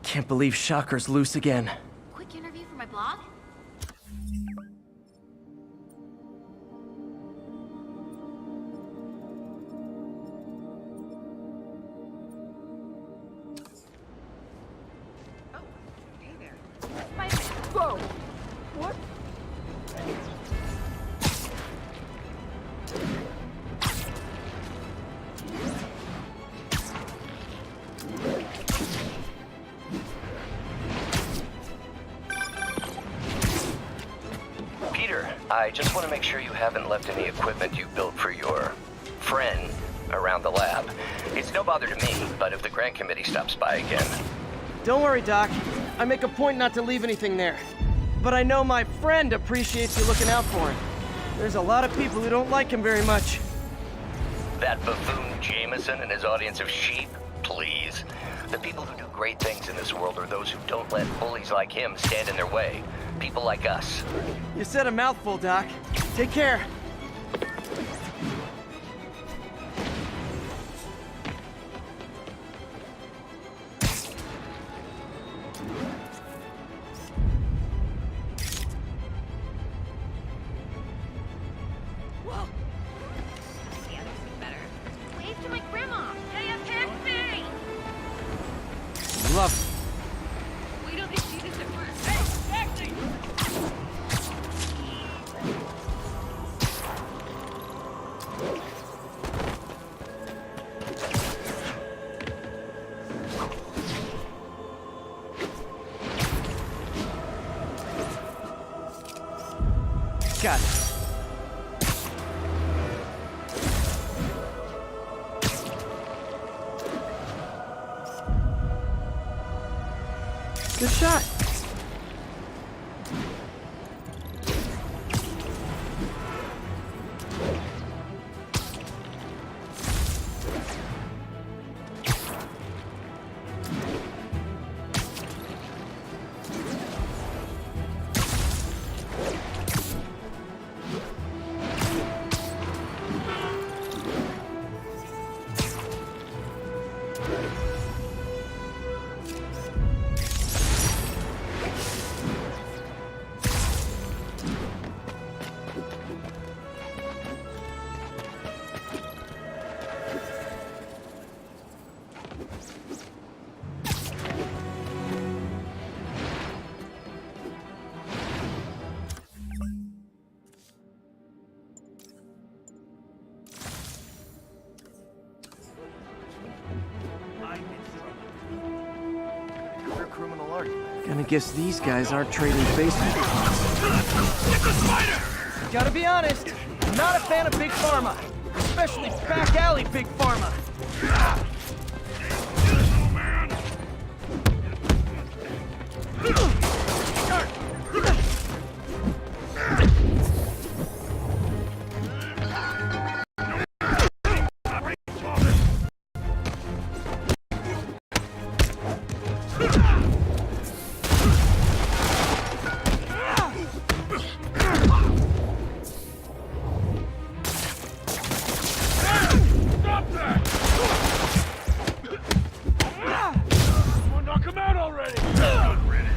Can't believe Shocker's loose again. Quick interview for my blog? Oh, hey there. Spiderman. Whoa! What? Peter, I just want to make sure you haven't left any equipment you built for your friend around the lab. It's no bother to me, but if the grant committee stops by again... Don't worry, Doc. I make a point not to leave anything there. But I know my friend appreciates you looking out for him. There's a lot of people who don't like him very much. That buffoon Jameson and his audience of sheep? Please. The people who do great things in this world are those who don't let bullies like him stand in their way. People like us. You said a mouthful, Doc. Take care. Whoa! Yeah, this is better. Wave to my grandma! Hey, a taxi! Love it. Wait till they see this at work. Hey, taxi! Got it. Good shot. Criminal art. Gonna guess these guys aren't trading basement cards. It's a spider! Gotta be honest, I'm not a fan of Big Pharma. Especially back alley Big Pharma. Oh, man! Stop that! Someone knock him out already! Good riddance.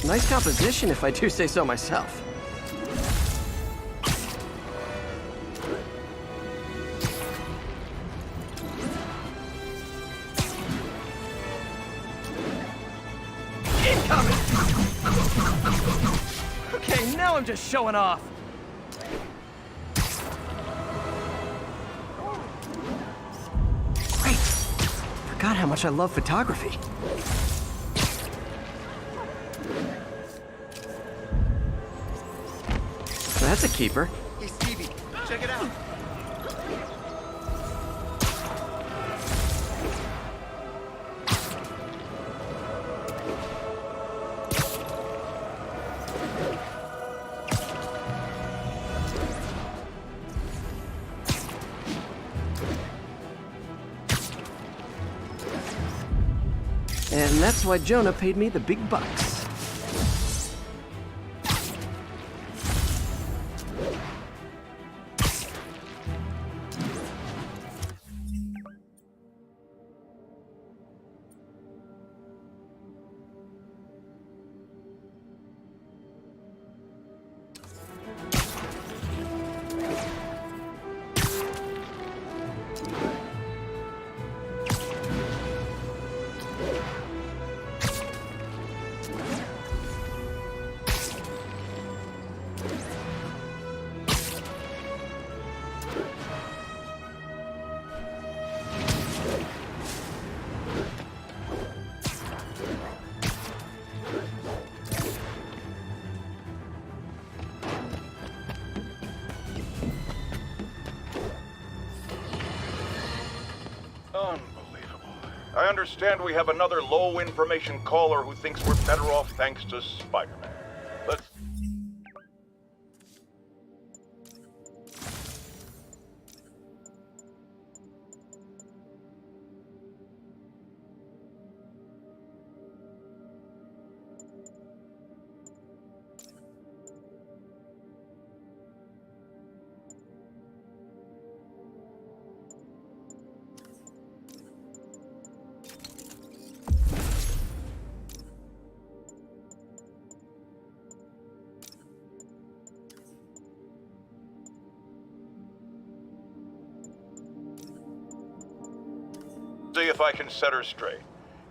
Nice composition, if I do say so myself. Incoming! Okay, now I'm just showing off. Great. Forgot how much I love photography. That's a keeper. Hey, Stevie, check it out. And that's why Jonah paid me the big bucks. Unbelievable. I understand we have another low-information caller who thinks we're better off thanks to Spiderman. Let's... see if I can set her straight.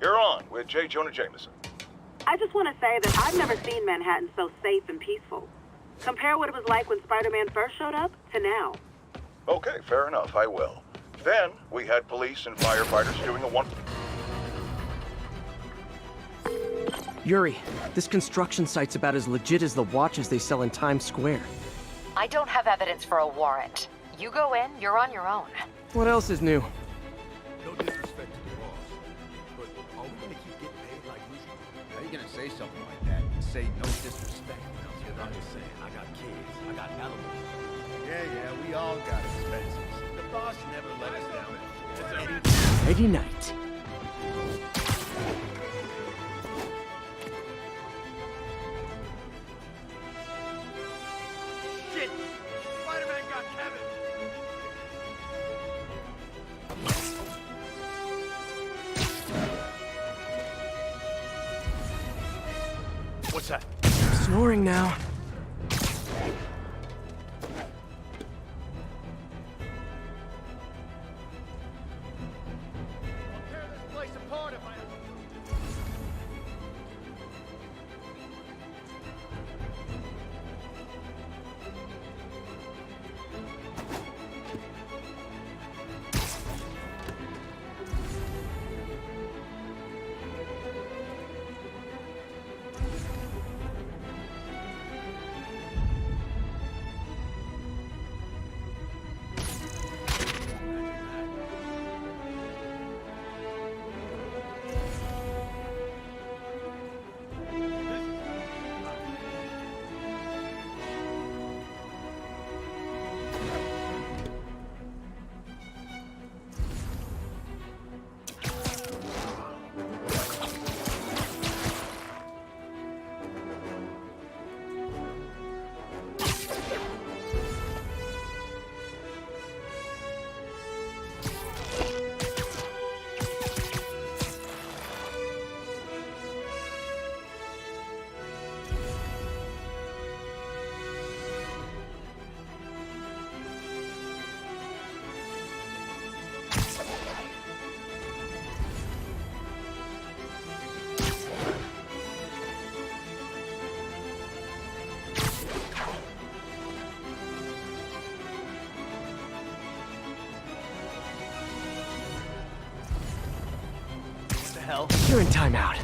You're on with J. Jonah Jameson. I just want to say that I've never seen Manhattan so safe and peaceful. Compare what it was like when Spider-Man first showed up to now. Okay, fair enough, I will. Then, we had police and firefighters doing a one... Yuri, this construction site's about as legit as the watches they sell in Times Square. I don't have evidence for a warrant. You go in, you're on your own. What else is new? No disrespect to the boss, but are we gonna keep getting paid like usual? How you gonna say something like that and say no disrespect? I'm just saying, I got kids, I got animals. Yeah, we all got expenses. The boss never let us down. Eddie Knight. Shit! Spider-Man got Kevin! What's that? Snoring now. hell? You're in timeout.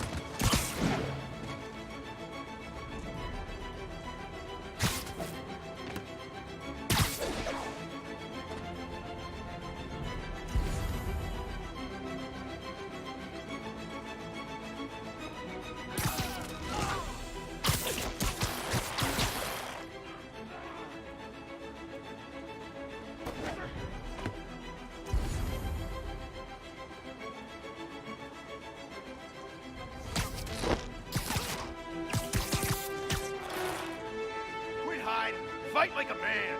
Fight like a man!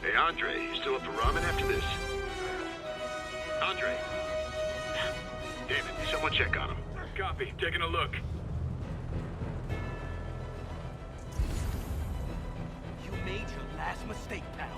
Hey, Andre, you still up for ramen after this? Andre? David, someone check on him. Copy, taking a look. You made your last mistake, pal.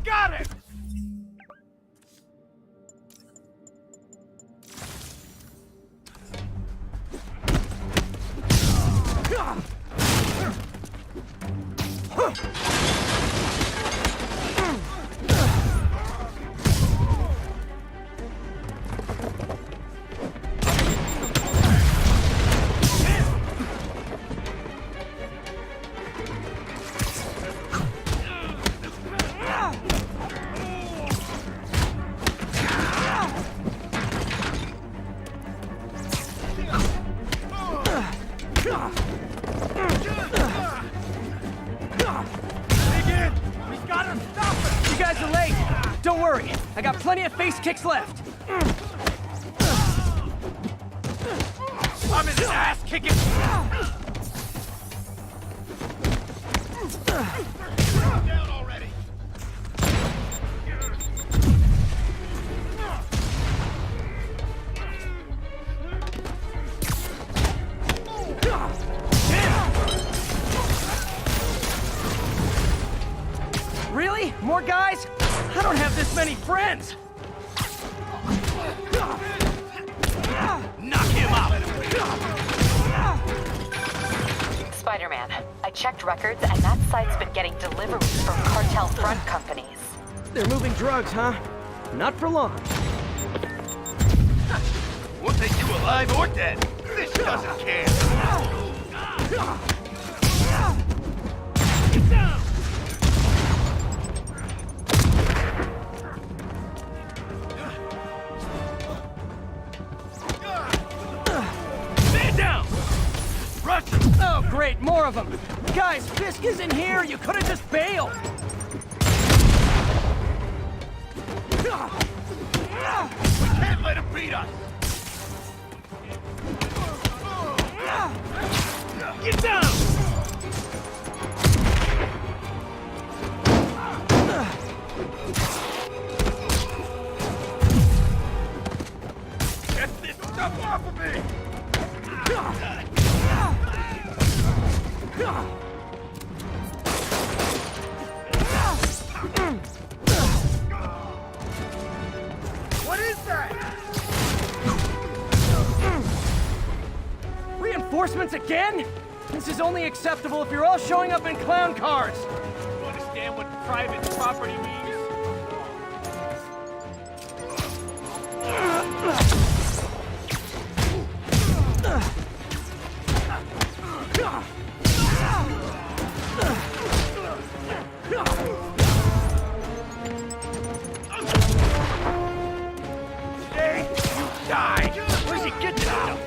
Got it! You guys are late. Don't worry. I got plenty of face kicks left. I'm in his ass kicking! Down already! Really? More guys? I don't have this many friends. Knock him out! Spider-Man, I checked records and that site's been getting deliveries from cartel front companies. They're moving drugs, huh? Not for long. We'll take you alive or dead. This doesn't care. Get down! Stand down! Rush! Oh, great, more of them. Guys, Fisk isn't here. You could have just bailed. We can't let him beat us! Get down! Get this stuff off of me! What is that? Reinforcements again? This is only acceptable if you're all showing up in clown cars. You understand what private property means? Today, you die! Where's he get this stuff?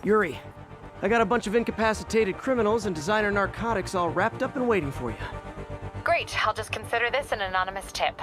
Yuri, I got a bunch of incapacitated criminals and designer narcotics all wrapped up and waiting for you. Great, I'll just consider this an anonymous tip.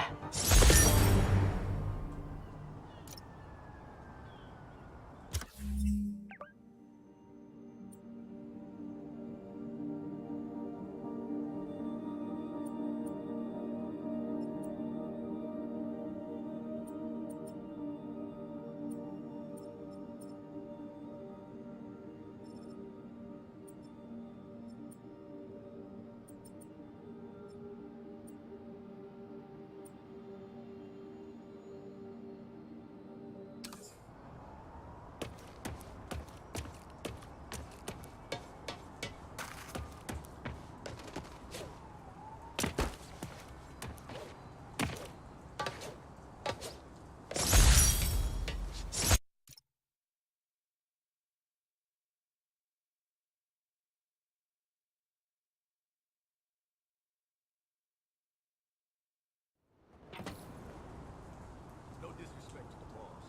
No disrespect to the boss,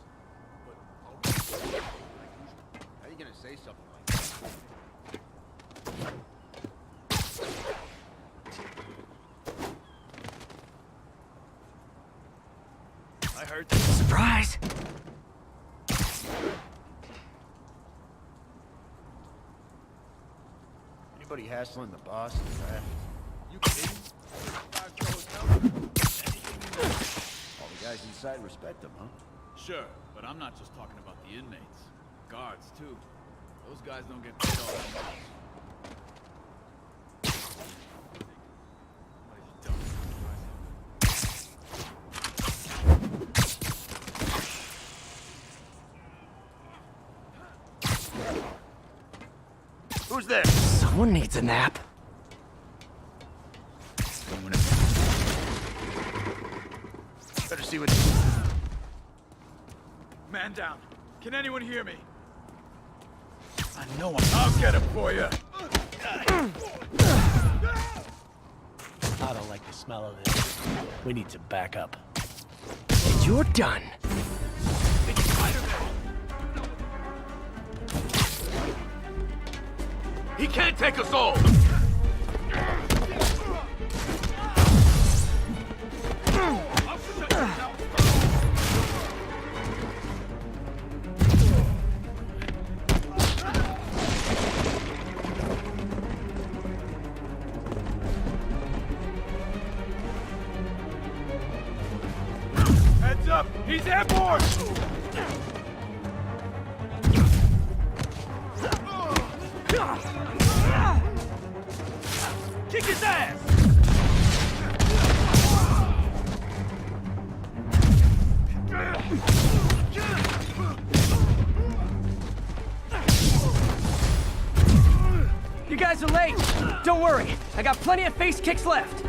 but are we like usual? How you gonna say something like that? I heard that. Surprise! Anybody hassling the boss? You kidding? All the guys inside respect him, huh? Sure, but I'm not just talking about the inmates. Guards, too. Those guys don't get paid all that much. Who's there? Someone needs a nap. Better see what. Man down. Can anyone hear me? I know I'll get him for you. I don't like the smell of this. We need to back up. And you're done. It's Spiderman. He can't take us all. Heads up! He's airborne! Kick his ass! You guys are late. Don't worry. I got plenty of face kicks left.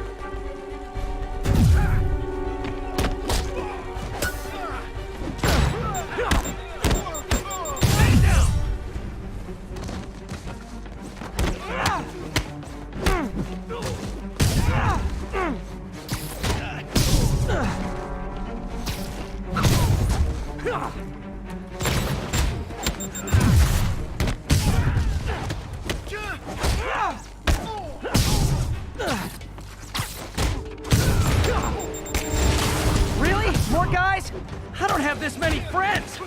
Really? More guys? I don't have this many friends.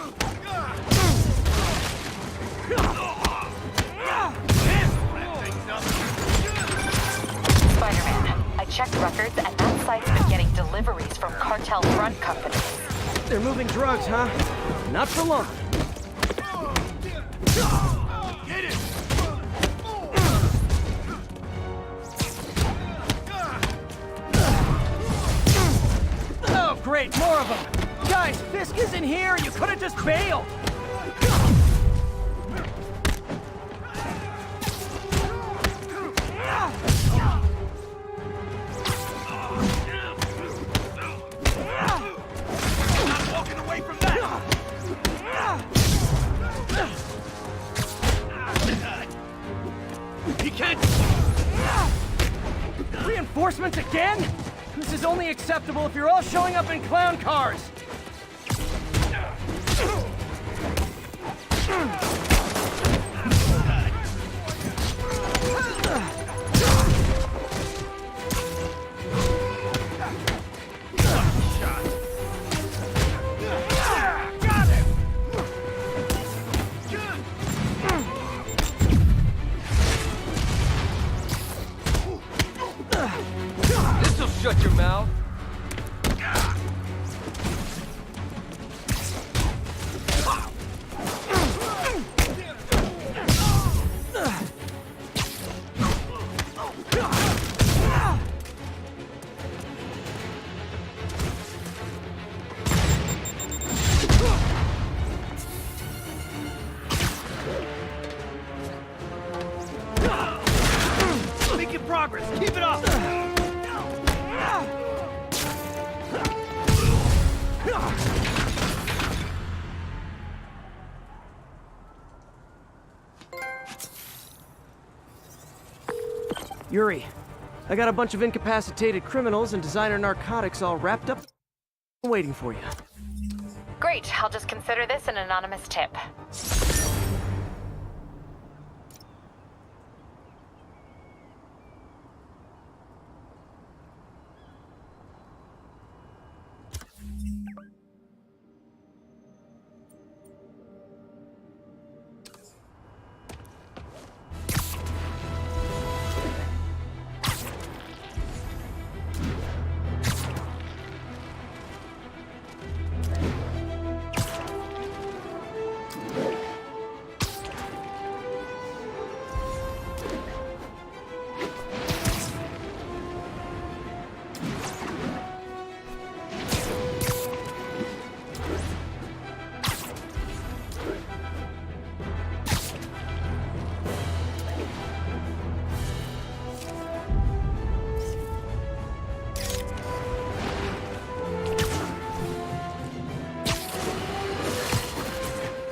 Spider-Man, I checked records and that site's been getting deliveries from cartel front companies. They're moving drugs, huh? Not for long. Get it! Oh, great, more of them. Guys, Fisk isn't here. You could have just bailed. Not walking away from that! He can't... Reinforcements again? This is only acceptable if you're all showing up in clown cars. Yuri, I got a bunch of incapacitated criminals and designer narcotics all wrapped up waiting for you. Great, I'll just consider this an anonymous tip.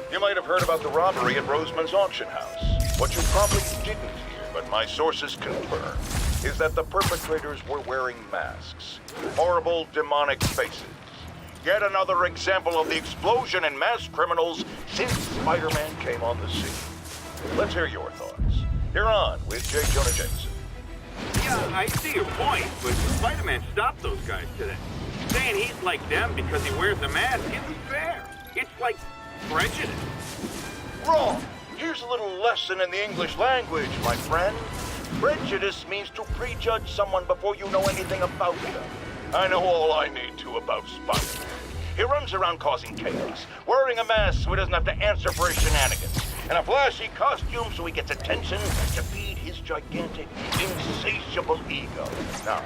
You might have heard about the robbery at Roseman's auction house. What you probably didn't hear, but my sources confirm, is that the perpetrators were wearing masks. Horrible, demonic faces. Yet another example of the explosion in mass criminals since Spider-Man came on the scene. Let's hear your thoughts. You're on with J. Jonah Jameson. Yeah, I see your point, but Spider-Man stopped those guys today. Saying he's like them because he wears a mask isn't fair. It's like prejudice. Wrong. Here's a little lesson in the English language, my friend. Prejudice means to prejudge someone before you know anything about them. I know all I need to about Spider-Man. He runs around causing chaos, wearing a mask so he doesn't have to answer for his shenanigans, and a flashy costume so he gets attention to feed his gigantic, insatiable ego. Now,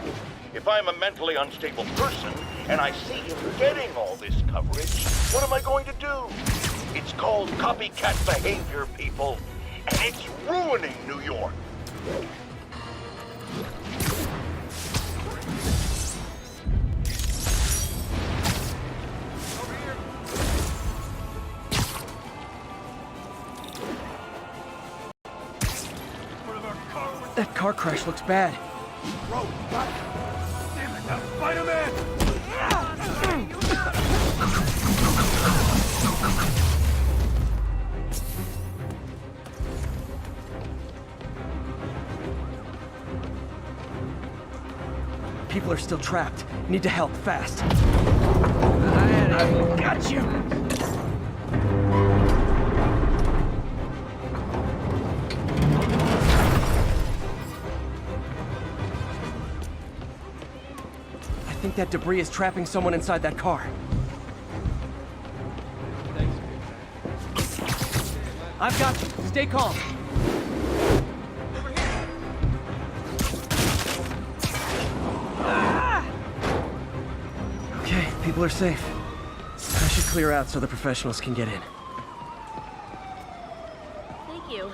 if I'm a mentally unstable person and I see him getting all this coverage, what am I going to do? It's called copycat behavior, people, and it's ruining New York. That car crash looks bad. Bro, damn it, now Spider-Man! People are still trapped. Need to help fast. I got you! I think that debris is trapping someone inside that car. I've got you. Stay calm. Okay, people are safe. I should clear out so the professionals can get in. Thank you.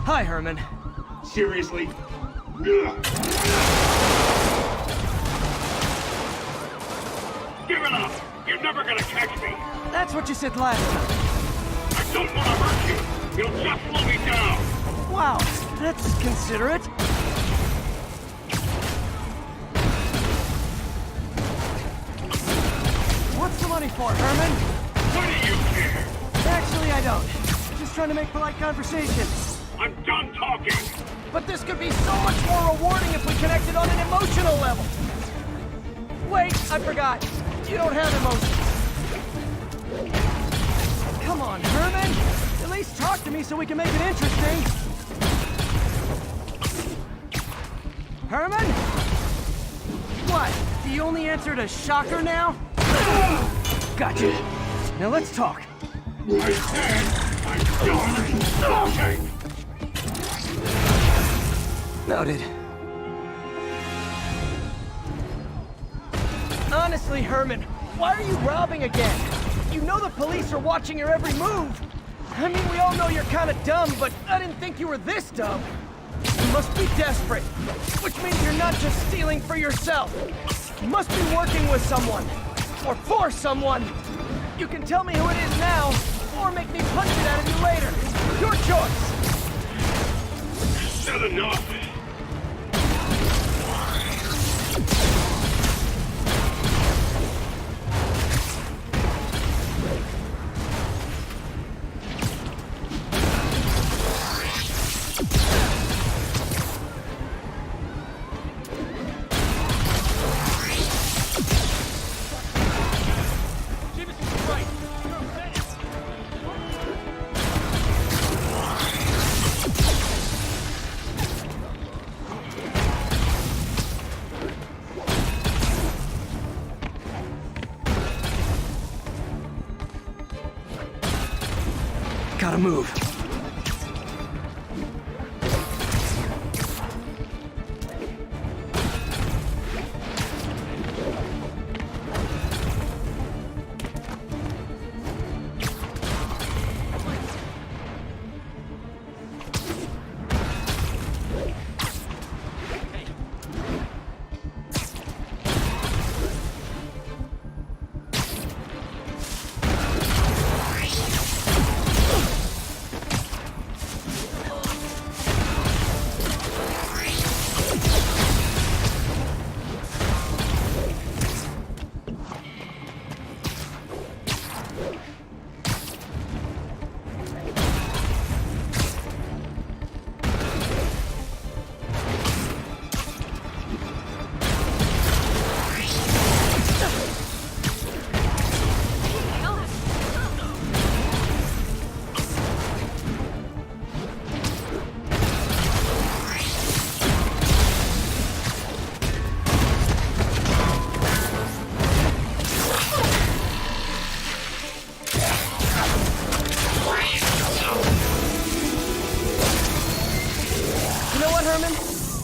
Hi, Herman. Seriously? Give it up! You're never gonna catch me! That's what you said last time. I don't want to hurt you! You'll just slow me down! Wow, that's considerate. What's the money for, Herman? What do you care? Actually, I don't. Just trying to make polite conversation. I'm done talking! But this could be so much more rewarding if we connected on an emotional level. Wait, I forgot. You don't have emotions. Come on, Herman. At least talk to me so we can make it interesting. Herman? What? Do you only answer to shocker now? Gotcha. Now let's talk. I said I'm done talking! Noted. Honestly, Herman, why are you robbing again? You know the police are watching your every move. I mean, we all know you're kind of dumb, but I didn't think you were this dumb. You must be desperate, which means you're not just stealing for yourself. You must be working with someone, or for someone. You can tell me who it is now, or make me punch it out of you later. Your choice. Said enough. Gotta move.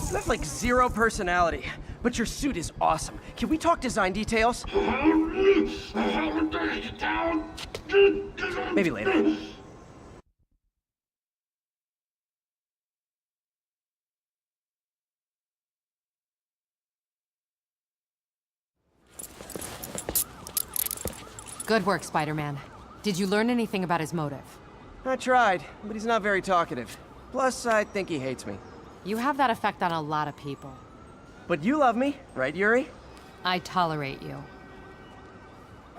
You have like zero personality, but your suit is awesome. Can we talk design details? Maybe later. Good work, Spider-Man. Did you learn anything about his motive? I tried, but he's not very talkative. Plus, I think he hates me. You have that effect on a lot of people. But you love me, right, Yuri? I tolerate you.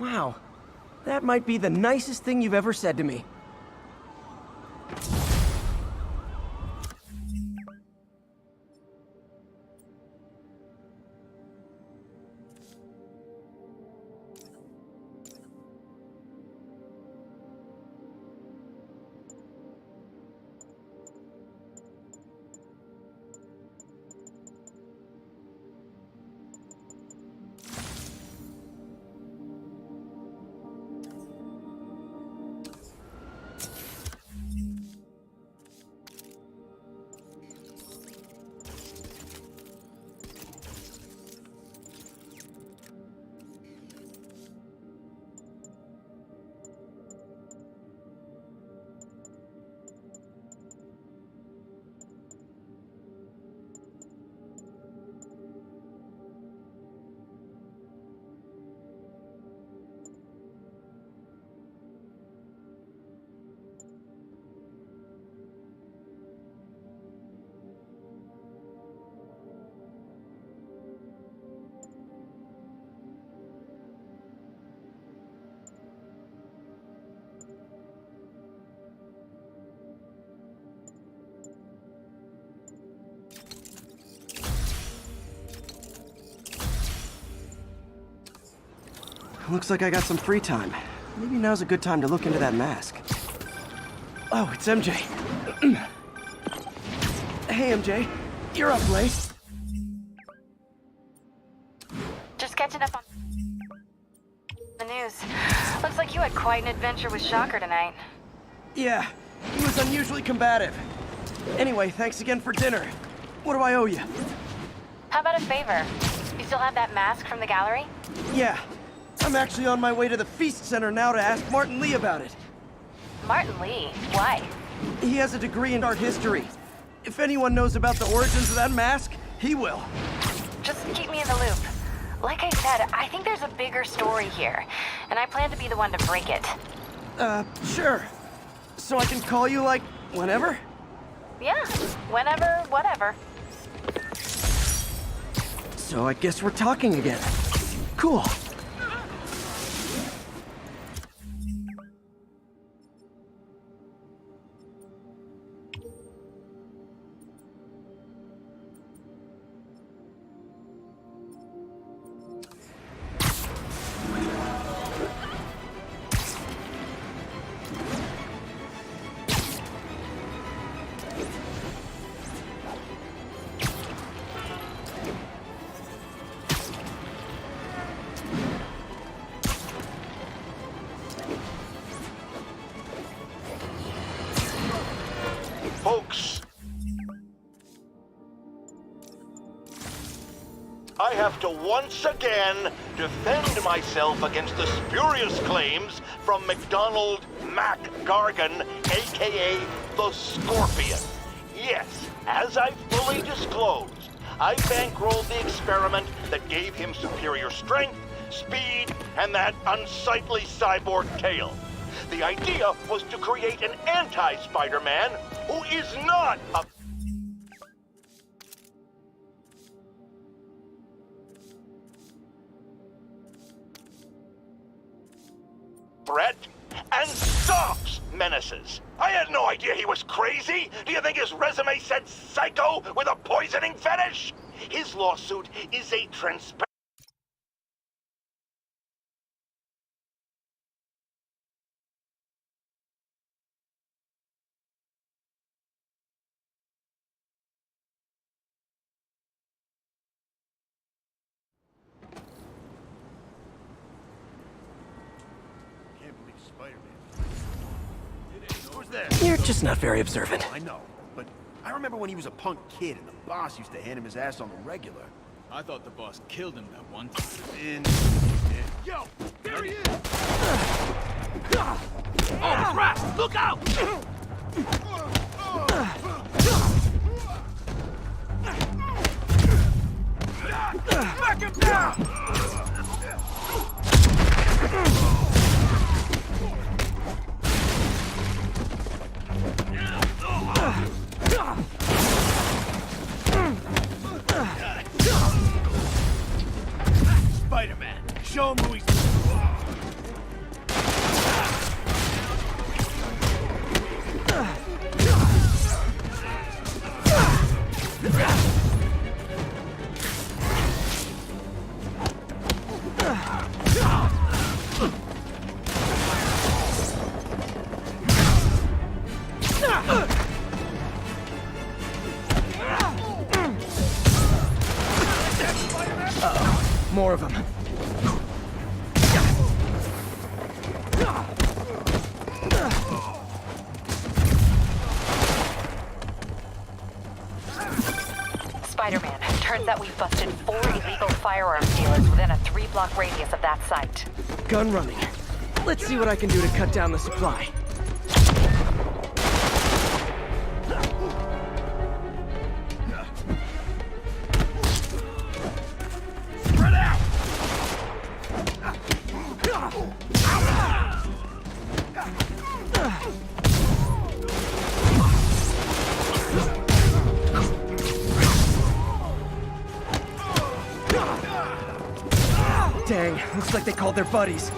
Wow. That might be the nicest thing you've ever said to me. Looks like I got some free time. Maybe now's a good time to look into that mask. Oh, it's MJ. Hey, MJ. You're up late. Just catching up on the news. Looks like you had quite an adventure with Shocker tonight. Yeah, he was unusually combative. Anyway, thanks again for dinner. What do I owe you? How about a favor? You still have that mask from the gallery? Yeah, I'm actually on my way to the Feast Center now to ask Martin Lee about it. Martin Lee? Why? He has a degree in art history. If anyone knows about the origins of that mask, he will. Just keep me in the loop. Like I said, I think there's a bigger story here, and I plan to be the one to break it. Sure. So I can call you, like, whenever? Yeah, whenever, whatever. So I guess we're talking again. Cool. Folks, I have to once again defend myself against the spurious claims from McDonald Mac Gargan, aka the Scorpion. Yes, as I fully disclosed, I bankrolled the experiment that gave him superior strength, speed, and that unsightly cyborg tail. The idea was to create an anti-Spider-Man who is not a threat and stops menaces. I had no idea he was crazy. Do you think his resume said psycho with a poisoning fetish? His lawsuit is a transparent You're just not very observant. I know, but I remember when he was a punk kid and the boss used to hand him his ass on the regular. I thought the boss killed him that one time. Yo, there he is! Oh, crap! Look out! Back him down! Spider-Man, show him who he's... More of them. Spider-Man, turns out we've busted 4 illegal firearms dealers within a 3-block radius of that site. Gun running. Let's see what I can do to cut down the supply. Spread out! Dang, looks like they called their buddies.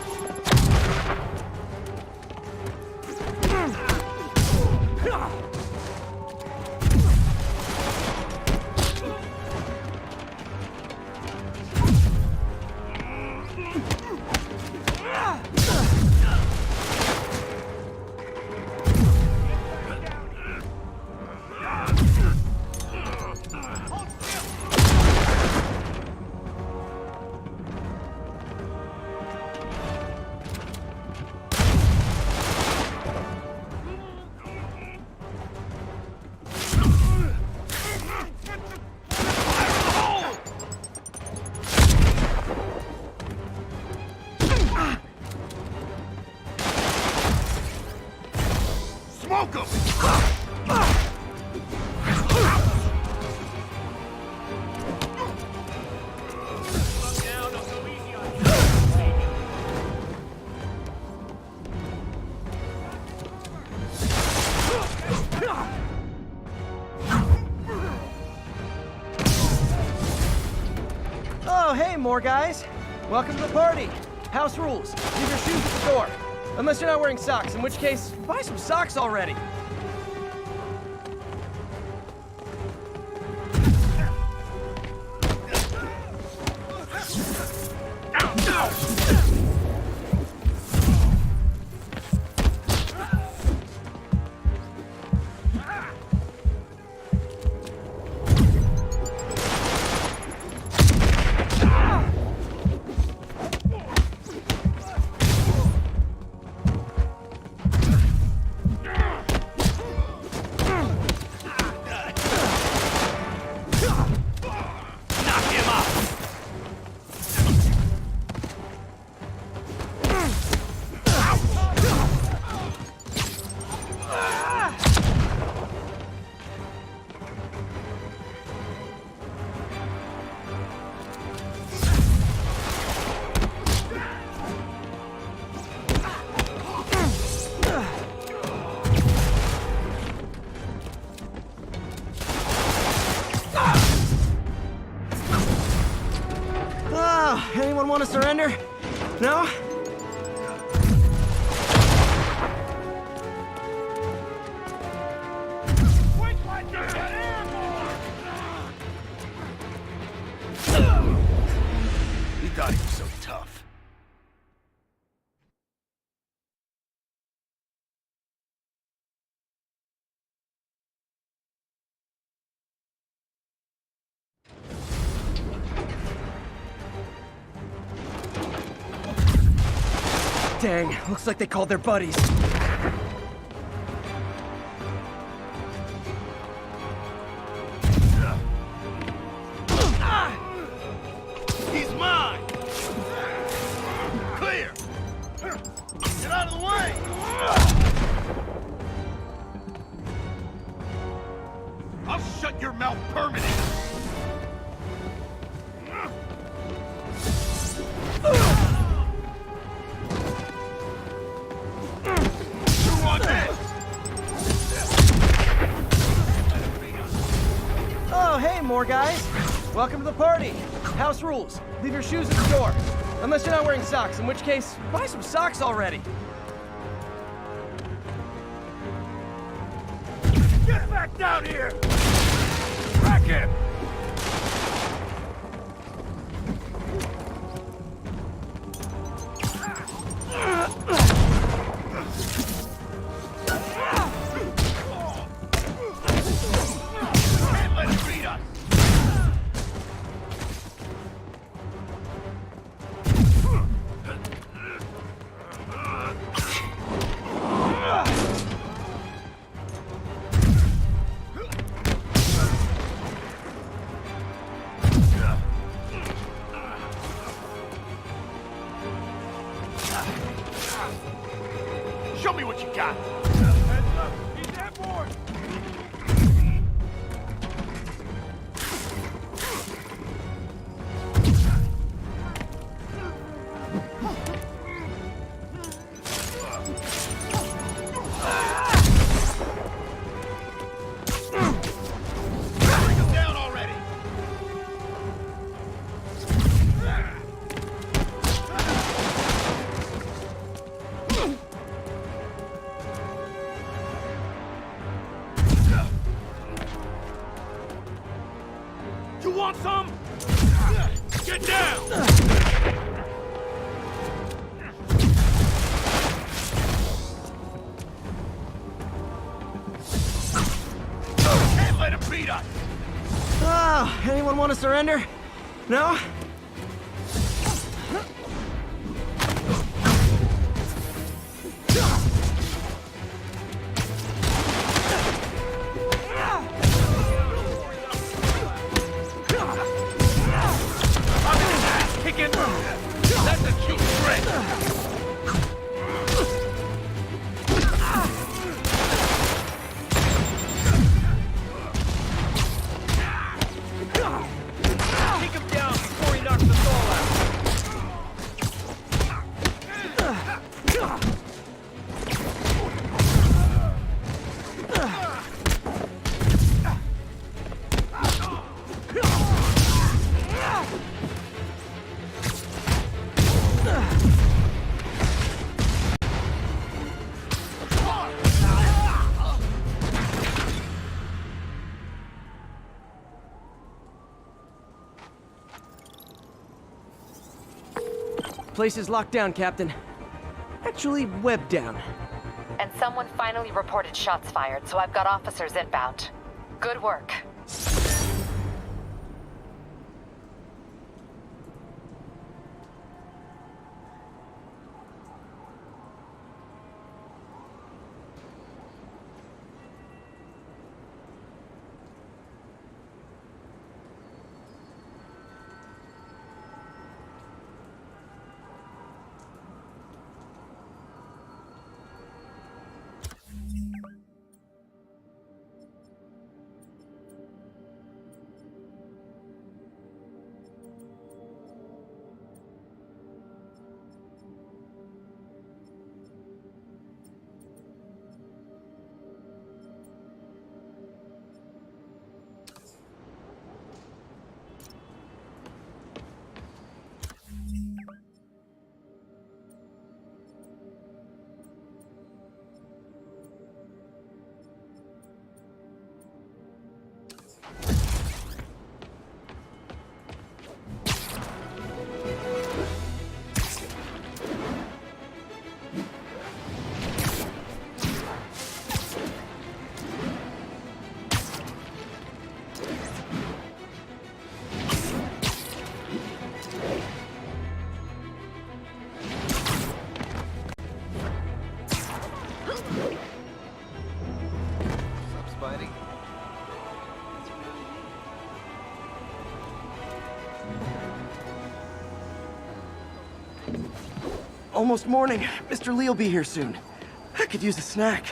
Smoke him! Oh, hey, more guys. Welcome to the party. House rules. Leave your shoes at the door. Unless you're not wearing socks, in which case, buy some socks already. Anyone want to surrender? No? He thought he was so tough. Dang, looks like they called their buddies. He's mine! Clear! Get out of the way! I'll shut your mouth permanently! Oh, hey, more guys. Welcome to the party. House rules. Leave your shoes at the door. Unless you're not wearing socks, in which case, buy some socks already. Get back down here! Crack him! Can't let him beat us! Show me what you got! Heads up! He's that board! Bring him down already! You want some? Get down! Can't let him beat us! Oh, anyone want to surrender? No? Kicking! That's a cheap trick! Place is locked down, Captain. Actually, webbed down. And someone finally reported shots fired, so I've got officers inbound. Good work. Almost morning. Mr. Lee will be here soon. I could use a snack.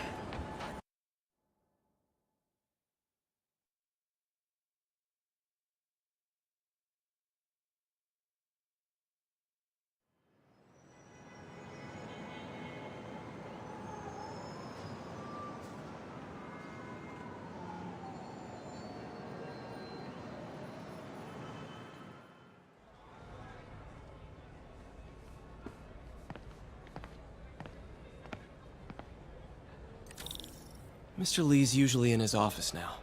Mr. Lee's usually in his office now.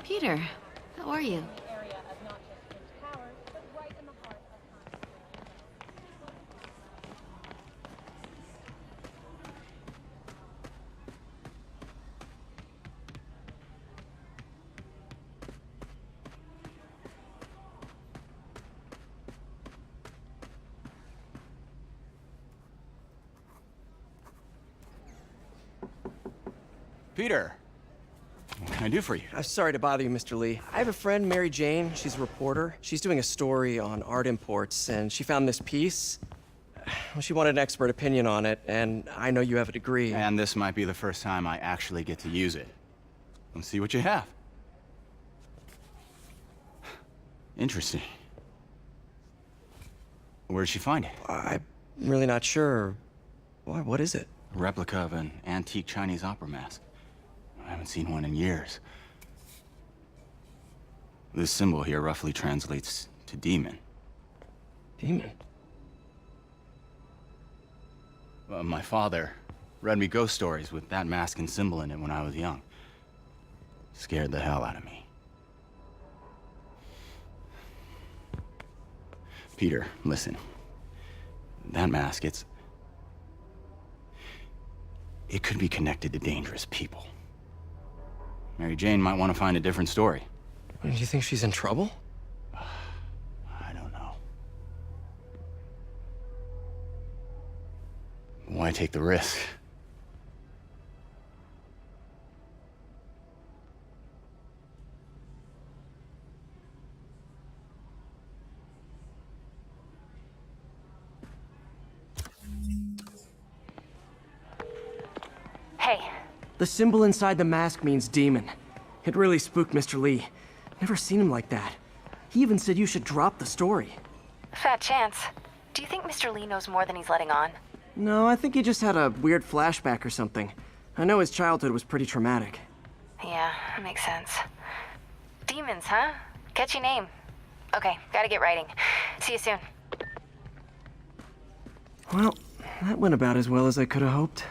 Peter, how are you? Peter, what can I do for you? I'm sorry to bother you, Mr. Lee. I have a friend, Mary Jane. She's a reporter. She's doing a story on art imports, and she found this piece. Well, she wanted an expert opinion on it, and I know you have a degree. And this might be the first time I actually get to use it. Let's see what you have. Interesting. Where did she find it? I'm really not sure. Why, what is it? A replica of an antique Chinese opera mask. I haven't seen one in years. This symbol here roughly translates to demon. Demon? My father read me ghost stories with that mask and symbol in it when I was young. Scared the hell out of me. Peter, listen. That mask, it could be connected to dangerous people. Mary Jane might want to find a different story. Do you think she's in trouble? I don't know. Why take the risk? Hey. The symbol inside the mask means demon. It really spooked Mr. Lee. Never seen him like that. He even said you should drop the story. Fat chance. Do you think Mr. Lee knows more than he's letting on? No, I think he just had a weird flashback or something. I know his childhood was pretty traumatic. Yeah, that makes sense. Demons, huh? Catchy name. Okay, gotta get writing. See you soon. Well, that went about as well as I could have hoped.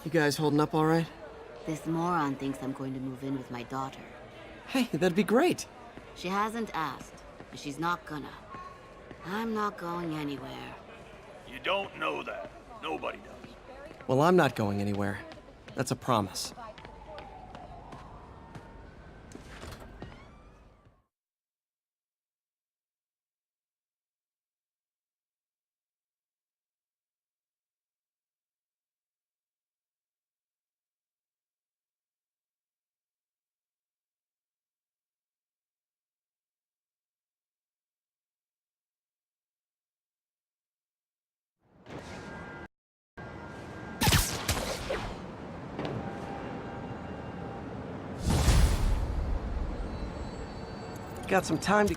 You guys holding up all right? This moron thinks I'm going to move in with my daughter. Hey, that'd be great. She hasn't asked, but she's not gonna. I'm not going anywhere. You don't know that. Nobody does. Well, I'm not going anywhere. That's a promise. Got some time to...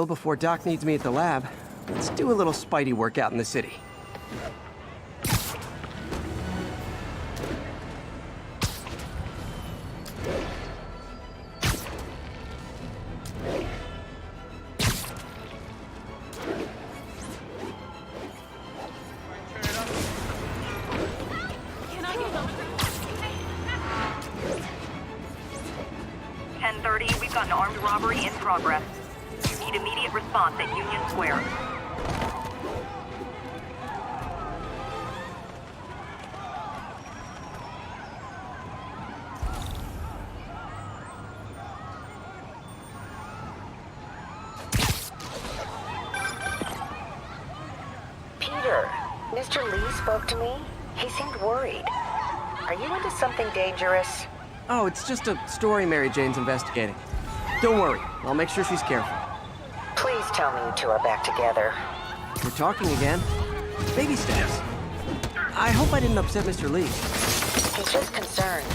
before Doc needs me at the lab. Let's do a little Spidey work out in the city. We've got an armed robbery in progress. You need immediate response at Union Square. Peter, Mr. Lee spoke to me. He seemed worried. Are you into something dangerous? Oh, it's just a story Mary Jane's investigating. Don't worry, I'll make sure she's careful. Please tell me you two are back together. We're talking again. Baby steps. I hope I didn't upset Mr. Lee. He's just concerned.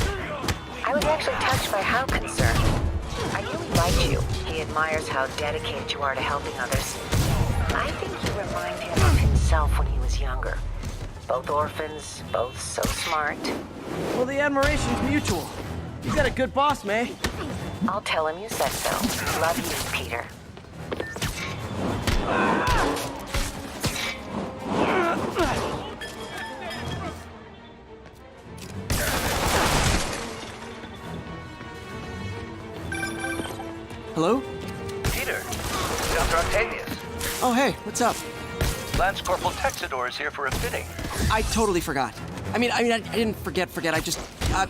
I was actually touched by how concerned. I really like you. He admires how dedicated you are to helping others. I think you remind him of himself when he was younger. Both orphans, both so smart. Well, the admiration's mutual. You got a good boss, May. I'll tell him you said so. Love you, Peter. Hello? Peter, Dr. Octavius. Oh, hey, what's up? Lance Corporal Texador is here for a fitting. I totally forgot. I didn't forget.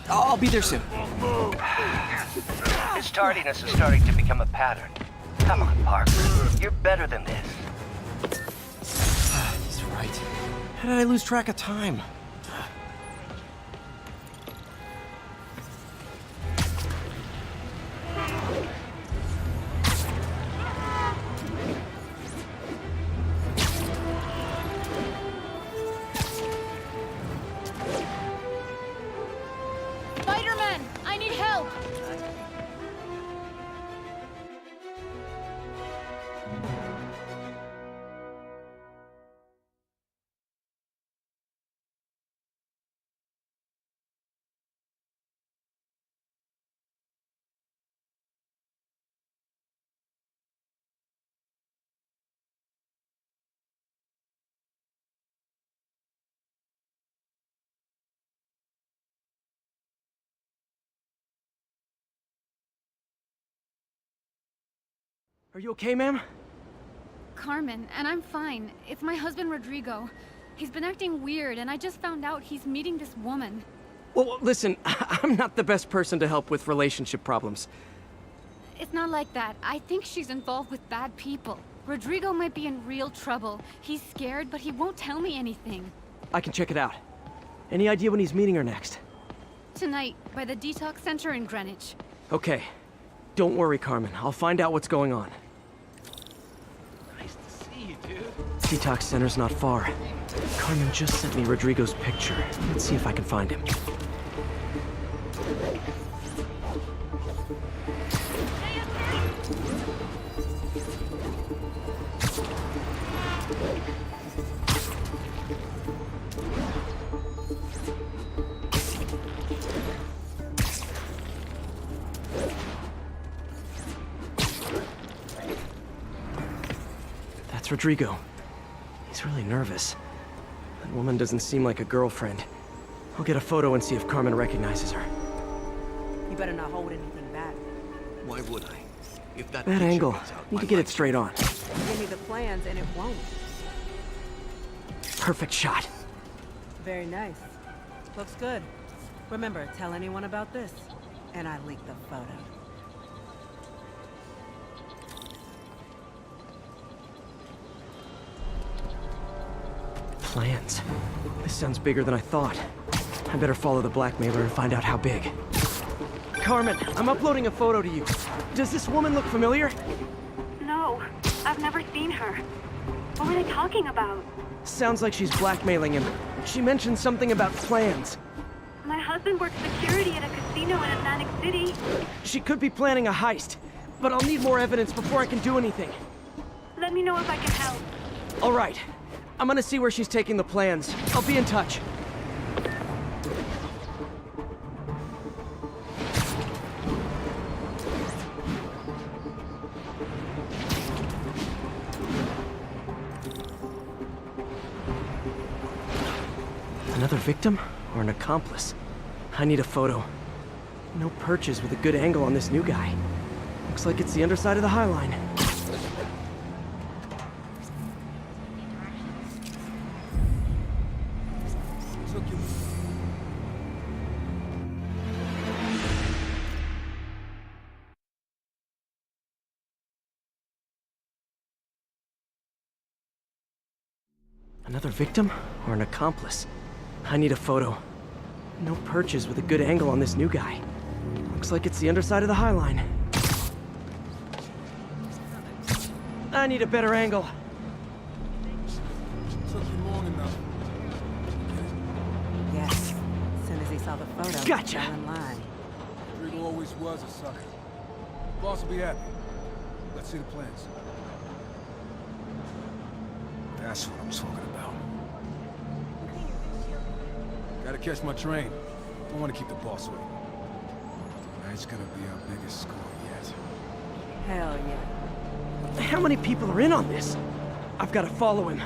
I'll be there soon. His tardiness is starting to become a pattern. Come on, Parker. You're better than this. He's right. How did I lose track of time? Spiderman, I need help! Are you okay, ma'am? Carmen, and I'm fine. It's my husband, Rodrigo. He's been acting weird, and I just found out he's meeting this woman. Well, listen, I'm not the best person to help with relationship problems. It's not like that. I think she's involved with bad people. Rodrigo might be in real trouble. He's scared, but he won't tell me anything. I can check it out. Any idea when he's meeting her next? Tonight, by the detox center in Greenwich. Okay. Don't worry, Carmen. I'll find out what's going on. Nice to see you, dude. Detox center's not far. Carmen just sent me Rodrigo's picture. Let's see if I can find him. That's Rodrigo. He's really nervous. That woman doesn't seem like a girlfriend. I'll get a photo and see if Carmen recognizes her. You better not hold anything back. Why would I? If that Bad picture angle. gets out, Need I to get might- it straight on. Give me the plans and it won't. Perfect shot. Very nice. Looks good. Remember, tell anyone about this, and I leak the photo. Plans. This sounds bigger than I thought. I better follow the blackmailer and find out how big. Carmen, I'm uploading a photo to you. Does this woman look familiar? No, I've never seen her. What were they talking about? Sounds like she's blackmailing him. She mentioned something about plans. My husband works security at a casino in Atlantic City. She could be planning a heist, but I'll need more evidence before I can do anything. Let me know if I can help. All right. I'm gonna see where she's taking the plans. I'll be in touch. Another victim or an accomplice? I need a photo. No perches with a good angle on this new guy. Looks like it's the underside of the High Line. Another victim or an accomplice? I need a photo. No perches with a good angle on this new guy. Looks like it's the underside of the High Line. I need a better angle. Took you long enough. Yes. As soon as he saw the photo, Gotcha. he fell in line. Rodrigo always was a sucker. Boss will be happy. Let's see the plans. That's what I'm talking about. Gotta catch my train. Don't want to keep the boss waiting. Tonight's gonna be our biggest score yet. Hell yeah. How many people are in on this? I've got to follow him.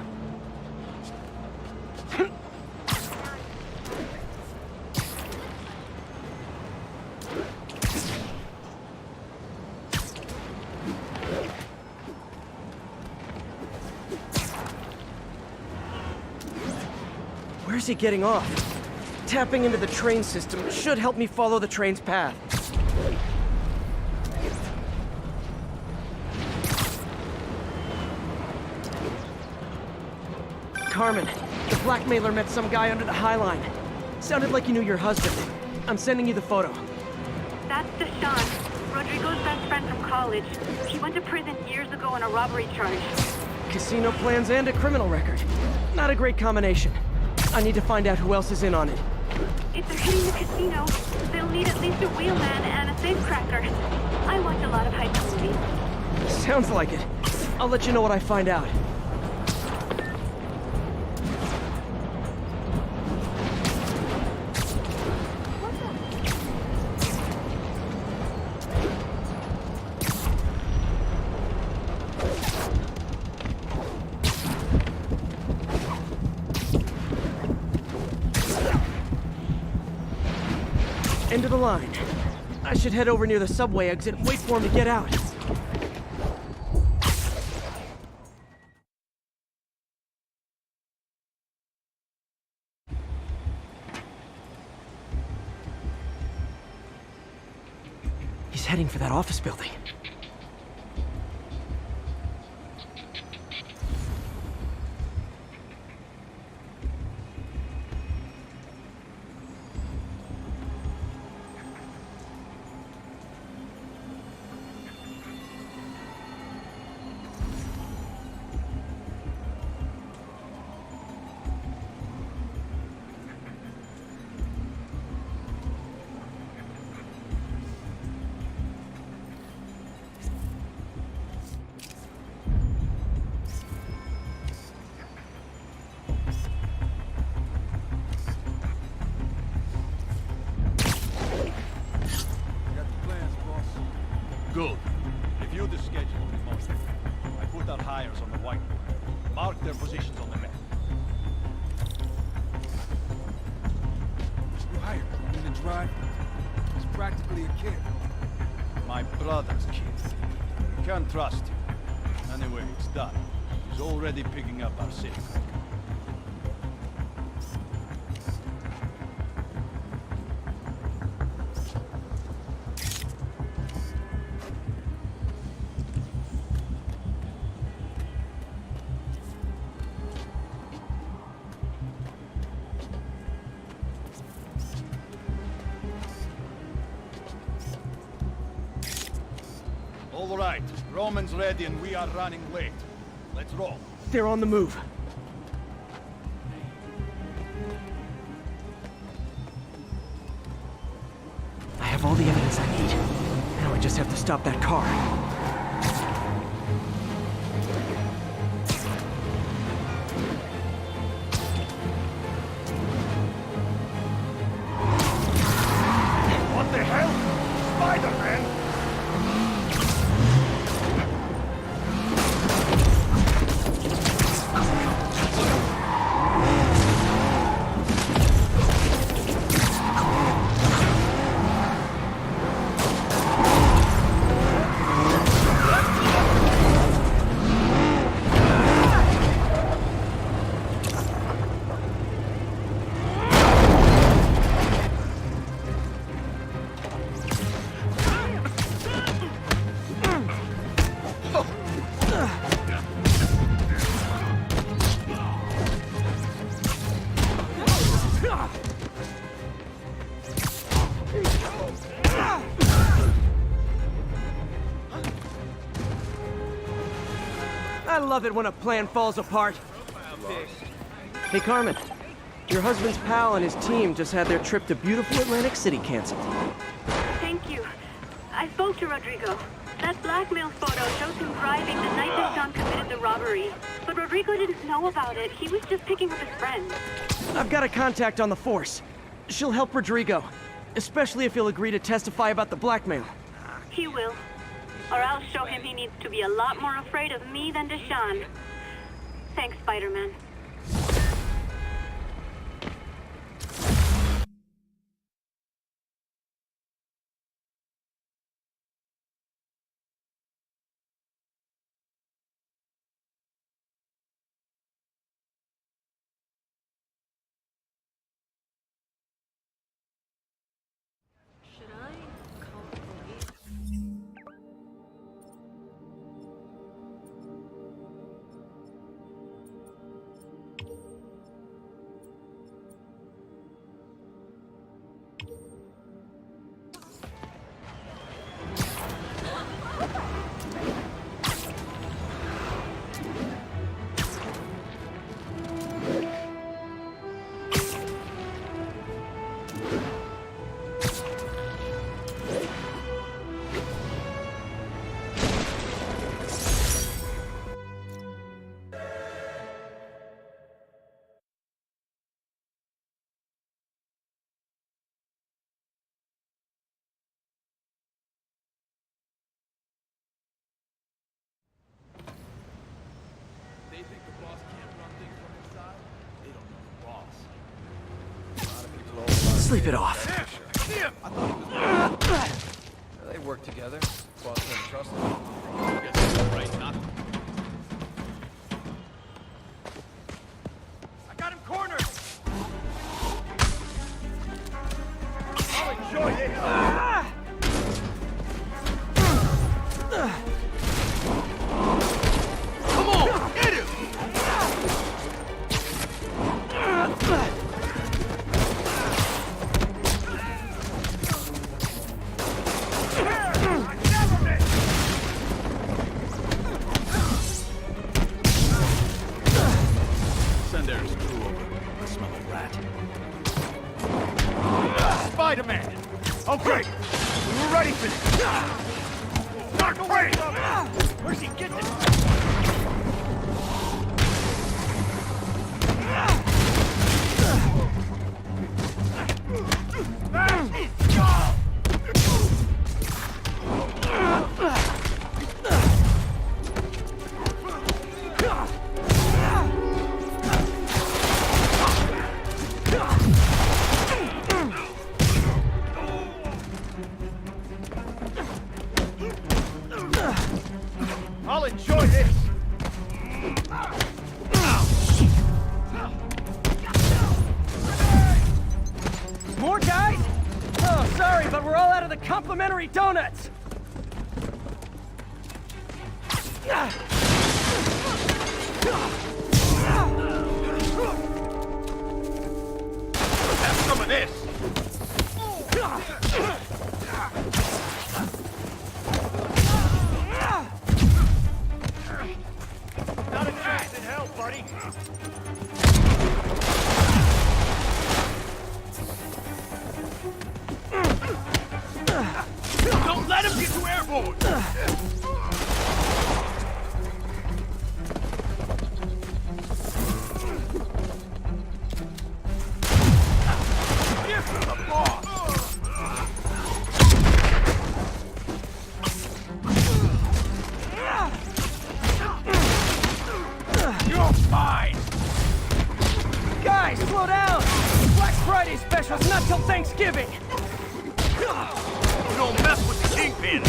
Where's he getting off? Tapping into the train system should help me follow the train's path. Carmen, the blackmailer met some guy under the High Line. Sounded like he knew your husband. I'm sending you the photo. That's Deshaun, Rodrigo's best friend from college. He went to prison years ago on a robbery charge. Casino plans and a criminal record. Not a great combination. I need to find out who else is in on it. If they're hitting the casino, they'll need at least a wheelman and a safecracker. I watch a lot of heist movies. Sounds like it. I'll let you know what I find out. End of the line. I should head over near the subway exit and wait for him to get out. He's heading for that office building. Good. Review the schedule in the morning. I put our hires on the whiteboard. Mark their positions on the map. You hired him in the drive? He's practically a kid. My brother's kid. You can't trust him. Anyway, it's done. He's already picking up our safe. All right, Roman's ready and we are running late. Let's roll. They're on the move. I have all the evidence I need. Now I just have to stop that car. What the hell? Spider-Man! I love it when a plan falls apart. Hey, Carmen. Your husband's pal and his team just had their trip to beautiful Atlantic City canceled. Thank you. I spoke to Rodrigo. That blackmail photo shows him driving the night that John committed the robbery. But Rodrigo didn't know about it. He was just picking up his friend. I've got a contact on the force. She'll help Rodrigo, especially if he'll agree to testify about the blackmail. He will. Or I'll show him he needs to be a lot more afraid of me than Deshaun. Thanks, Spider-Man. They think the boss can't run things from inside? They don't know the boss. A lot of people all Sleep it off. I thought he was... They work together. Boss doesn't trust them. I guess that's right, not... I got him cornered! I'll enjoy it! Not great! Where's he get this? I'll enjoy this! More guys? Oh, sorry, but we're all out of the complimentary donuts! Have some of this! Not a chance in hell, buddy! Don't let him get you airborne! Give him the boss! You're fine! Guys, slow down! Black Friday special's not till Thanksgiving! You don't mess with the kingpin!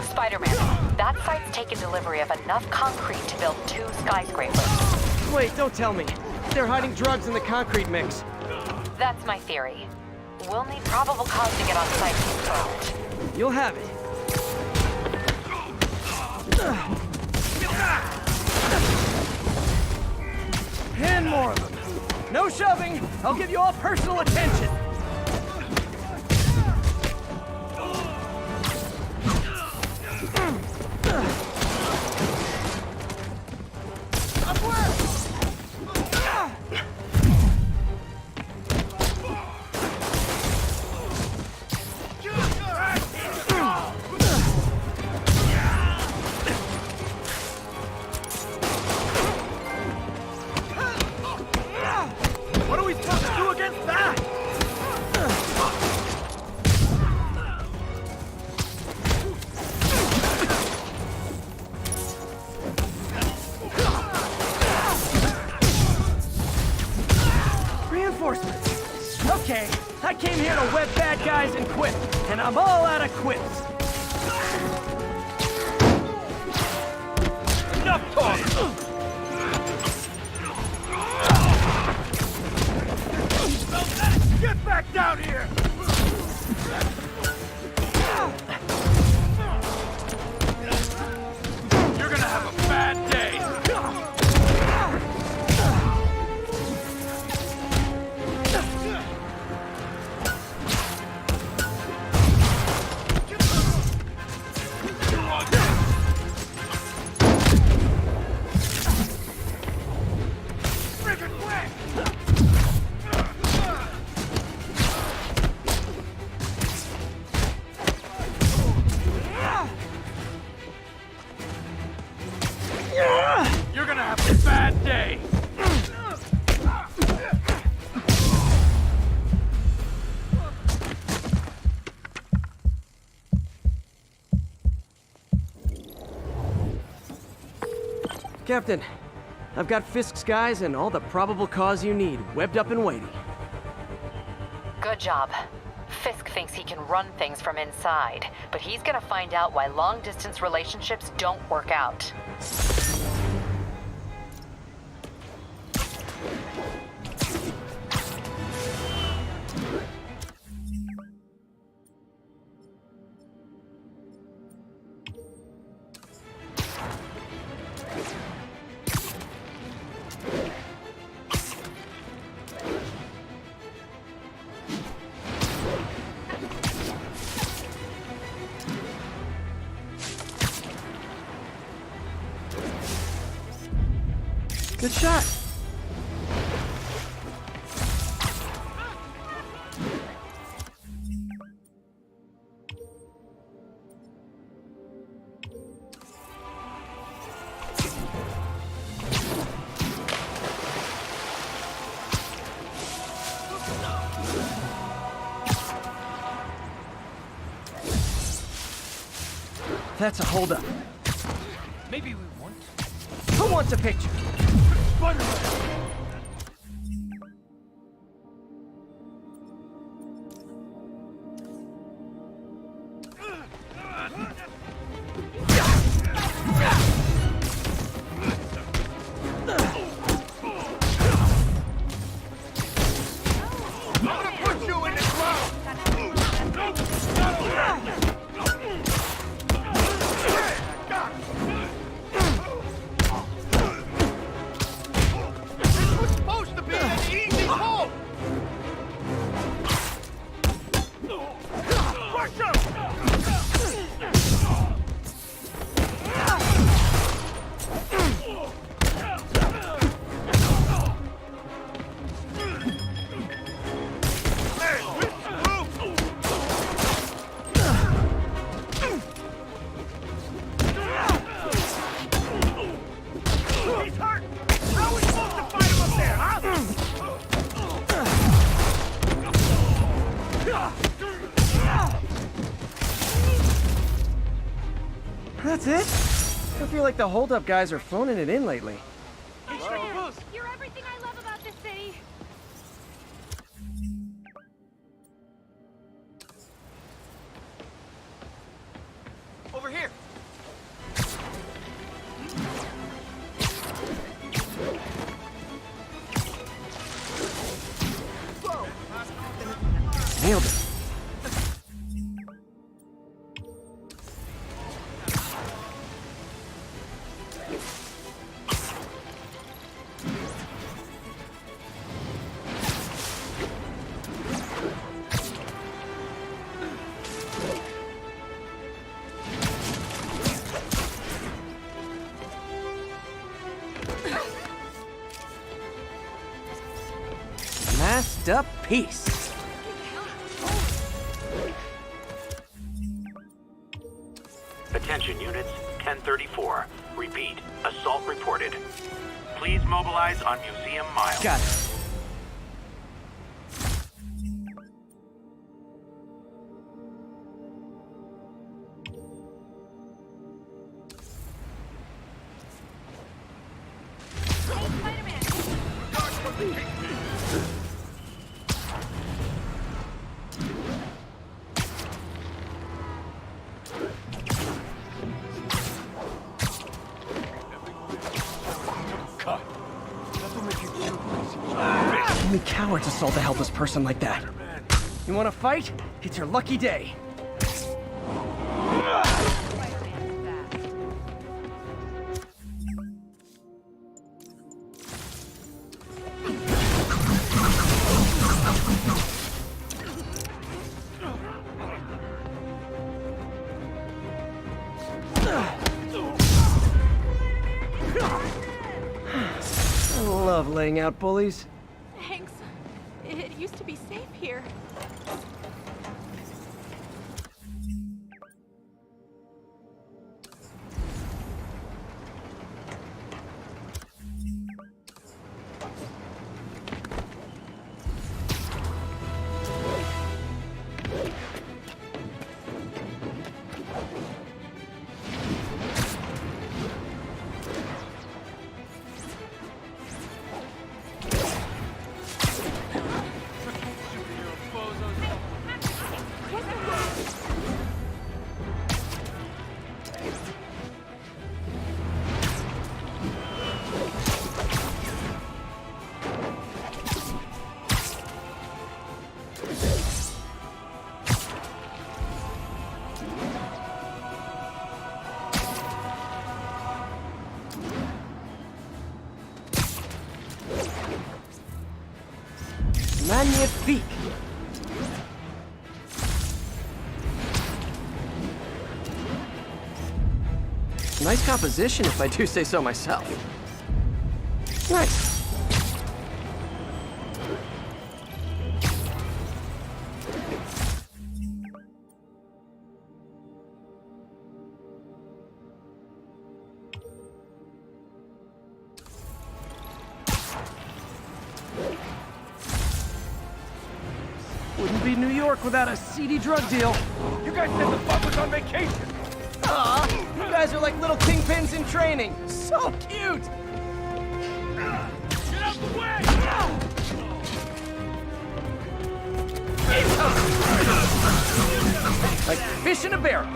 Spider-Man, that site's taken delivery of enough concrete to build 2 skyscrapers. Wait, don't tell me. They're hiding drugs in the concrete mix. That's my theory. We'll need probable cause to get on site to confirm it. You'll have it. And more of them. No shoving. I'll give you all personal attention. What are we supposed to do against that? Reinforcements. Okay, I came here to web bad guys and quit, and I'm all out of quips. Enough talk! Get back down here! You're gonna have a bad day! Friggin' quick! You're gonna have a bad day! Captain, I've got Fisk's guys and all the probable cause you need, webbed up and waiting. Good job. Fisk thinks he can run things from inside, but he's gonna find out why long-distance relationships don't work out. Good shot. That's a holdup. Maybe we want. Who wants a picture? Spiderman! That's it? I feel like the holdup guys are phoning it in lately. You're everything I love about this city. Over here! Nailed it. Masked up piece. Attention units, 1034. Repeat, assault reported. Please mobilize on Museum Mile. Got it. Only cowards assault a helpless person like that. You want to fight? It's your lucky day. I love laying out bullies. Thanks. It used to be safe here. Magnifique. Nice composition, if I do say so myself. Nice. Wouldn't be New York without a seedy drug deal. You guys said the bug was on vacation! Aw, you guys are like little kingpins in training. So cute! Get out the way! Like fish in a barrel.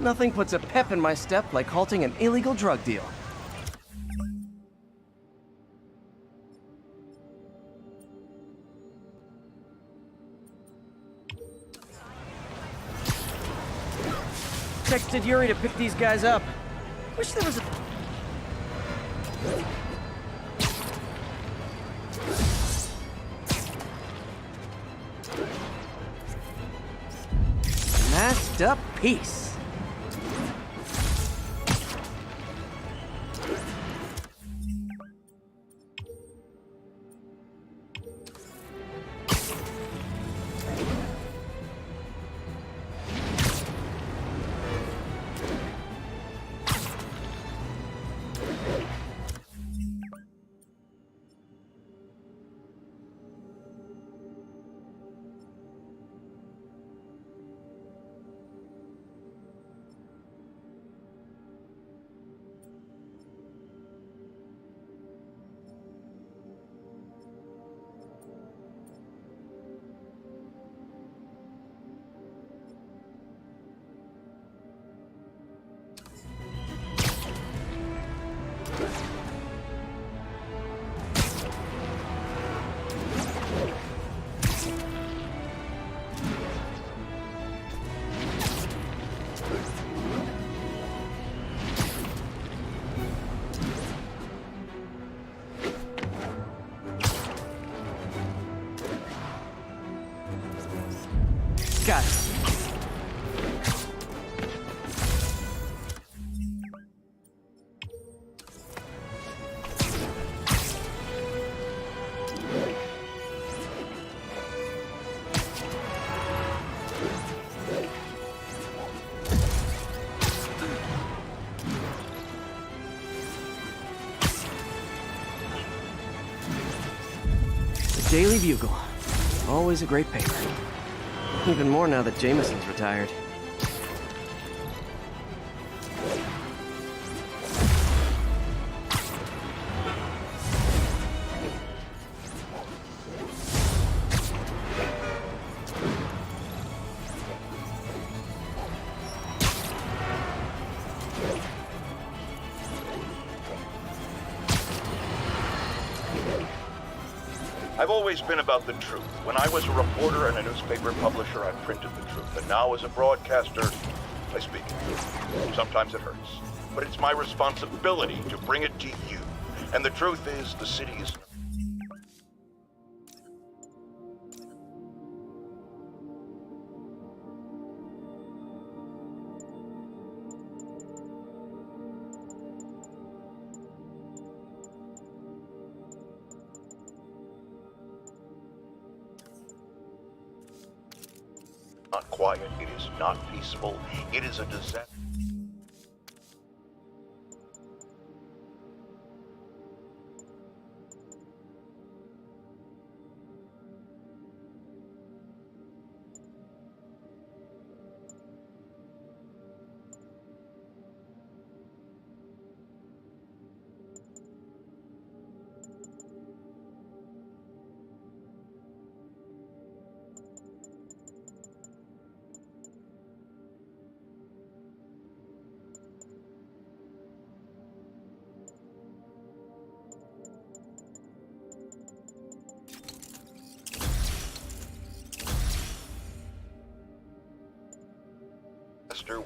Nothing puts a pep in my step like halting an illegal drug deal. Texted Yuri to pick these guys up. Wish there was a... Masked up peace. Got it. The Daily Bugle. Always a great paper. Even more now that Jameson's retired. I've always been about the truth. When I was a reporter and a newspaper publisher, I printed the truth. And now as a broadcaster, I speak it. Sometimes it hurts. But it's my responsibility to bring it to you. And the truth is, the city is... not quiet. It is not peaceful. It is a disaster.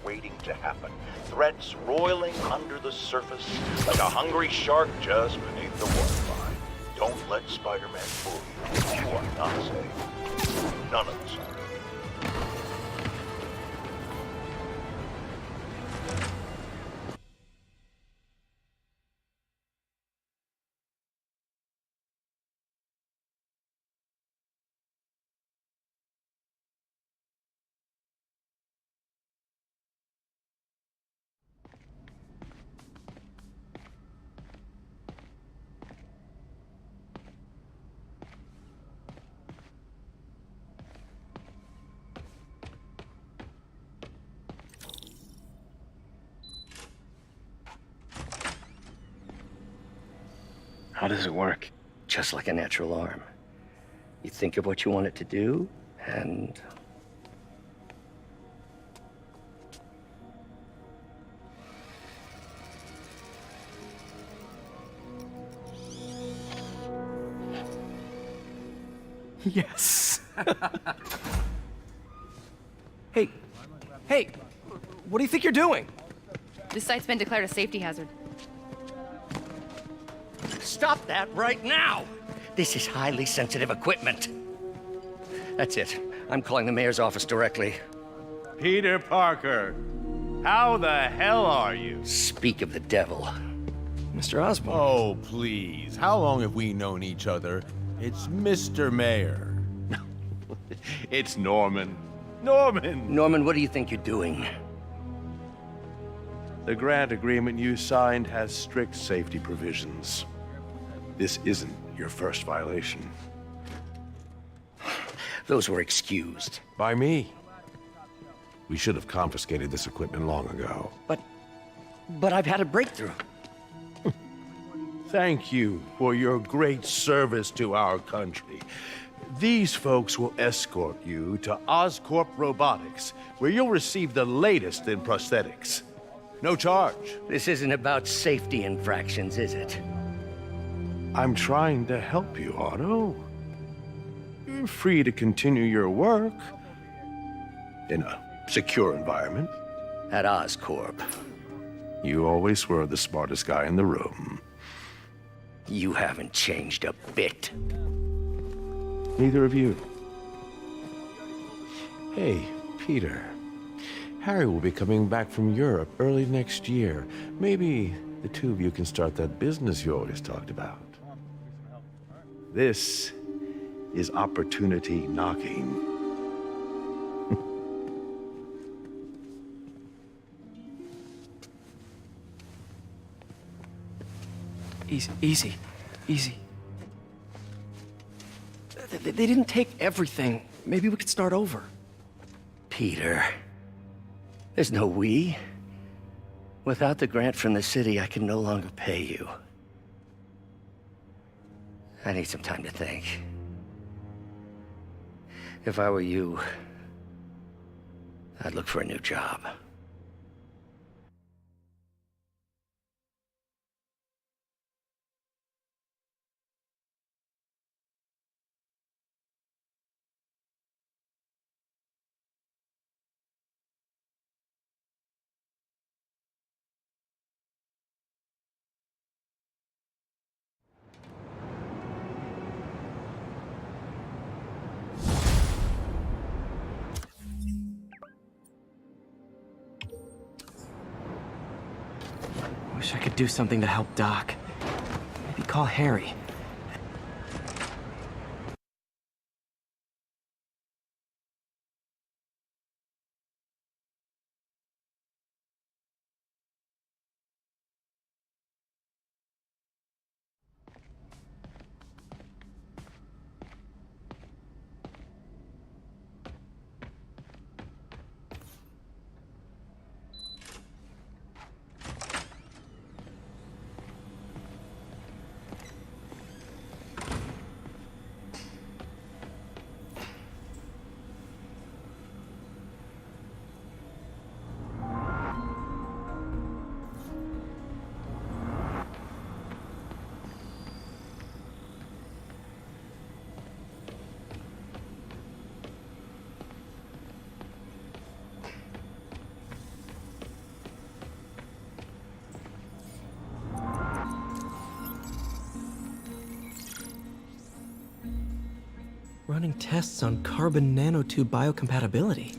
Waiting to happen. Threats roiling under the surface like a hungry shark just beneath the waterline. Don't let Spider-Man fool you. You are not safe. None of us are. How does it work? Just like a natural arm. You think of what you want it to do, and... Yes. Hey, what do you think you're doing? This site's been declared a safety hazard. Stop that right now! This is highly sensitive equipment. That's it. I'm calling the mayor's office directly. Peter Parker, how the hell are you? Speak of the devil. Mr. Osborn. Oh, please. How long have we known each other? It's Mr. Mayor. It's Norman. Norman, what do you think you're doing? The grant agreement you signed has strict safety provisions. This isn't your first violation. Those were excused. By me. We should have confiscated this equipment long ago. But I've had a breakthrough. Thank you for your great service to our country. These folks will escort you to Oscorp Robotics, where you'll receive the latest in prosthetics. No charge. This isn't about safety infractions, is it? I'm trying to help you, Otto. You're free to continue your work in a secure environment. At Oscorp. You always were the smartest guy in the room. You haven't changed a bit. Neither of you. Hey, Peter. Harry will be coming back from Europe early next year. Maybe the two of you can start that business you always talked about. This is opportunity knocking. Easy. They didn't take everything. Maybe we could start over. Peter, there's no we. Without the grant from the city, I can no longer pay you. I need some time to think. If I were you, I'd look for a new job. Wish I could do something to help Doc. Maybe call Harry. Running tests on carbon nanotube biocompatibility.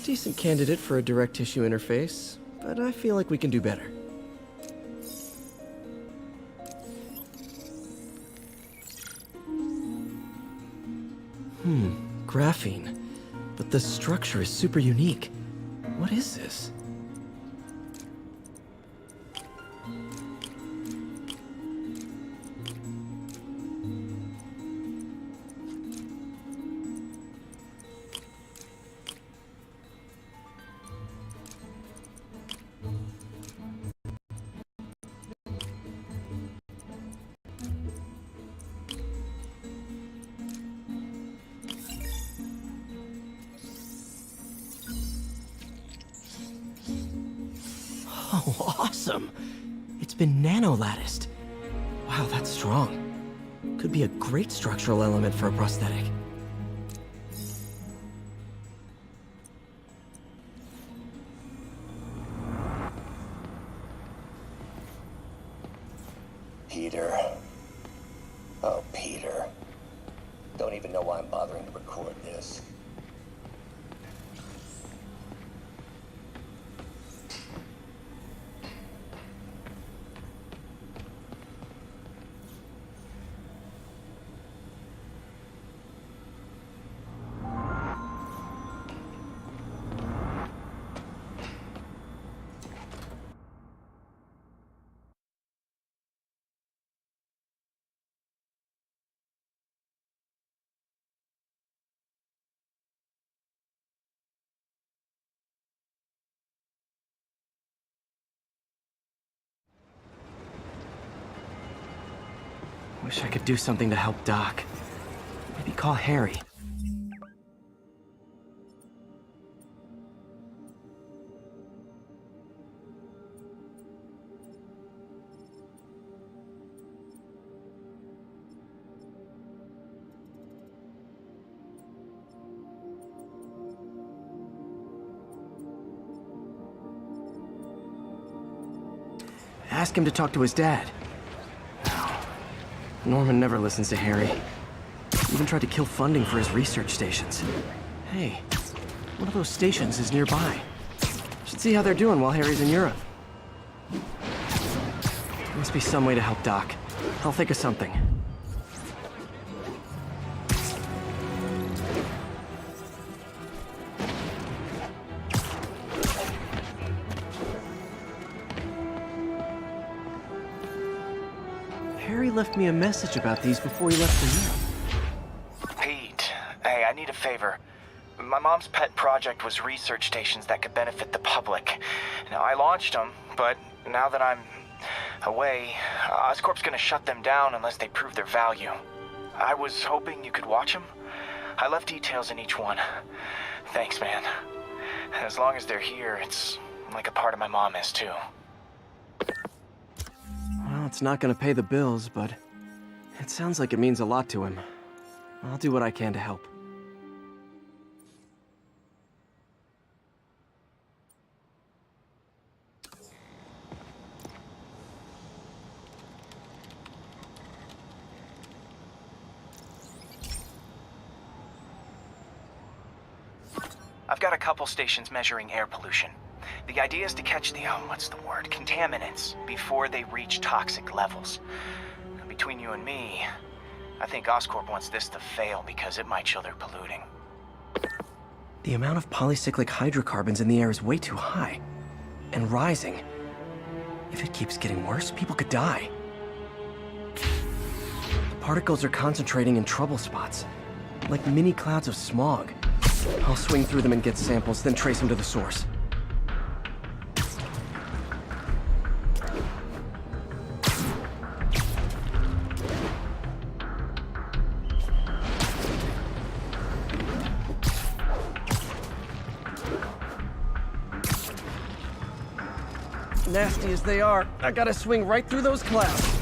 Decent candidate for a direct tissue interface, but I feel like we can do better. Graphene. But the structure is super unique. What is this? Oh, awesome! It's been nano-latticed. Wow, that's strong. Could be a great structural element for a prosthetic. Peter. Oh, Peter. Don't even know why I'm bothering to record this. Wish I could do something to help Doc. Maybe call Harry. Ask him to talk to his dad. Norman never listens to Harry. Even tried to kill funding for his research stations. Hey, one of those stations is nearby. Should see how they're doing while Harry's in Europe. Must be some way to help Doc. I'll think of something. Harry left me a message about these before he left for Europe. Pete, hey, I need a favor. My mom's pet project was research stations that could benefit the public. Now, I launched them, but now that I'm away, Oscorp's gonna shut them down unless they prove their value. I was hoping you could watch them. I left details in each one. Thanks, man. As long as they're here, it's like a part of my mom is, too. Well, it's not gonna pay the bills, but it sounds like it means a lot to him. I'll do what I can to help. I've got a couple stations measuring air pollution. The idea is to catch the, contaminants before they reach toxic levels. Between you and me, I think Oscorp wants this to fail because it might show they're polluting. The amount of polycyclic hydrocarbons in the air is way too high. And rising. If it keeps getting worse, people could die. The particles are concentrating in trouble spots, like mini clouds of smog. I'll swing through them and get samples, then trace them to the source. Nasty as they are, I gotta swing right through those clouds.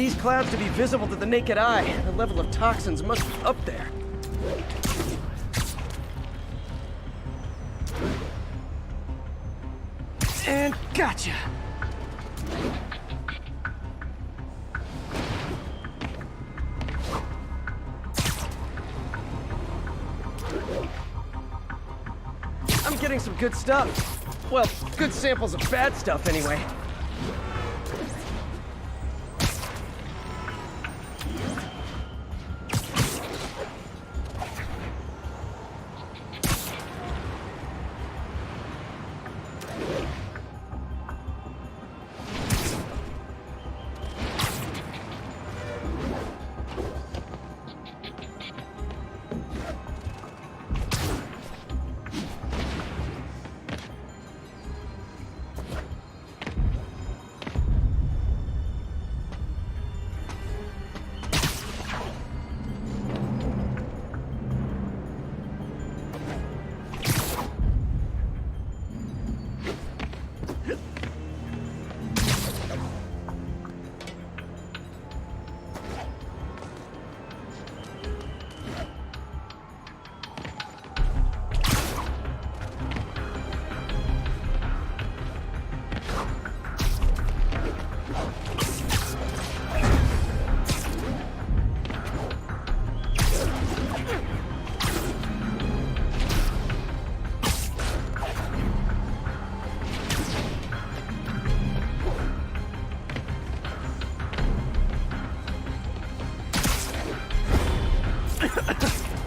these clouds to be visible to the naked eye, the level of toxins must be up there. And gotcha! I'm getting some good stuff. Well, good samples of bad stuff anyway.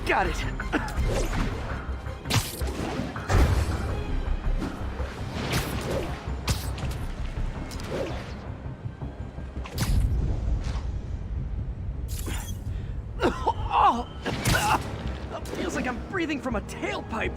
Got it. Oh, feels like I'm breathing from a tailpipe.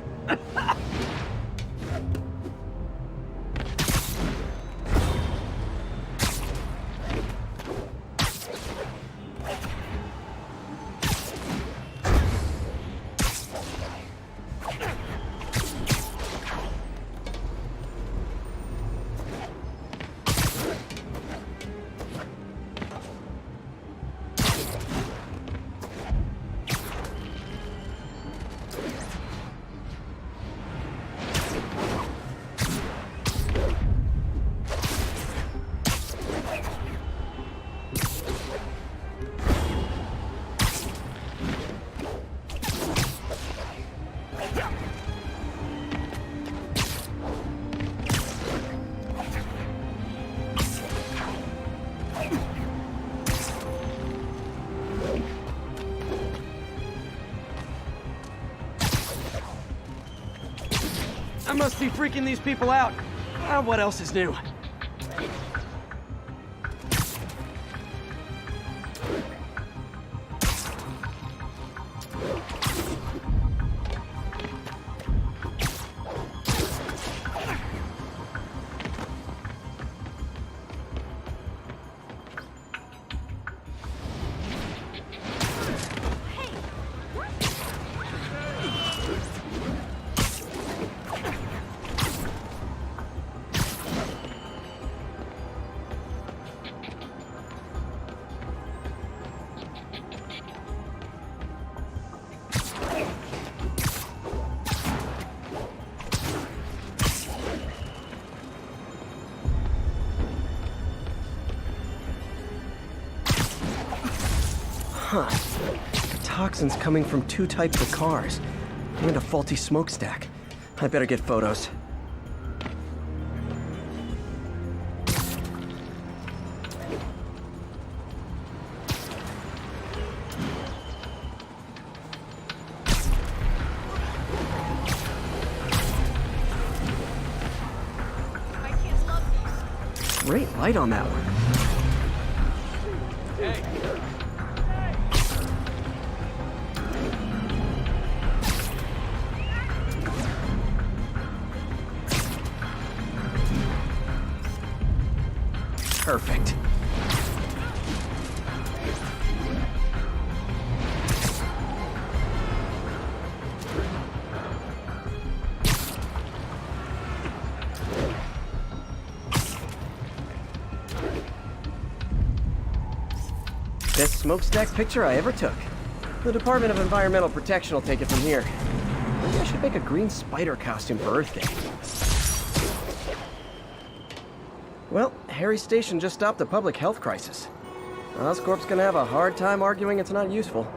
I must be freaking these people out. What else is new? Huh. The toxins coming from two types of cars and a faulty smokestack. I better get photos. Great light on that one. Hey. Perfect. coolest smokestack picture I ever took. The Department of Environmental Protection will take it from here. Maybe I should make a green spider costume for Earth Day. Well, Harry Station just stopped a public health crisis. Oscorp's gonna have a hard time arguing it's not useful.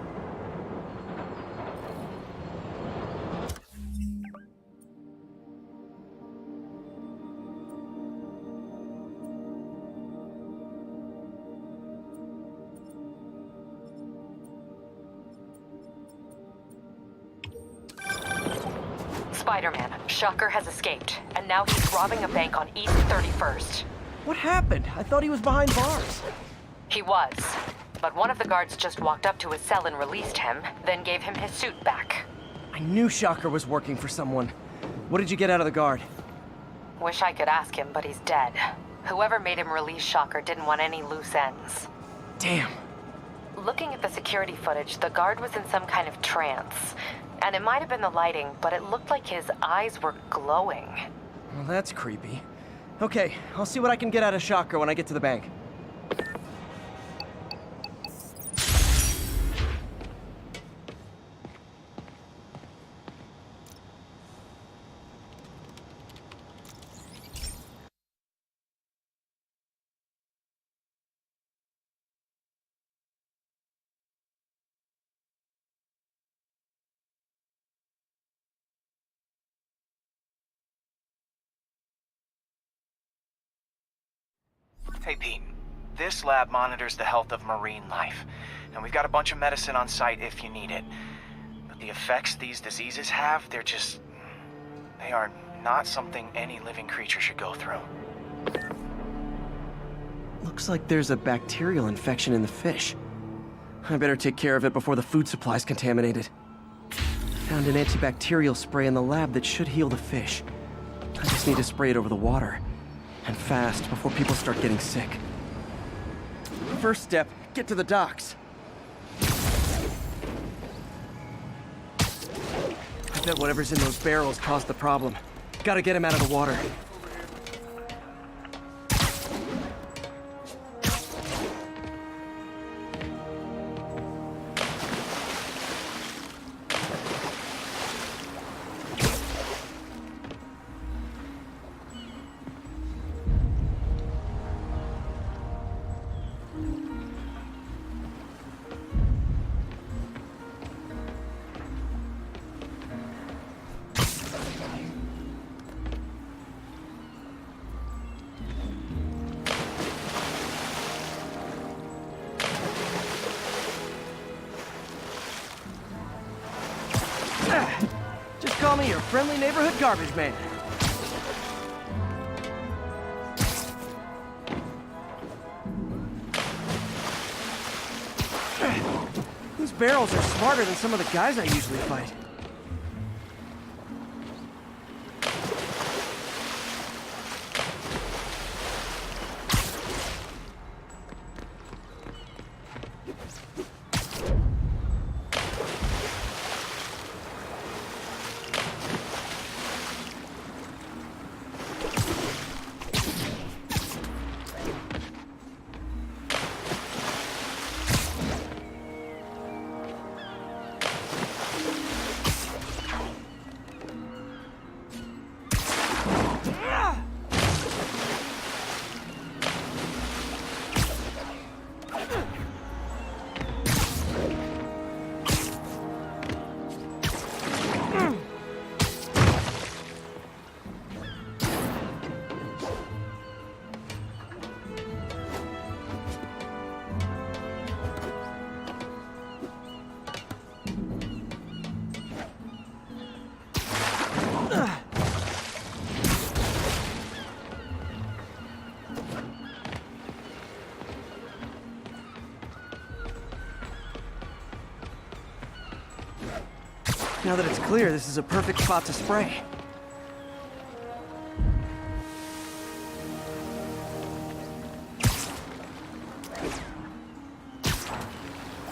Spiderman, Shocker has escaped, and now he's robbing a bank on East 31st. What happened? I thought he was behind bars. He was, but one of the guards just walked up to his cell and released him, then gave him his suit back. I knew Shocker was working for someone. What did you get out of the guard? Wish I could ask him, but he's dead. Whoever made him release Shocker didn't want any loose ends. Damn. Looking at the security footage, the guard was in some kind of trance. And it might have been the lighting, but it looked like his eyes were glowing. Well, that's creepy. Okay, I'll see what I can get out of Shocker when I get to the bank. Hey, Pete. This lab monitors the health of marine life, and we've got a bunch of medicine on site if you need it. But the effects these diseases have, they are not something any living creature should go through. Looks like there's a bacterial infection in the fish. I better take care of it before the food supply's contaminated. Found an antibacterial spray in the lab that should heal the fish. I just need to spray it over the water. And fast, before people start getting sick. First step, get to the docks. I bet whatever's in those barrels caused the problem. Gotta get him out of the water. Just call me your friendly neighborhood garbage man. These barrels are smarter than some of the guys I usually fight. Now that it's clear, this is a perfect spot to spray.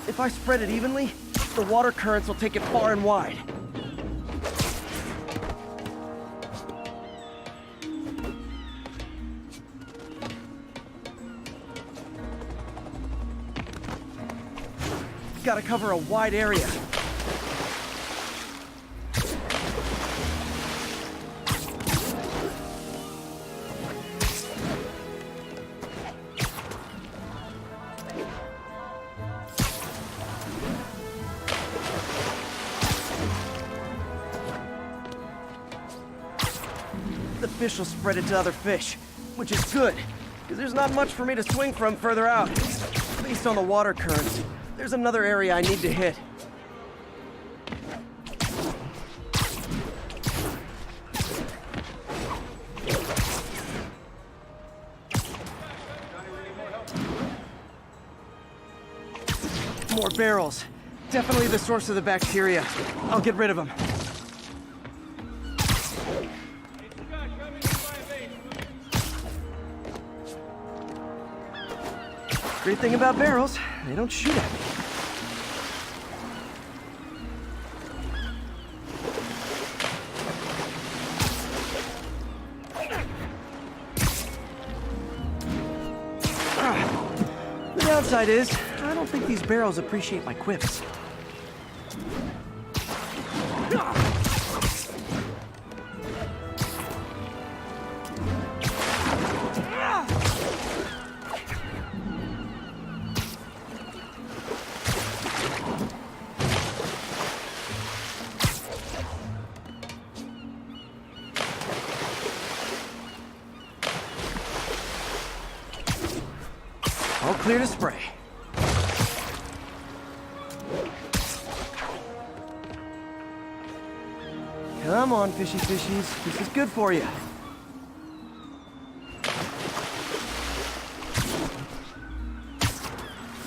If I spread it evenly, the water currents will take it far and wide. Gotta cover a wide area. The fish will spread it to other fish, which is good, because there's not much for me to swing from further out. Based on the water currents, there's another area I need to hit. More barrels. Definitely the source of the bacteria. I'll get rid of them. Great thing about barrels, they don't shoot at me. The downside is, I don't think these barrels appreciate my quips. All clear to spray. Come on, fishy fishies. This is good for you.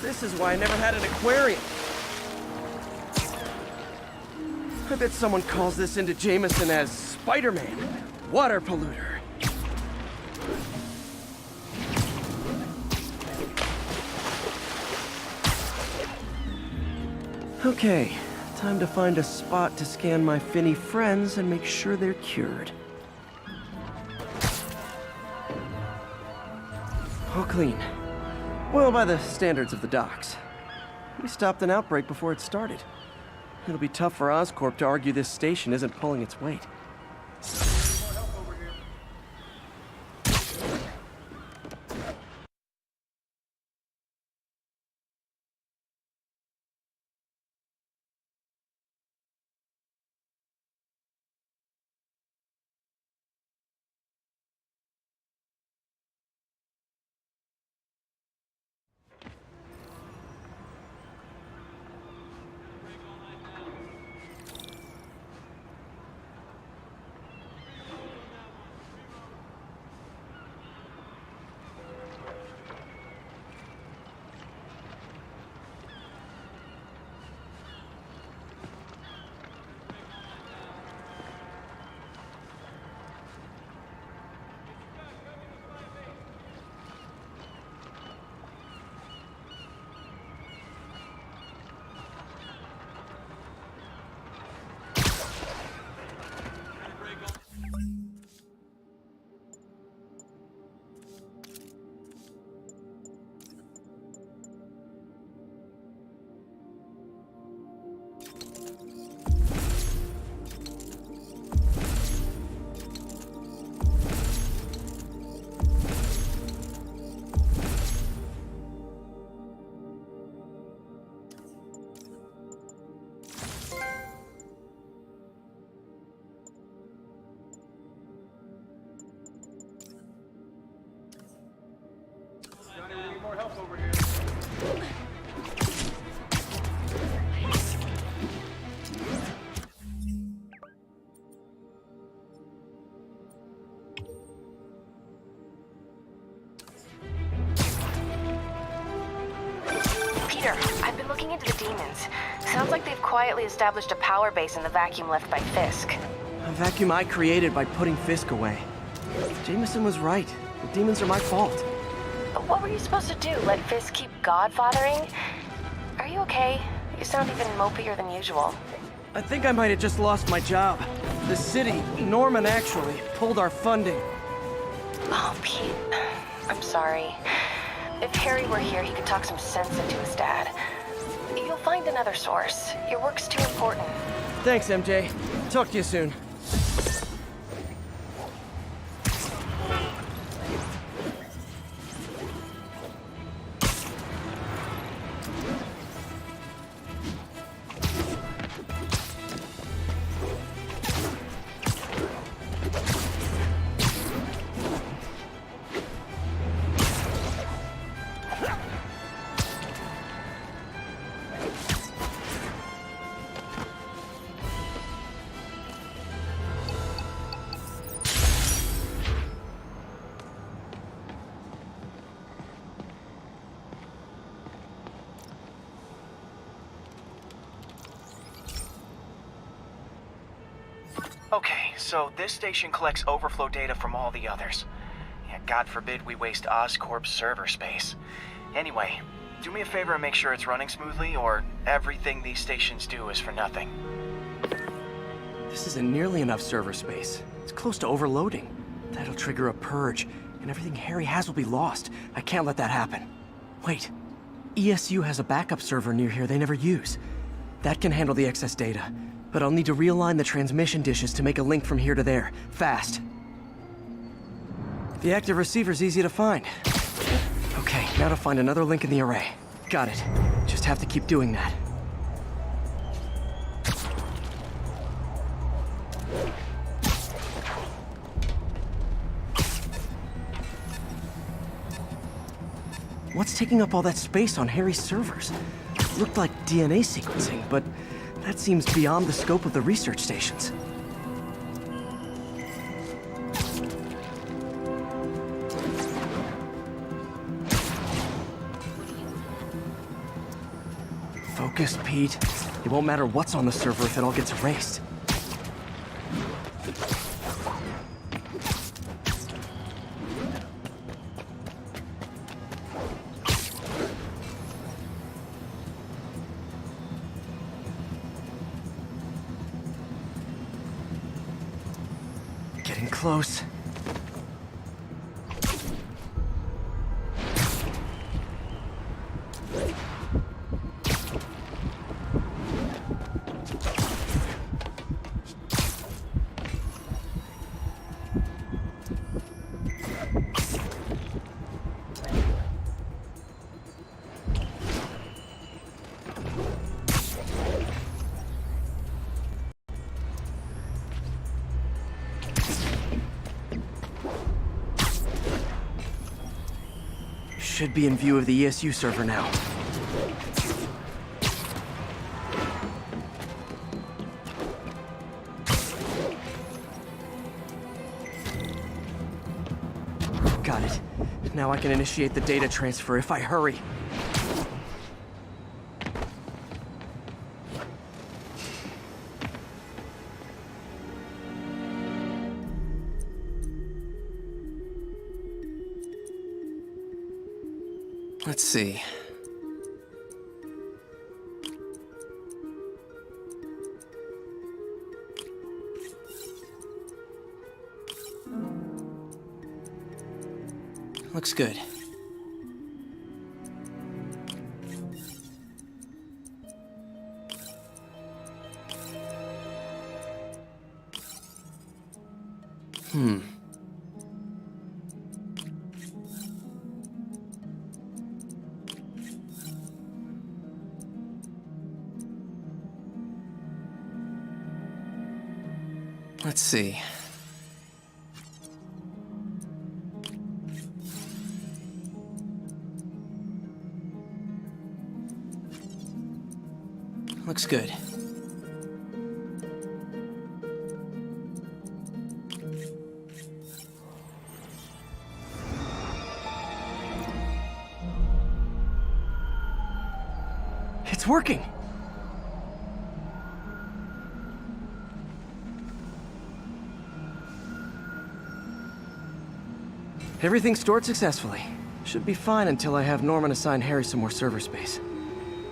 This is why I never had an aquarium. I bet someone calls this into Jameson as Spiderman, water polluter. Okay, time to find a spot to scan my finny friends and make sure they're cured. All clean. Well, by the standards of the docks. We stopped an outbreak before it started. It'll be tough for Oscorp to argue this station isn't pulling its weight. I've been looking into the demons. Sounds like they've quietly established a power base in the vacuum left by Fisk. A vacuum I created by putting Fisk away. Jameson was right. The demons are my fault. But what were you supposed to do? Let Fisk keep godfathering? Are you okay? You sound even mopier than usual. I think I might have just lost my job. The city, Norman actually, pulled our funding. Oh, Pete. I'm sorry. If Harry were here, he could talk some sense into his dad. You'll find find another source. Your work's too important. Thanks, MJ. Talk to you soon. Okay, so this station collects overflow data from all the others. Yeah, God forbid we waste Oscorp's server space. Anyway, do me a favor and make sure it's running smoothly, or everything these stations do is for nothing. This isn't nearly enough server space. It's close to overloading. That'll trigger a purge, and everything Harry has will be lost. I can't let that happen. Wait. ESU has a backup server near here they never use. That can handle the excess data, but I'll need to realign the transmission dishes to make a link from here to there, fast. The active receiver's easy to find. Okay, now to find another link in the array. Got it. Just have to keep doing that. What's taking up all that space on Harry's servers? Looked like DNA sequencing, but that seems beyond the scope of the research stations. Focus, Pete. It won't matter what's on the server if it all gets erased. Getting close. Should be in view of the ESU server now. Got it. Now I can initiate the data transfer if I hurry. Let's see. Looks good. Let's see. Looks good. It's working! Everything's stored successfully. Should be fine until I have Norman assign Harry some more server space.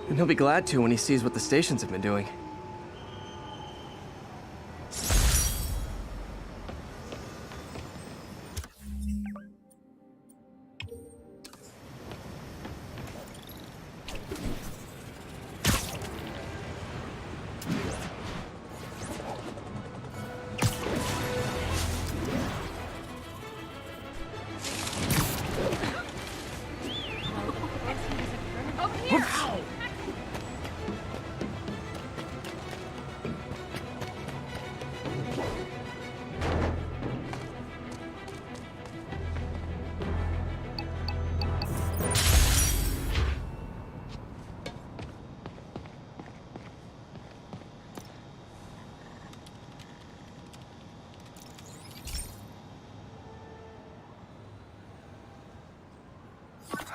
And he'll be glad to when he sees what the stations have been doing.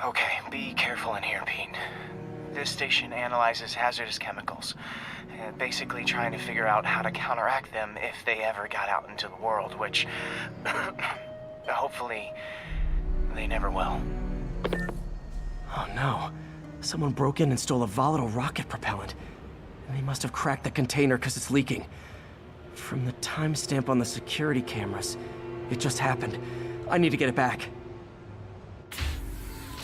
Okay, be careful in here, Pete. This station analyzes hazardous chemicals, basically trying to figure out how to counteract them if they ever got out into the world, which hopefully they never will. Oh no. Someone broke in and stole a volatile rocket propellant. And they must have cracked the container because it's leaking. From the timestamp on the security cameras, it just happened. I need to get it back.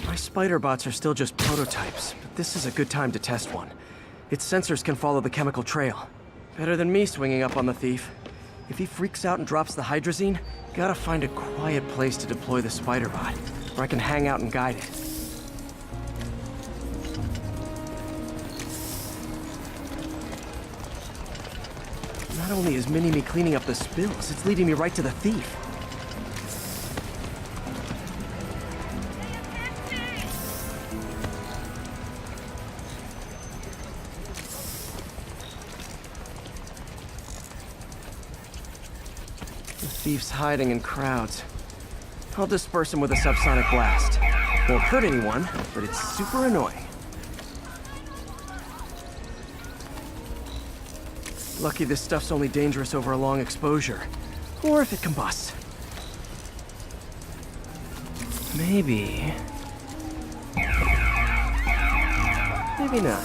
My spider bots are still just prototypes, but this is a good time to test one. Its sensors can follow the chemical trail. Better than me swinging up on the thief. If he freaks out and drops the hydrazine, gotta find a quiet place to deploy the spider bot, where I can hang out and guide it. Not only is Mini-Me cleaning up the spills, it's leading me right to the thief. The thief's hiding in crowds. I'll disperse him with a subsonic blast. Won't hurt anyone, but it's super annoying. Lucky this stuff's only dangerous over a long exposure. Or if it combusts. Maybe... maybe not.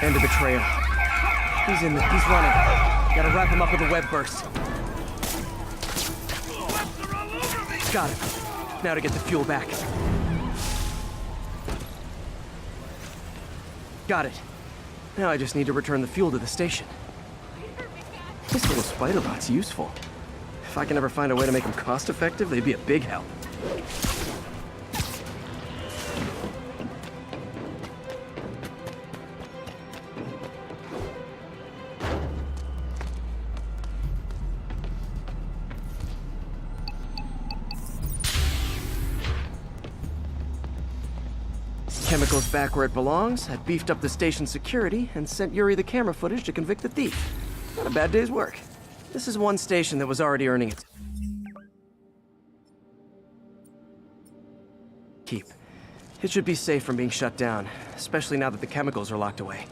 End of the trail. He's running. Gotta wrap him up with a web burst. Got him. Now to get the fuel back. Got it. Now I just need to return the fuel to the station. This little spider bot's useful. If I can ever find a way to make them cost-effective, they'd be a big help. Chemicals back where it belongs. I beefed up the station's security and sent Yuri the camera footage to convict the thief. Not a bad day's work. This is one station that was already earning its keep. It should be safe from being shut down, especially now that the chemicals are locked away.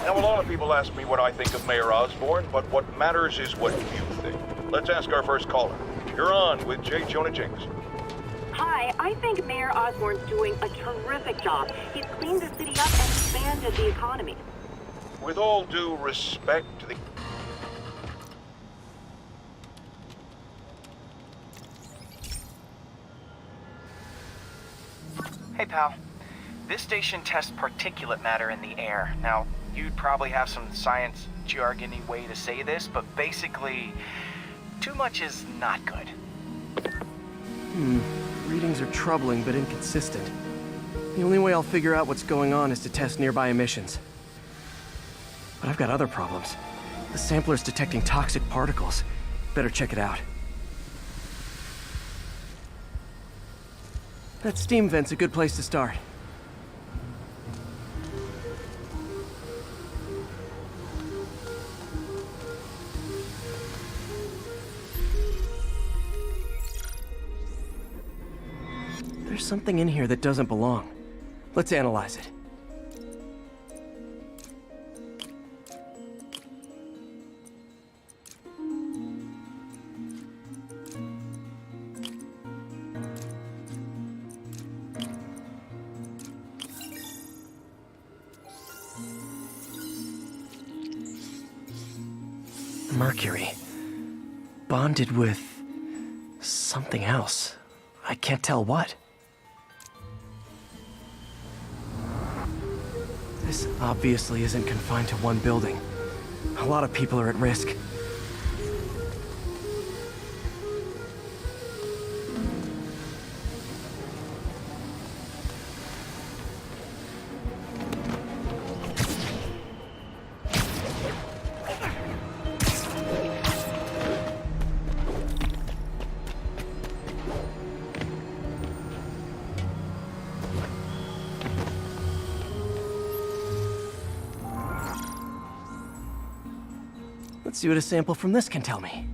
Now, a lot of people ask me what I think of Mayor Osborn, but what matters is what you think. Let's ask our first caller. You're on with J. Jonah Jameson. Hi, I think Mayor Osborn's doing a terrific job. He's cleaned the city up and expanded the economy. With all due respect to the... Hey, pal. This station tests particulate matter in the air. Now, you'd probably have some science jargony way to say this, but basically, too much is not good. Readings are troubling but inconsistent. The only way I'll figure out what's going on is to test nearby emissions. But I've got other problems. The sampler's detecting toxic particles. Better check it out. That steam vent's a good place to start. There's something in here that doesn't belong. Let's analyze it. Mercury. Bonded with something else. I can't tell what. This obviously isn't confined to one building. A lot of people are at risk. Let's see what a sample from this can tell me.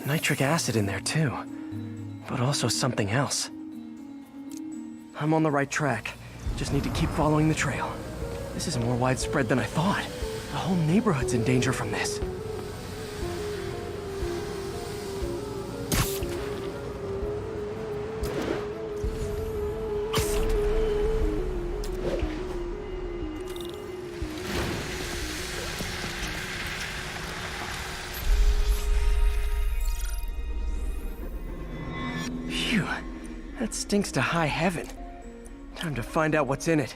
Nitric acid in there too, but also something else. I'm on the right track. Just need to keep following the trail. This is more widespread than I thought. The whole neighborhood's in danger from this. Phew, that stinks to high heaven. Time to find out what's in it.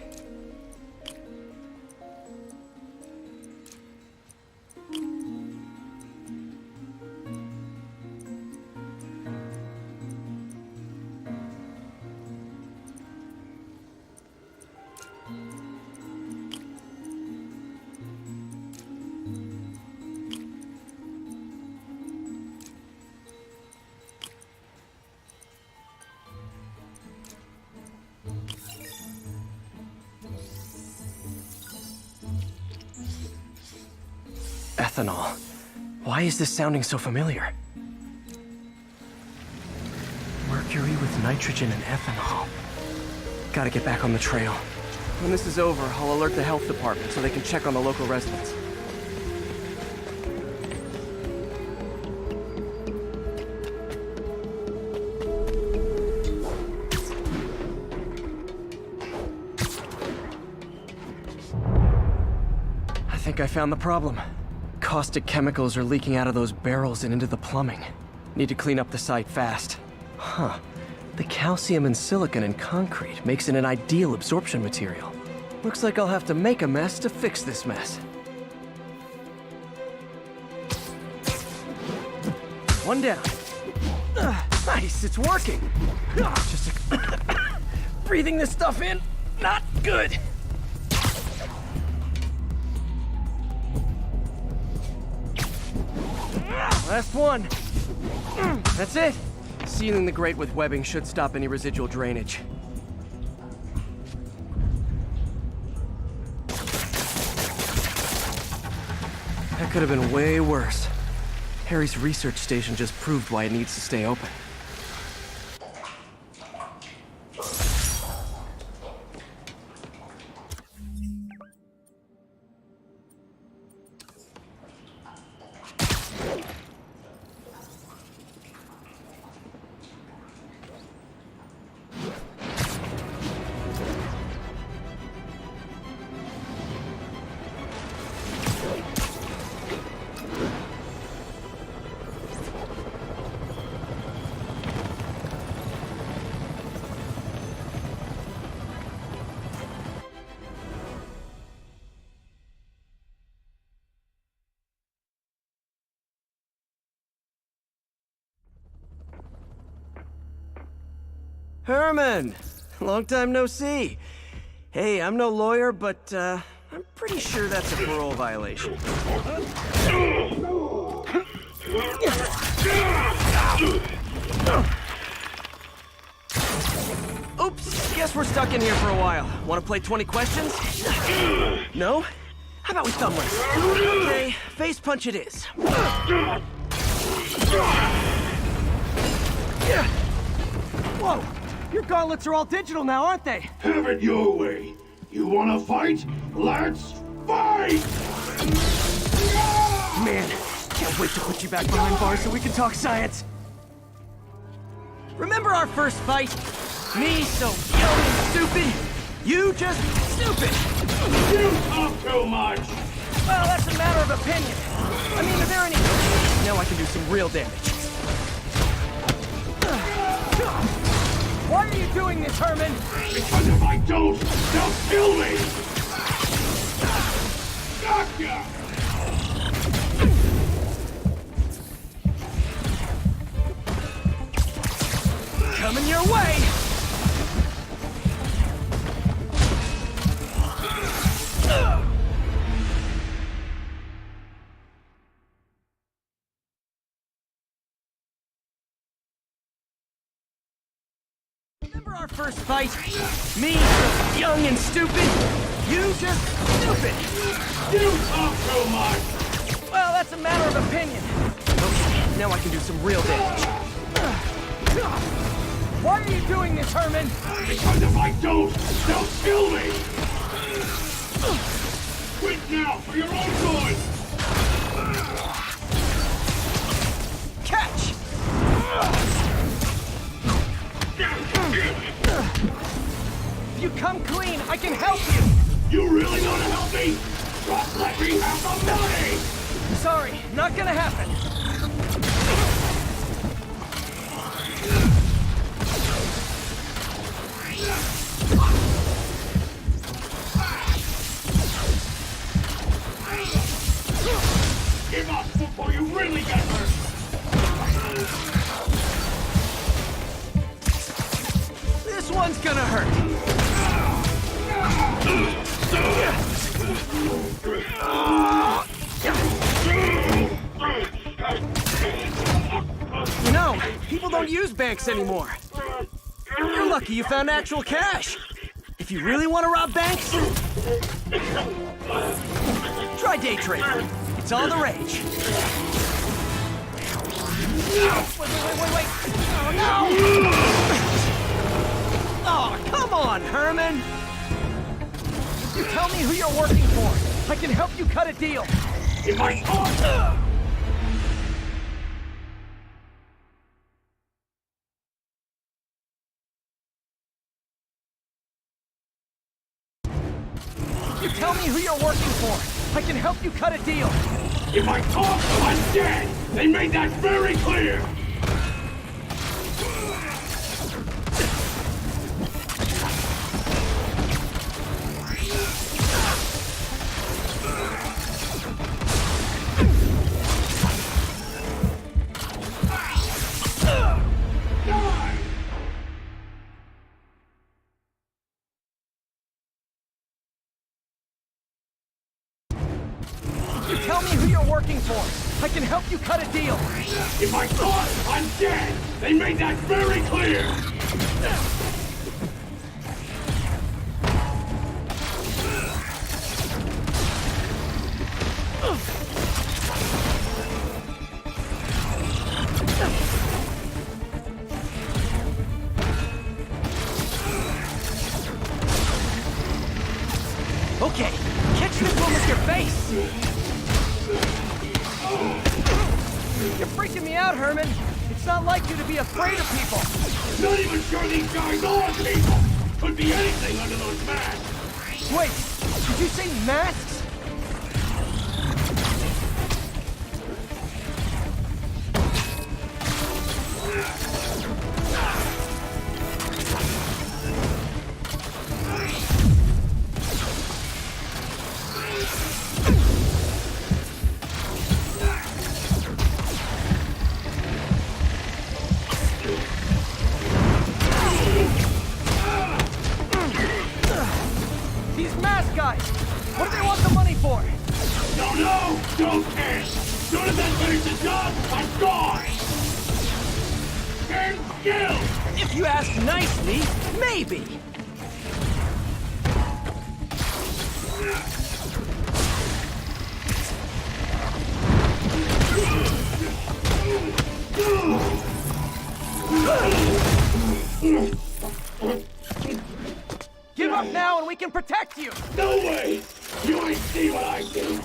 Ethanol. Why is this sounding so familiar? Mercury with nitrogen and ethanol. Gotta get back on the trail. When this is over, I'll alert the health department so they can check on the local residents. I think I found the problem. Caustic chemicals are leaking out of those barrels and into the plumbing. Need to clean up the site fast. Huh. The calcium and silicon in concrete makes it an ideal absorption material. Looks like I'll have to make a mess to fix this mess. One down. Nice, it's working. Just breathing this stuff in, not good. Last one. That's it. Sealing the grate with webbing should stop any residual drainage. That could have been way worse. Harry's research station just proved why it needs to stay open. Herman! Long time no see. Hey, I'm no lawyer, but I'm pretty sure that's a parole violation. Oops, guess we're stuck in here for a while. Want to play 20 questions? No? How about we thumb race? Okay, face punch it is. Whoa! Your gauntlets are all digital now, aren't they? Have it your way. You wanna fight? Let's fight! Man, can't wait to put you back behind bars so we can talk science. Remember our first fight? Me so young and stupid, you just stupid. You talk too much. Well, that's a matter of opinion. I mean, are there any... Now I can do some real damage. Why are you doing this, Herman? Because if I don't, they'll kill me! Gotcha! Coming your way! Remember our first fight? Me, so young and stupid. You just stupid. You talk too much. Well, that's a matter of opinion. Okay, now I can do some real damage. Why are you doing this, Herman? Because if I don't, they'll kill me. Quit now for your own good. Catch! If you come clean, I can help you! You really want to help me? Just let me have the money! Sorry, not gonna happen. Give up before you really get hurt! This one's gonna hurt. You know, people don't use banks anymore. You're lucky you found actual cash. If you really want to rob banks, try day trading. It's all the rage. Wait. Oh, no! Oh, come on, Herman! If you tell me who you're working for, I can help you cut a deal. If I You tell me who you're working for, I can help you cut a deal. If I talk, I'm dead! They made that very clear! You tell me who you're working for. I can help you cut a deal. If I talk, I'm dead! They made that very clear! Okay, catch this one with your face. You're freaking me out, Herman. It's not like you to be afraid of people. Not even sure these guys are people! Could be anything under those masks! Wait, did you say masks? skill! If you ask nicely, maybe. Give up now and we can protect you! No way! You ain't see what I do!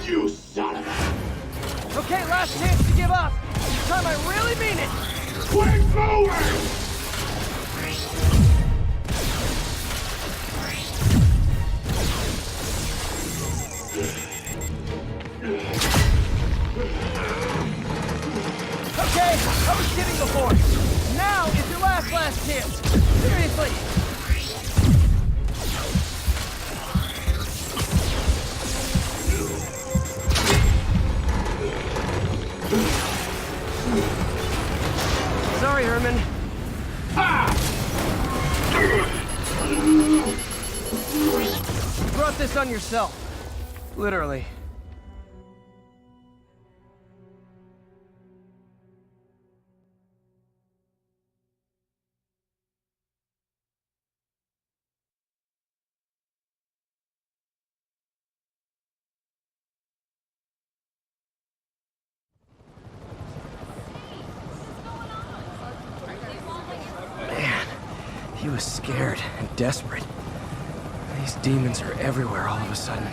You son of a... Okay, last chance to give up. This time I really mean it. Quick forward! Okay, I was kidding before. Now is your last chance. Seriously. Sorry, Herman. You brought this on yourself. Literally. He was scared and desperate. These demons are everywhere all of a sudden.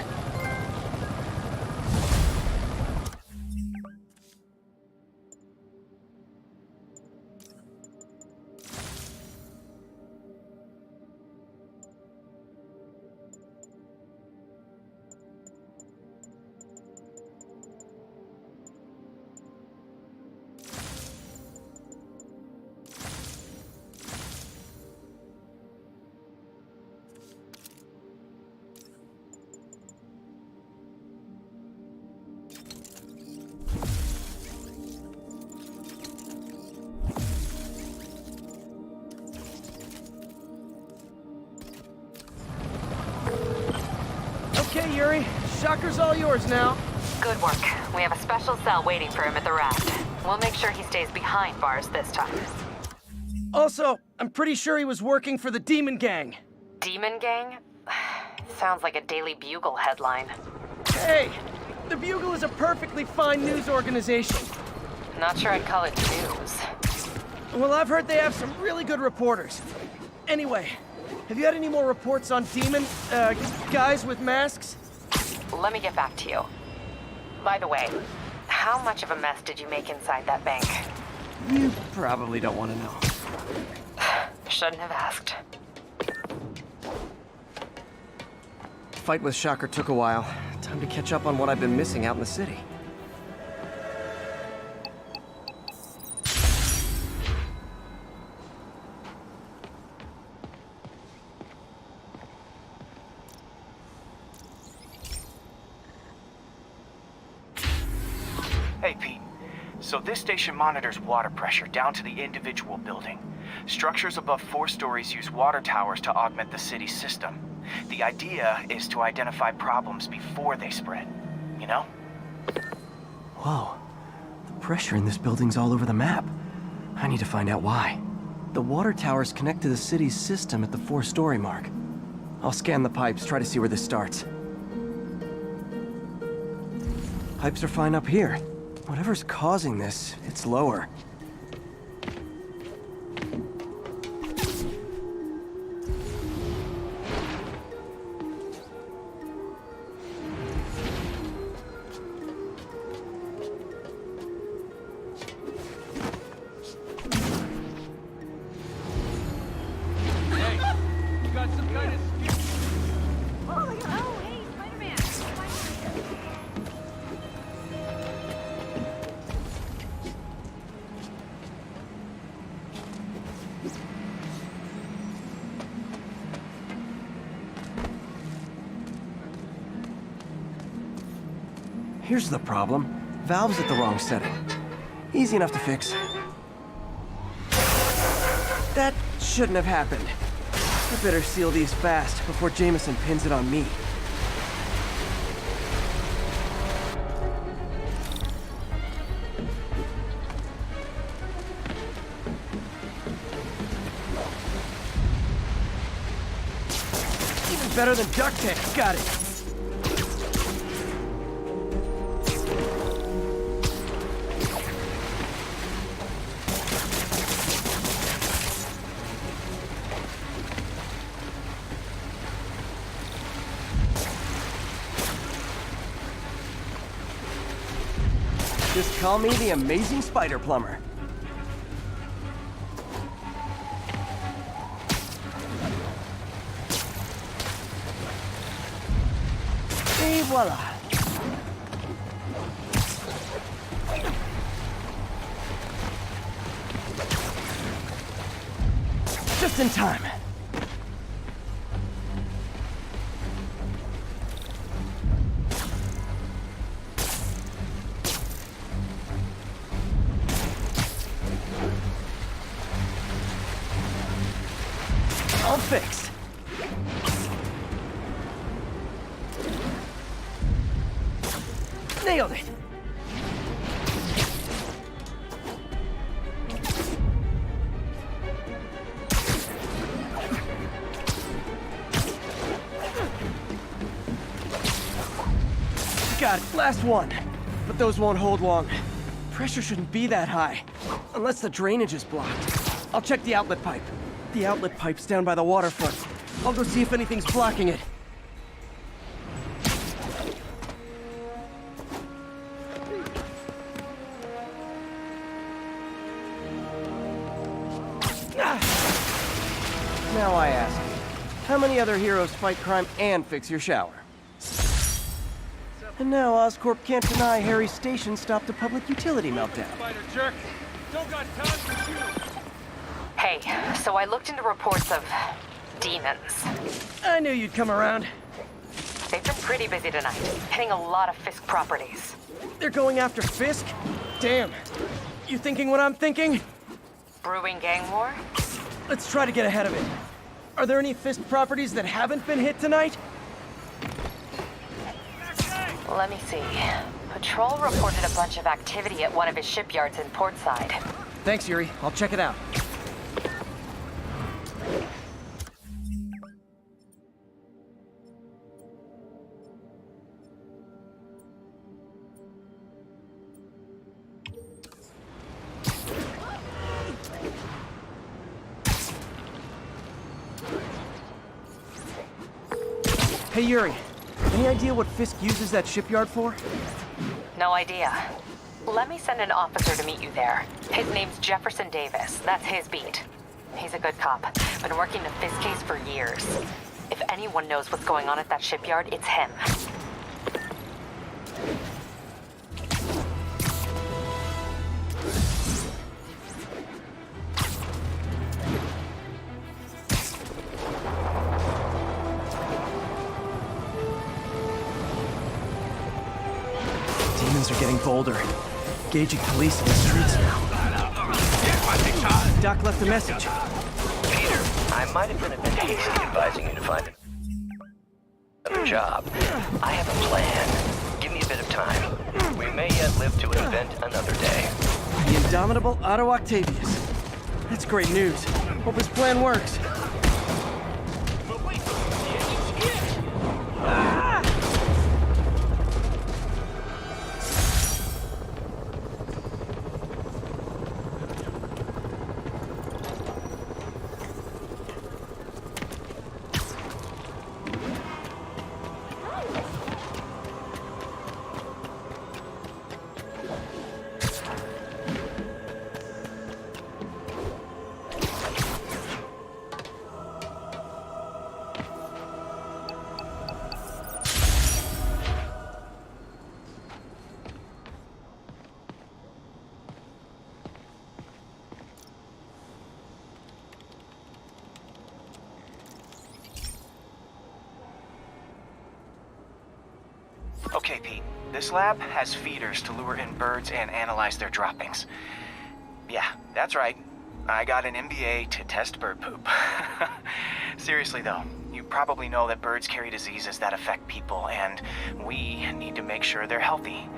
Okay, Yuri. Shocker's all yours now. Good work. We have a special cell waiting for him at the raft. We'll make sure he stays behind bars this time. Also, I'm pretty sure he was working for the Demon Gang. Demon Gang? Sounds like a Daily Bugle headline. Hey, the Bugle is a perfectly fine news organization. Not sure I'd call it news. Well, I've heard they have some really good reporters. Anyway, have you had any more reports on demon, guys with masks? Let me get back to you. By the way, how much of a mess did you make inside that bank? You probably don't want to know. Shouldn't have asked. Fight with Shocker took a while. Time to catch up on what I've been missing out in the city. Hey, Pete. So this station monitors water pressure down to the individual building. Structures above 4 stories use water towers to augment the city's system. The idea is to identify problems before they spread, you know? Whoa. The pressure in this building's all over the map. I need to find out why. The water towers connect to the city's system at the 4-story mark. I'll scan the pipes, try to see where this starts. Pipes are fine up here. Whatever's causing this, it's lower. Hey, you got some kind of skill? Oh, hey, Spiderman. Here's the problem. Valve's at the wrong setting. Easy enough to fix. That shouldn't have happened. I better seal these fast before Jameson pins it on me. better than duct tape. Got it. Just call me the amazing spider plumber. Et voila. Just in time. All fixed. Nailed it. Got it. Last one. But those won't hold long. Pressure shouldn't be that high. Unless the drainage is blocked. I'll check the outlet pipe. The outlet pipe's down by the waterfront. I'll go see if anything's blocking it. Now I ask, how many other heroes fight crime and fix your shower? And now Oscorp can't deny Harry's station stopped a public utility meltdown. Spider jerk. Don't got time for you. Hey, so I looked into reports of demons. I knew you'd come around. They've been pretty busy tonight, hitting a lot of Fisk properties. They're going after Fisk? Damn. You thinking what I'm thinking? Brewing gang war? Let's try to get ahead of it. Are there any Fisk properties that haven't been hit tonight? Let me see. Patrol reported a bunch of activity at one of his shipyards in Portside. Thanks, Yuri. I'll check it out. Hey, Yuri. Any idea what Fisk uses that shipyard for? No idea. Let me send an officer to meet you there. His name's Jefferson Davis. That's his beat. He's a good cop. Been working the Fisk case for years. If anyone knows what's going on at that shipyard, it's him. Demons are getting bolder. Gauging police in the streets now. Doc left a message. Peter, I might have been a bit hasty advising you to find another job. I have a plan. Give me a bit of time. We may yet live to invent another day. The indomitable Otto Octavius. That's great news. Hope his plan works. Okay, Pete. This lab has feeders to lure in birds and analyze their droppings. Yeah, that's right. I got an MBA to test bird poop. Seriously though, you probably know that birds carry diseases that affect people, and we need to make sure they're healthy.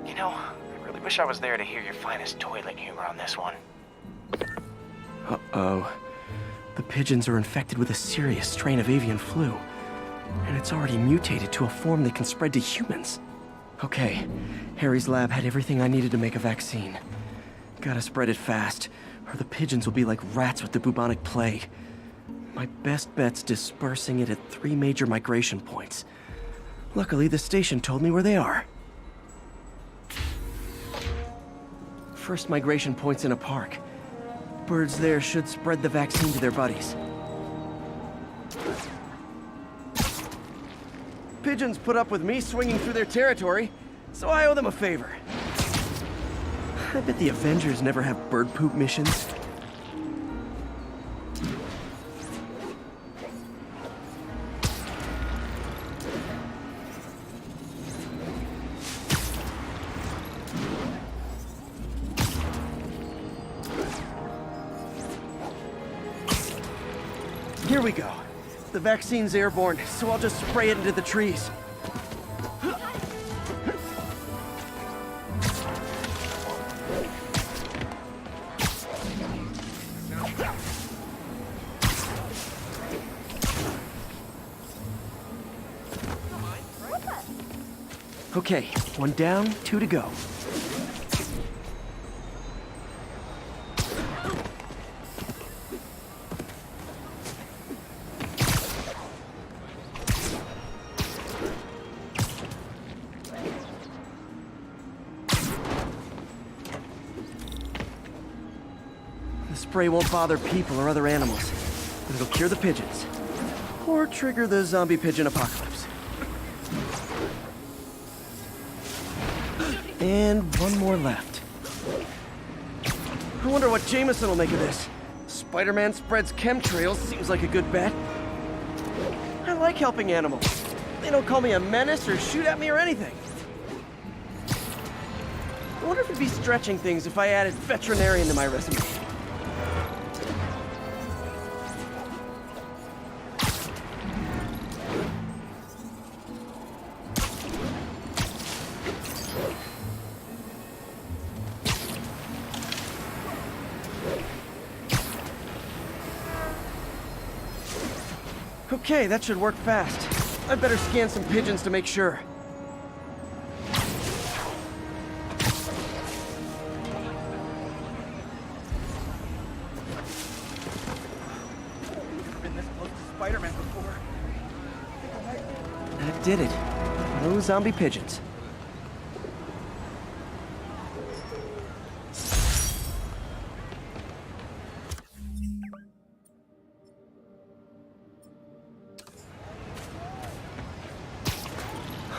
You know, I really wish I was there to hear your finest toilet humor on this one. Uh-oh. The pigeons are infected with a serious strain of avian flu. And it's already mutated to a form that can spread to humans. Okay, Harry's lab had everything I needed to make a vaccine. Gotta spread it fast, or the pigeons will be like rats with the bubonic plague. My best bet's dispersing it at 3 major migration points. Luckily, the station told me where they are. First migration point's in a park. Birds there should spread the vaccine to their buddies. Pigeons put up with me swinging through their territory, so I owe them a favor. I bet the Avengers never have bird poop missions. Here we go. The vaccine's airborne, so I'll just spray it into the trees. Okay, 1 down, 2 to go. The spray won't bother people or other animals, but it'll cure the pigeons. Or trigger the zombie pigeon apocalypse. And 1 more left. I wonder what Jameson will make of this. Spider-Man spreads chemtrails, seems like a good bet. I like helping animals. They don't call me a menace or shoot at me or anything. I wonder if it'd be stretching things if I added veterinarian to my resume. Okay, that should work fast. I'd better scan some pigeons to make sure. Never been this close to Spider-Man before. That did it. No zombie pigeons.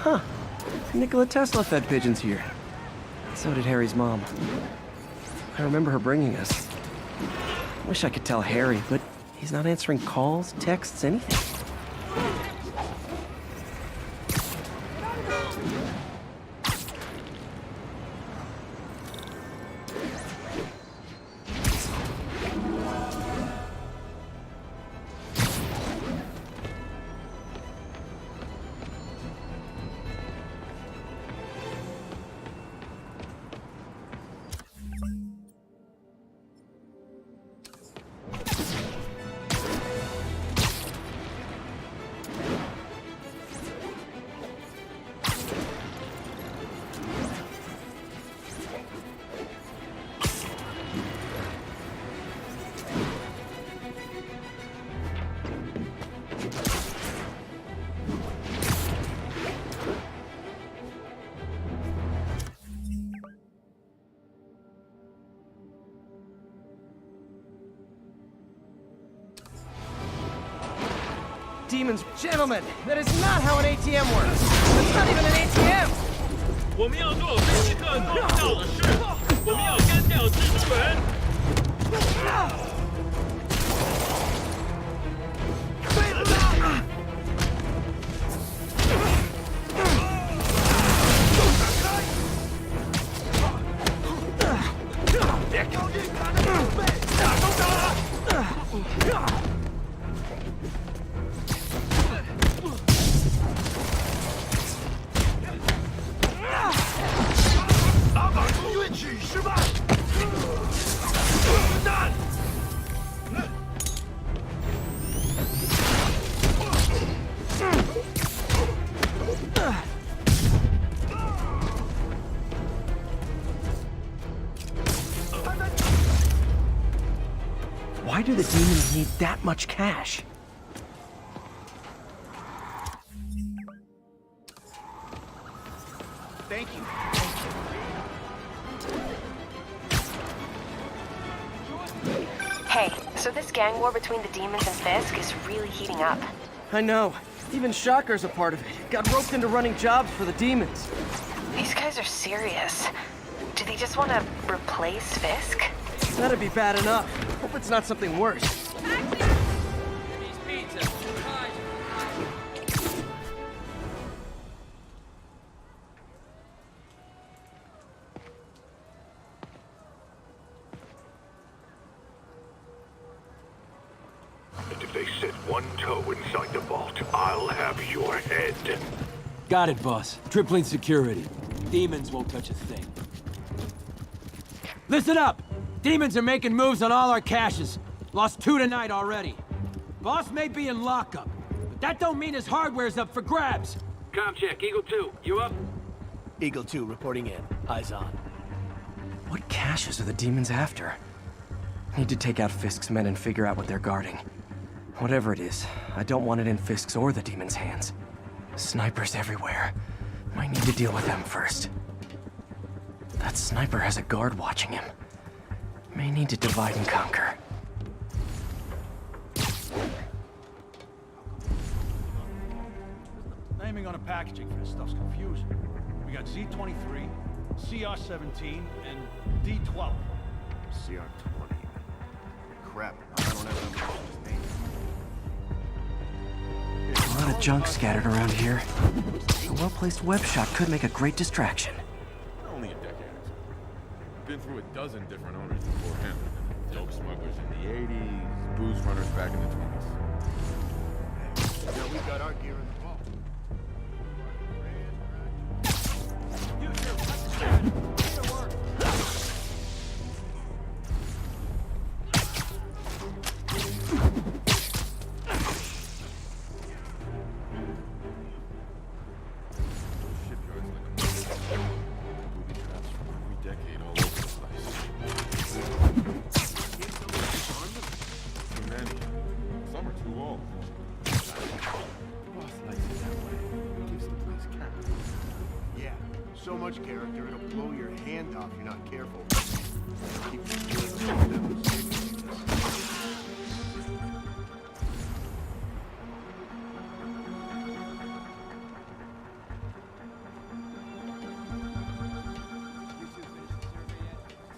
Huh. Nikola Tesla fed pigeons here. So did Harry's mom. I remember her bringing us. Wish I could tell Harry, but he's not answering calls, texts, anything. Demons, gentlemen, that is not how an ATM works. That's not even an ATM. 我们要做菲尼克做不到的事，我们要干掉蜘蛛人。别靠近他的后背，打中他了！ 打法中运取失败，混蛋！ do the demons need that much cash? Thank you. Hey, so this gang war between the demons and Fisk is really heating up. I know. Even Shocker's a part of it. Got roped into running jobs for the demons. These guys are serious. Do they just want to replace Fisk? That'd be bad enough. Hope it's not something worse. And if they set one toe inside the vault, I'll have your head. Got it, boss. Tripling security. Demons won't touch a thing. Listen up! Demons are making moves on all our caches. Lost 2 tonight already. Boss may be in lockup, but that don't mean his hardware's up for grabs. Com check, Eagle 2, you up? Eagle 2 reporting in. Eyes on. What caches are the demons after? Need to take out Fisk's men and figure out what they're guarding. Whatever it is, I don't want it in Fisk's or the demons' hands. Snipers everywhere. Might need to deal with them first. That sniper has a guard watching him. May need to divide and conquer. Naming on the packaging for this stuff's confusing. We got Z23, CR17, and D12. CR20. Crap, I don't have them. A lot of junk scattered around here. A well-placed web shot could make a great distraction. Only a decade. Been through a dozen different owners before him. Dope smugglers in the 80s, booze runners back in the 20s. Now we got our gear in the vault. So much character, it'll blow your hand off if you're not careful. Keep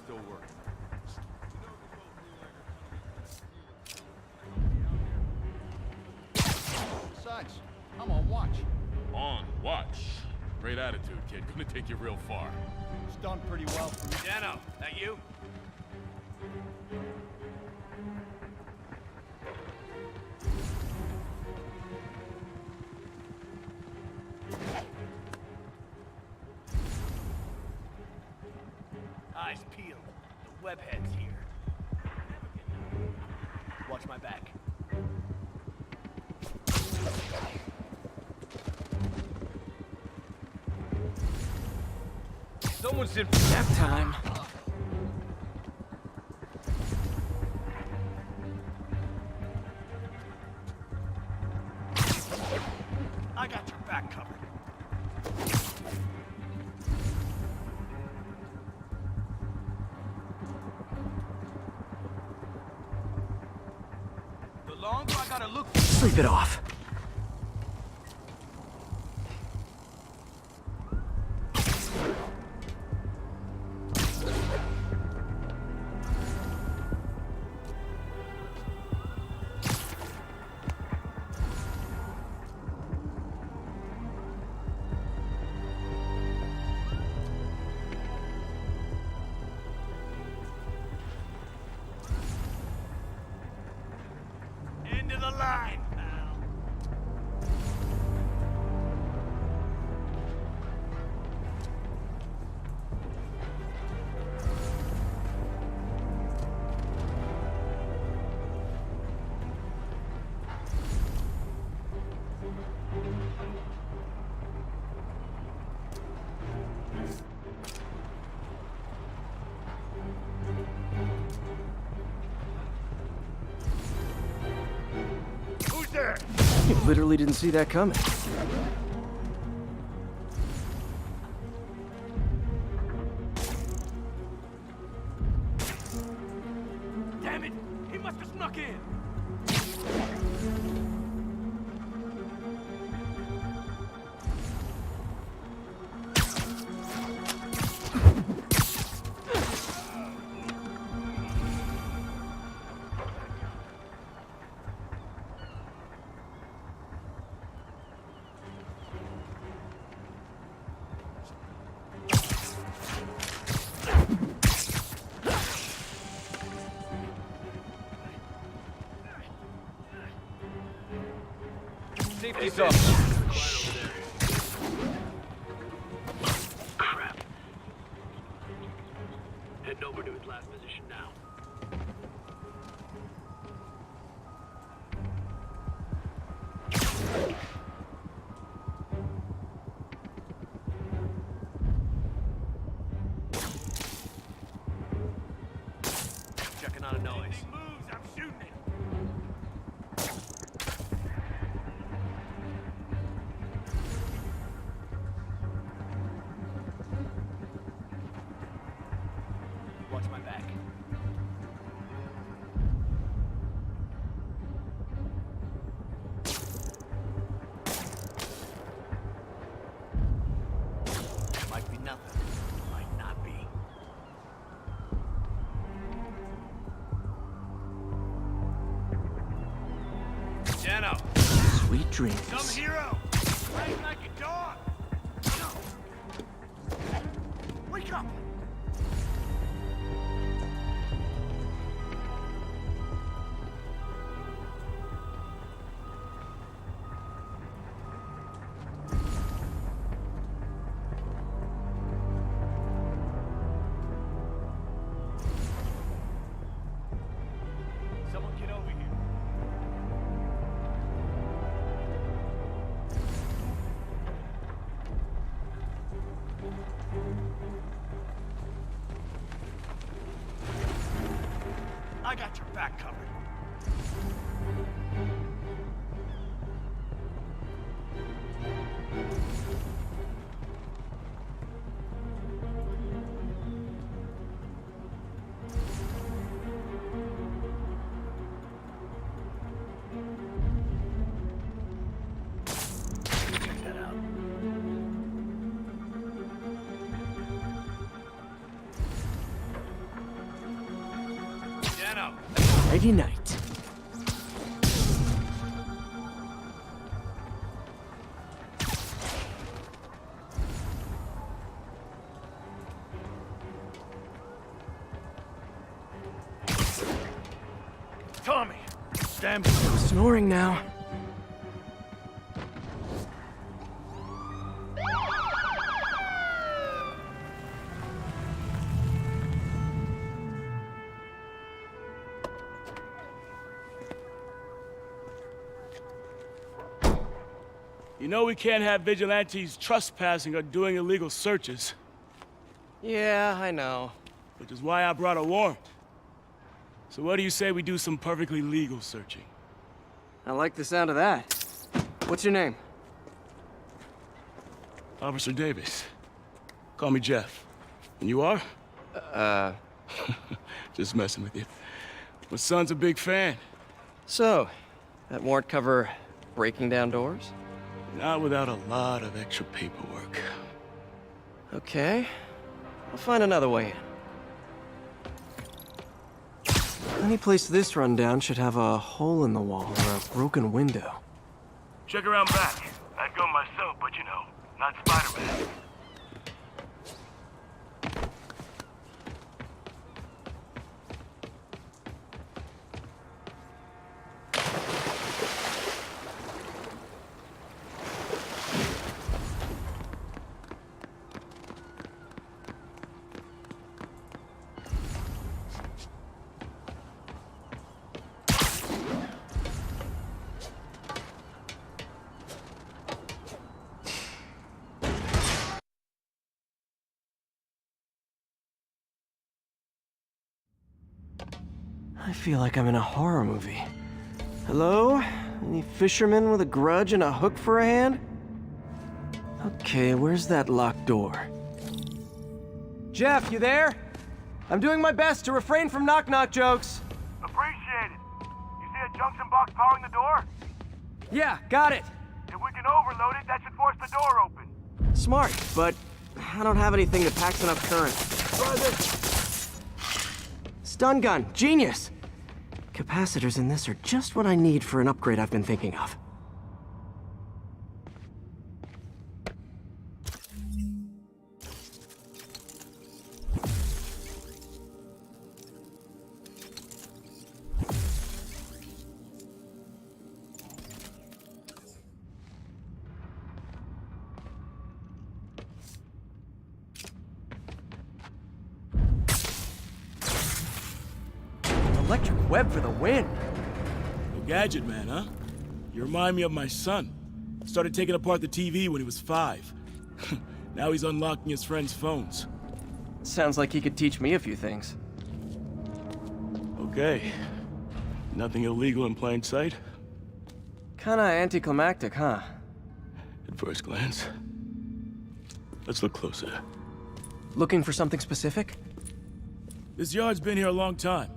Still working. Besides, I'm on watch. On watch. Great attitude, kid. Gonna take you real far. It's done pretty well for me. Dano, that you? Eyes peeled. The webhead's here. Watch my back. Someone's in nap time. I got your back covered. The longer I gotta look. Sleep it off. Into the line, pal. You literally didn't see that coming. Damn it! He must have snuck in! Safety's up. Crap. Heading over to his last position now. Checking out a noise. Moves, I'm shooting it! Watch my back. Might be nothing. Might not be. Jano! Sweet dreams. Some hero! Fight like a dog! Wake up! Someone get over here. I got your back covered. Check that out. Jano! Nighty night. Tommy! Damn it! Snoring now. You know we can't have vigilantes trespassing or doing illegal searches. Yeah, I know. Which is why I brought a warrant. So what do you say we do some perfectly legal searching? I like the sound of that. What's your name? Officer Davis. Call me Jeff. And you are? Just messing with you. My son's a big fan. So, that warrant cover breaking down doors? Not without a lot of extra paperwork. Okay. I'll find another way in. Any place this rundown should have a hole in the wall or a broken window. Check around back. I'd go myself, but you know, not Spiderman. I feel like I'm in a horror movie. Hello? Any fisherman with a grudge and a hook for a hand? Okay, where's that locked door? Jeff, you there? I'm doing my best to refrain from knock-knock jokes. Appreciate it. You see a junction box powering the door? Yeah, got it. If we can overload it, that should force the door open. Smart, but I don't have anything that packs enough current. Try this. Stun gun, genius! Capacitors in this are just what I need for an upgrade I've been thinking of. Electric web for the win. A gadget man, huh? You remind me of my son. Started taking apart the TV when he was 5. Now he's unlocking his friends' phones. Sounds like he could teach me a few things. Okay. Nothing illegal in plain sight? Kinda anticlimactic, huh? At first glance. Let's look closer. Looking for something specific? This yard's been here a long time.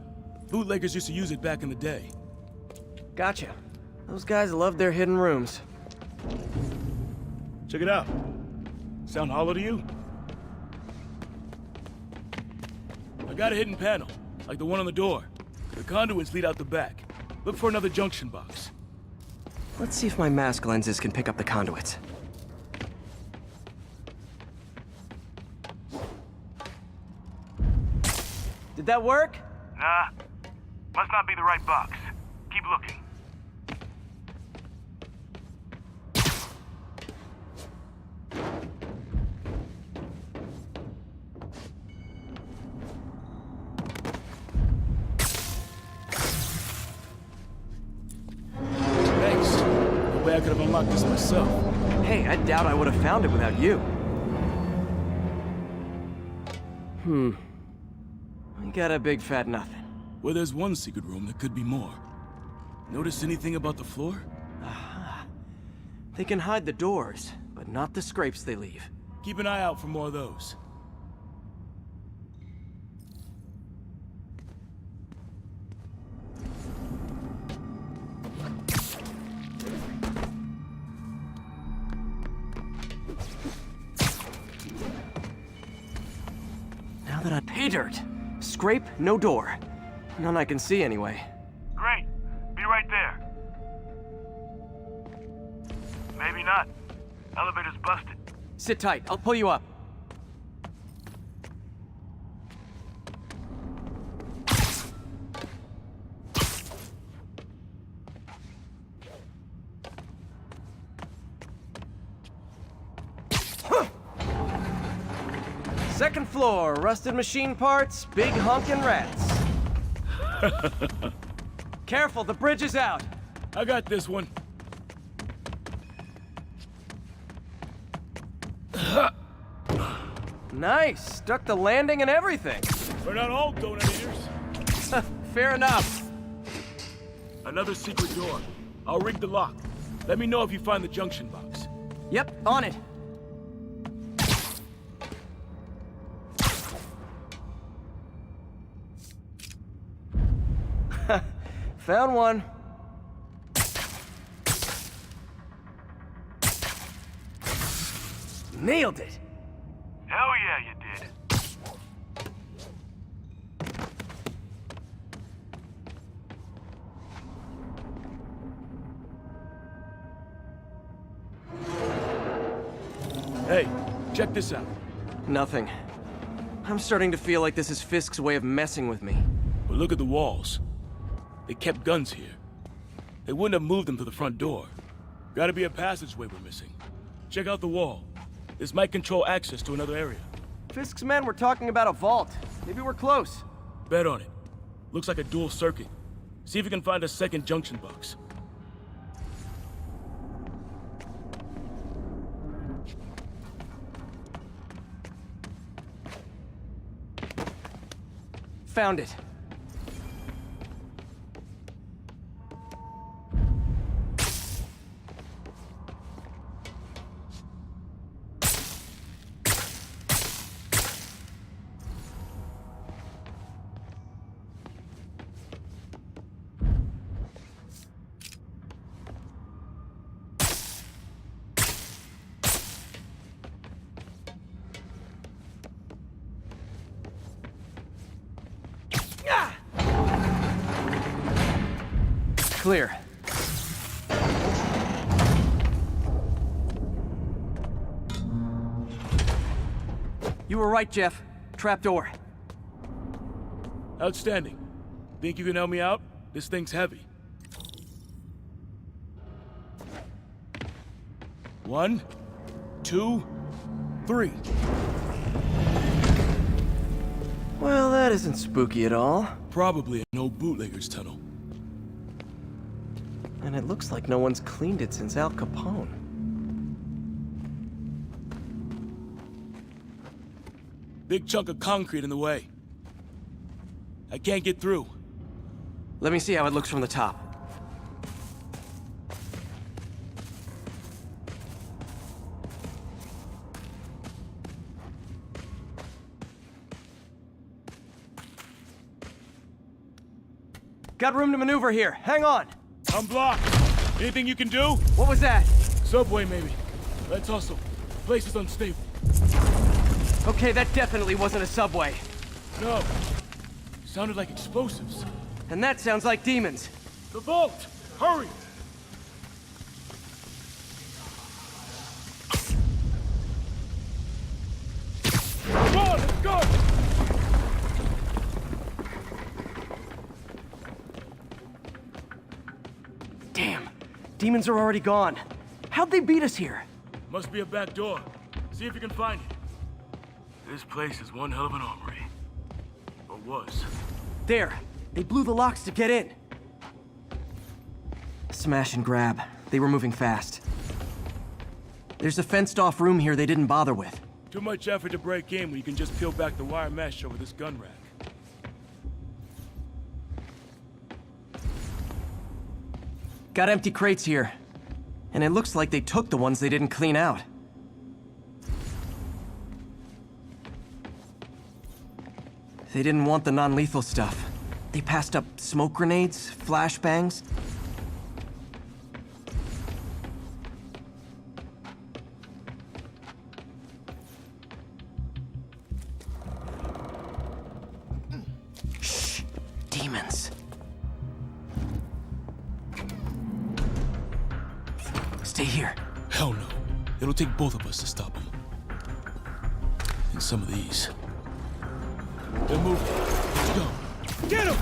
Bootleggers used to use it back in the day. Gotcha. Those guys love their hidden rooms. Check it out. Sound hollow to you? I got a hidden panel, like the one on the door. The conduits lead out the back. Look for another junction box. Let's see if my mask lenses can pick up the conduits. Did that work? Nah. Must not be the right box. Keep looking. Thanks. No way I could have unlocked this myself. Hey, I doubt I would have found it without you. We got a big fat nothing. Well, there's one secret room, there could be more. Notice anything about the floor? Aha. They can hide the doors, but not the scrapes they leave. Keep an eye out for more of those. Now that I pay dirt. Scrape, no door. None I can see anyway. Great. Be right there. Maybe not. Elevator's busted. Sit tight, I'll pull you up. Second floor, rusted machine parts, big honkin' rats. Careful, the bridge is out. I got this one. Nice, stuck the landing and everything. We're not all donut eaters. Fair enough. Another secret door. I'll rig the lock. Let me know if you find the junction box. Yep, on it. Found one. Nailed it. Hell yeah, you did. Hey, check this out. Nothing. I'm starting to feel like this is Fisk's way of messing with me. But look at the walls. They kept guns here. They wouldn't have moved them to the front door. Gotta be a passageway we're missing. Check out the wall. This might control access to another area. Fisk's men were talking about a vault. Maybe we're close. Bet on it. Looks like a dual circuit. See if you can find a second junction box. Found it. clear. You were right, Jeff. Trapdoor. Outstanding. Think you can help me out? This thing's heavy. 1, 2, 3. Well, that isn't spooky at all. Probably an old bootlegger's tunnel. And it looks like no one's cleaned it since Al Capone. Big chunk of concrete in the way. I can't get through. Let me see how it looks from the top. Got room to maneuver here. Hang on. I'm blocked. Anything you can do? What was that? Subway, maybe. Let's hustle. Place is unstable. Okay, that definitely wasn't a subway. No. Sounded like explosives. And that sounds like demons. The vault! Hurry! Come on, let's go! Damn. Demons are already gone. How'd they beat us here? Must be a back door. See if you can find it. This place is one hell of an armory. Or was. There. They blew the locks to get in. Smash and grab. They were moving fast. There's a fenced-off room here they didn't bother with. Too much effort to break in when you can just peel back the wire mesh over this gun rack. Got empty crates here. And it looks like they took the ones they didn't clean out. They didn't want the non-lethal stuff. They passed up smoke grenades, flashbangs. Shh! Demons. Stay here. Hell no. It'll take both of us to stop them. And some of these. They're moving. Let's go. Get him!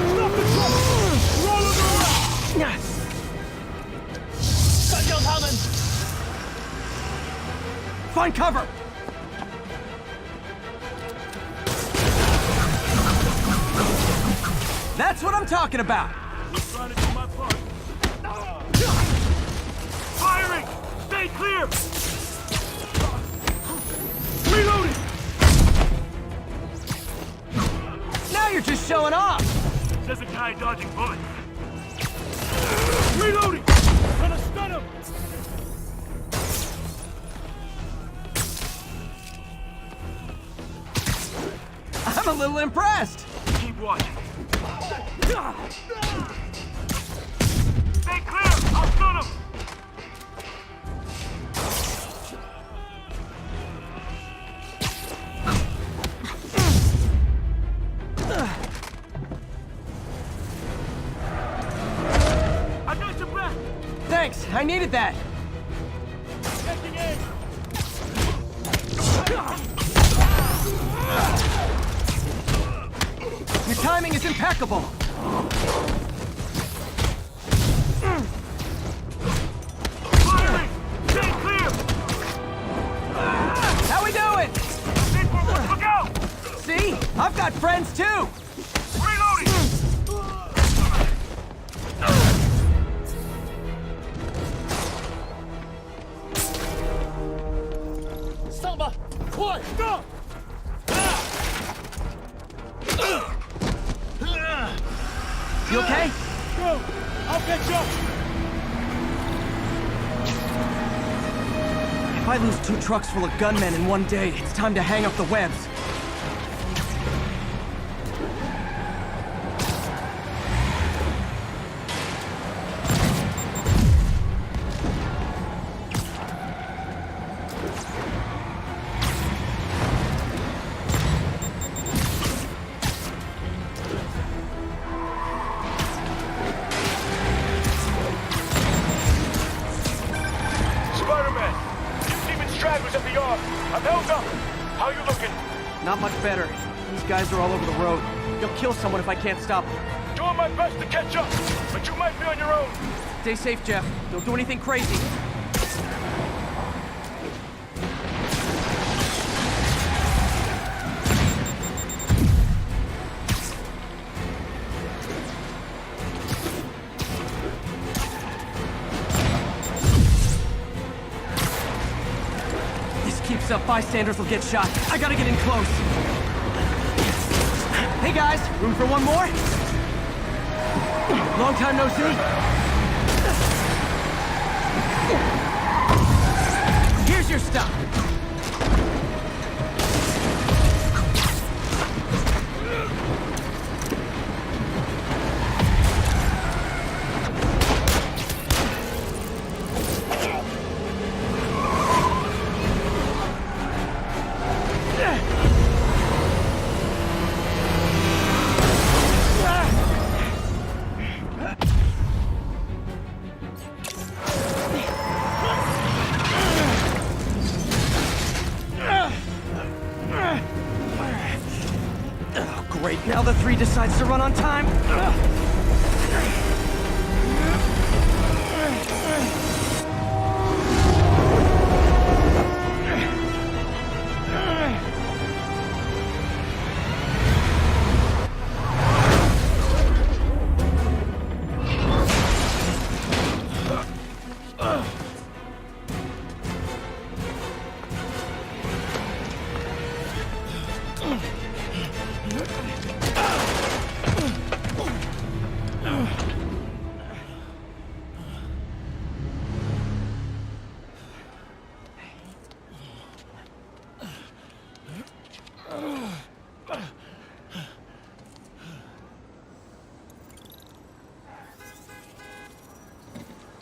Stop the truck! Roll him around! Got your coming! Find cover! That's what I'm talking about! Just trying to do my part. Firing! Stay clear! Reloading! Now you're just showing off! Says a guy dodging bullets. Reloading! Gonna stun him! I'm a little impressed! Keep watching. Stay clear! I'll stun him! I got your back! Thanks, I needed that! Taking aim! Your timing is impeccable! Firing! Stay clear! How we doing? Look out! See? I've got friends too! Reloading! Stop! Quiet! Stop! You okay? Go! I'll catch up! If I lose 2 trucks full of gunmen in one day, it's time to hang up the webs. I've held up. How you looking? Not much better. These guys are all over the road. They'll kill someone if I can't stop them. Doing my best to catch up, but you might be on your own. Stay safe, Jeff. Don't do anything crazy. This keeps up, bystanders will get shot. I gotta get in close. Hey guys, room for one more? Long time no see. Here's your stuff. Great, now the 3 decides to run on time.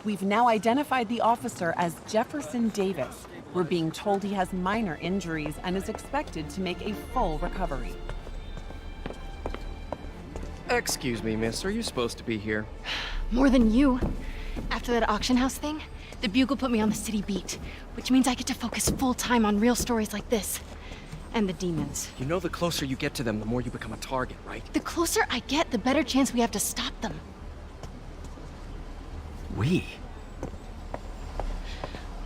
We've now identified the officer as Jefferson Davis. We're being told he has minor injuries and is expected to make a full recovery. Excuse me, miss. Are you supposed to be here? More than you. After that auction house thing, the Bugle put me on the city beat, which means I get to focus full time on real stories like this. And the demons. You know the closer you get to them, the more you become a target, right? The closer I get, the better chance we have to stop them. We?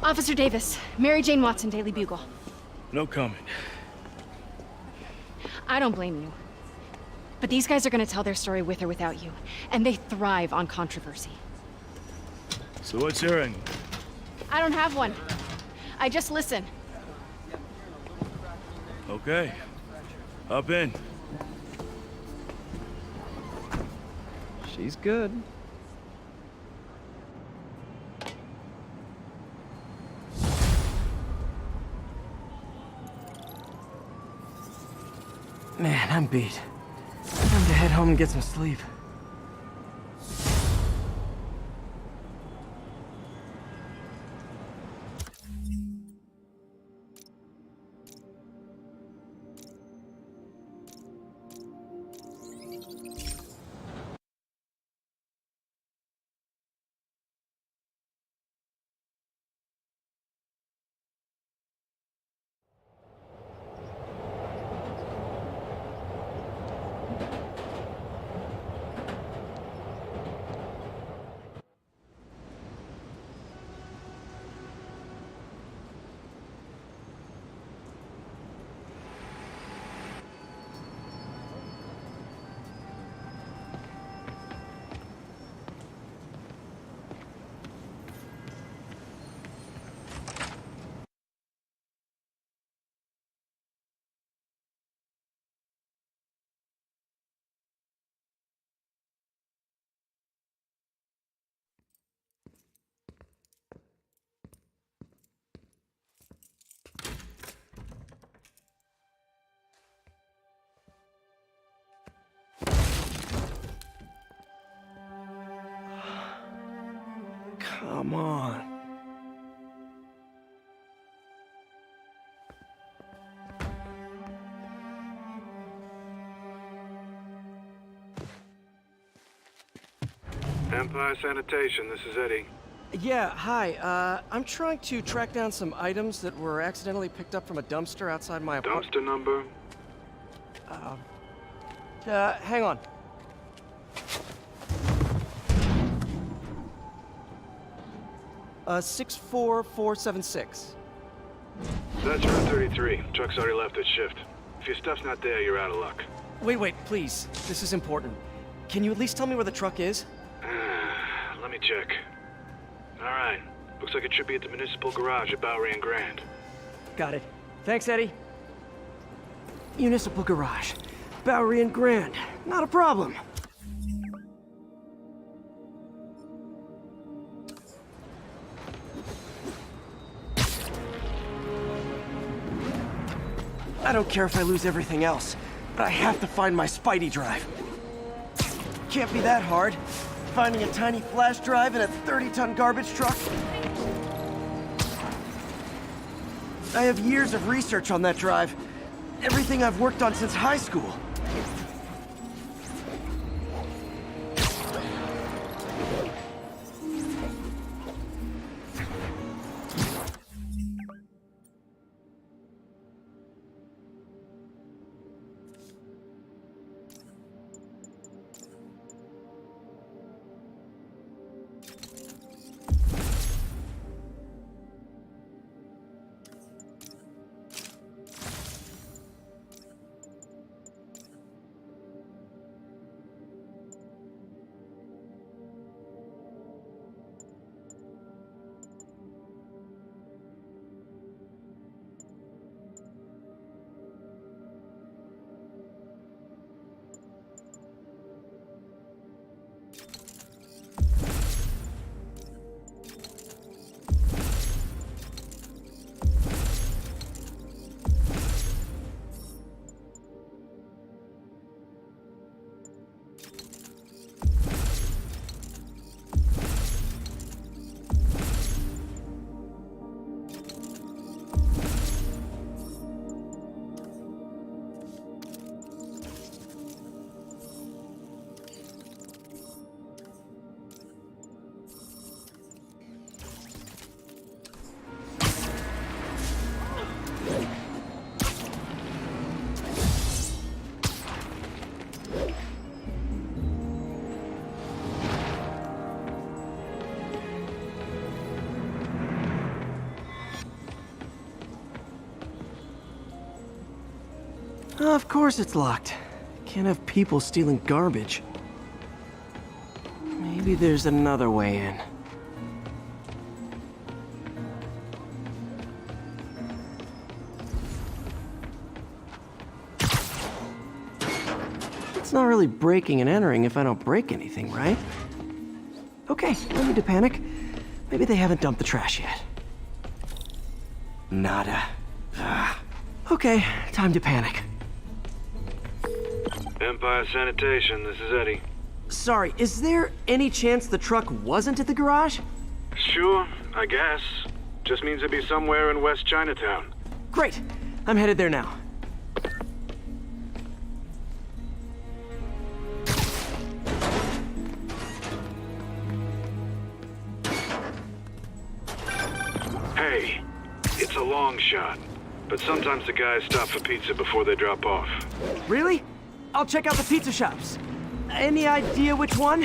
Officer Davis, Mary Jane Watson, Daily Bugle. No comment. I don't blame you. But these guys are gonna tell their story with or without you, and they thrive on controversy. So what's your angle? I don't have one. I just listen. Okay. Hop in. She's good. Man, I'm beat. Time to head home and get some sleep. Come on. Empire Sanitation, this is Eddie. Yeah, hi. I'm trying to track down some items that were accidentally picked up from a dumpster outside my apartment. Dumpster number? Hang on. Uh, 64476. That's Route 33. Truck's already left its shift. If your stuff's not there, you're out of luck. Wait, please. This is important. Can you at least tell me where the truck is? Let me check. Alright. Looks like it should be at the municipal garage at Bowery and Grand. Got it. Thanks, Eddie. Municipal garage. Bowery and Grand. Not a problem. I don't care if I lose everything else, but I have to find my Spidey drive. Can't be that hard. Finding a tiny flash drive in a 30-ton garbage truck. I have years of research on that drive. Everything I've worked on since high school. Of course it's locked. Can't have people stealing garbage. Maybe there's another way in. It's not really breaking and entering if I don't break anything, right? Okay, no need to panic. Maybe they haven't dumped the trash yet. Nada. Okay, time to panic. Empire Sanitation, this is Eddie. Sorry, is there any chance the truck wasn't at the garage? Sure, I guess. Just means it'd be somewhere in West Chinatown. Great, I'm headed there now. Hey, it's a long shot, but sometimes the guys stop for pizza before they drop off. Really? I'll check out the pizza shops. Any idea which one?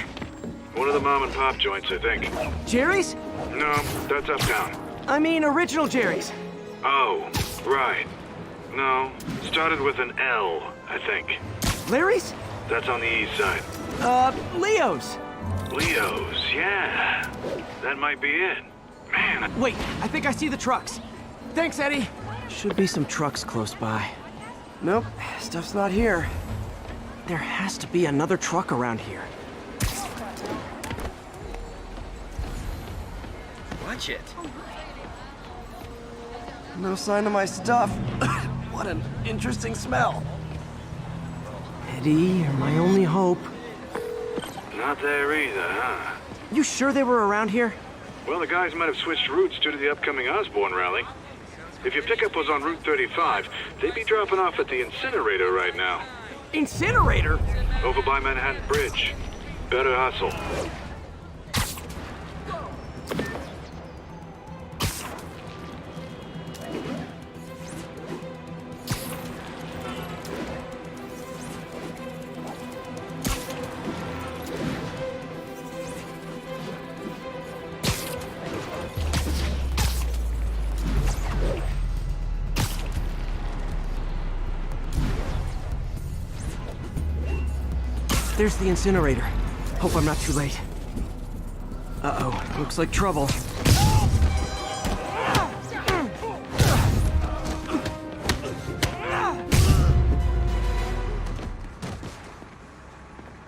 One of the mom and pop joints, I think. Jerry's? No, that's uptown. I mean original Jerry's. Oh, right. No, started with an L, I think. Larry's? That's on the east side. Leo's. Leo's, yeah. That might be it. Man. Wait, I think I see the trucks. Thanks, Eddie. Should be some trucks close by. Nope, stuff's not here. There has to be another truck around here. Watch it. No sign of my stuff. What an interesting smell. Eddie, you're my only hope. Not there either, huh? You sure they were around here? Well, the guys might have switched routes due to the upcoming Osborne rally. If your pickup was on Route 35, they'd be dropping off at the incinerator right now. Incinerator? Over by Manhattan Bridge. Better hustle. There's the incinerator. Hope I'm not too late. Uh-oh, looks like trouble.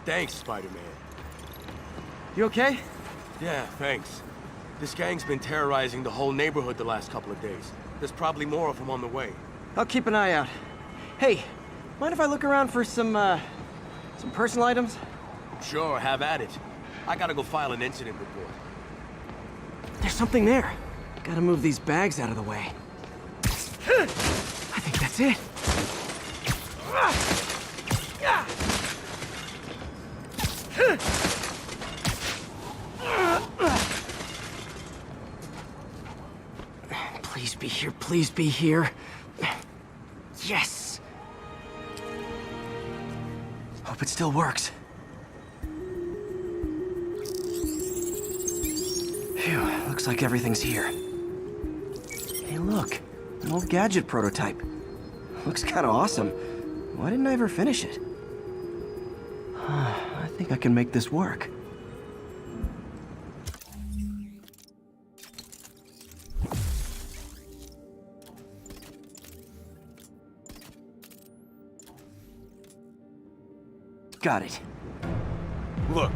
Thanks, Spider-Man. You okay? Yeah, thanks. This gang's been terrorizing the whole neighborhood the last couple of days. There's probably more of them on the way. I'll keep an eye out. Hey, mind if I look around for some personal items? Sure, have at it. I gotta go file an incident report. There's something there. Gotta move these bags out of the way. I think that's it. Please be here, please be here. Yes! Hope it still works. Phew, looks like everything's here. Hey, look, an old gadget prototype. Looks kinda awesome. Why didn't I ever finish it? I think I can make this work. Got it. Look,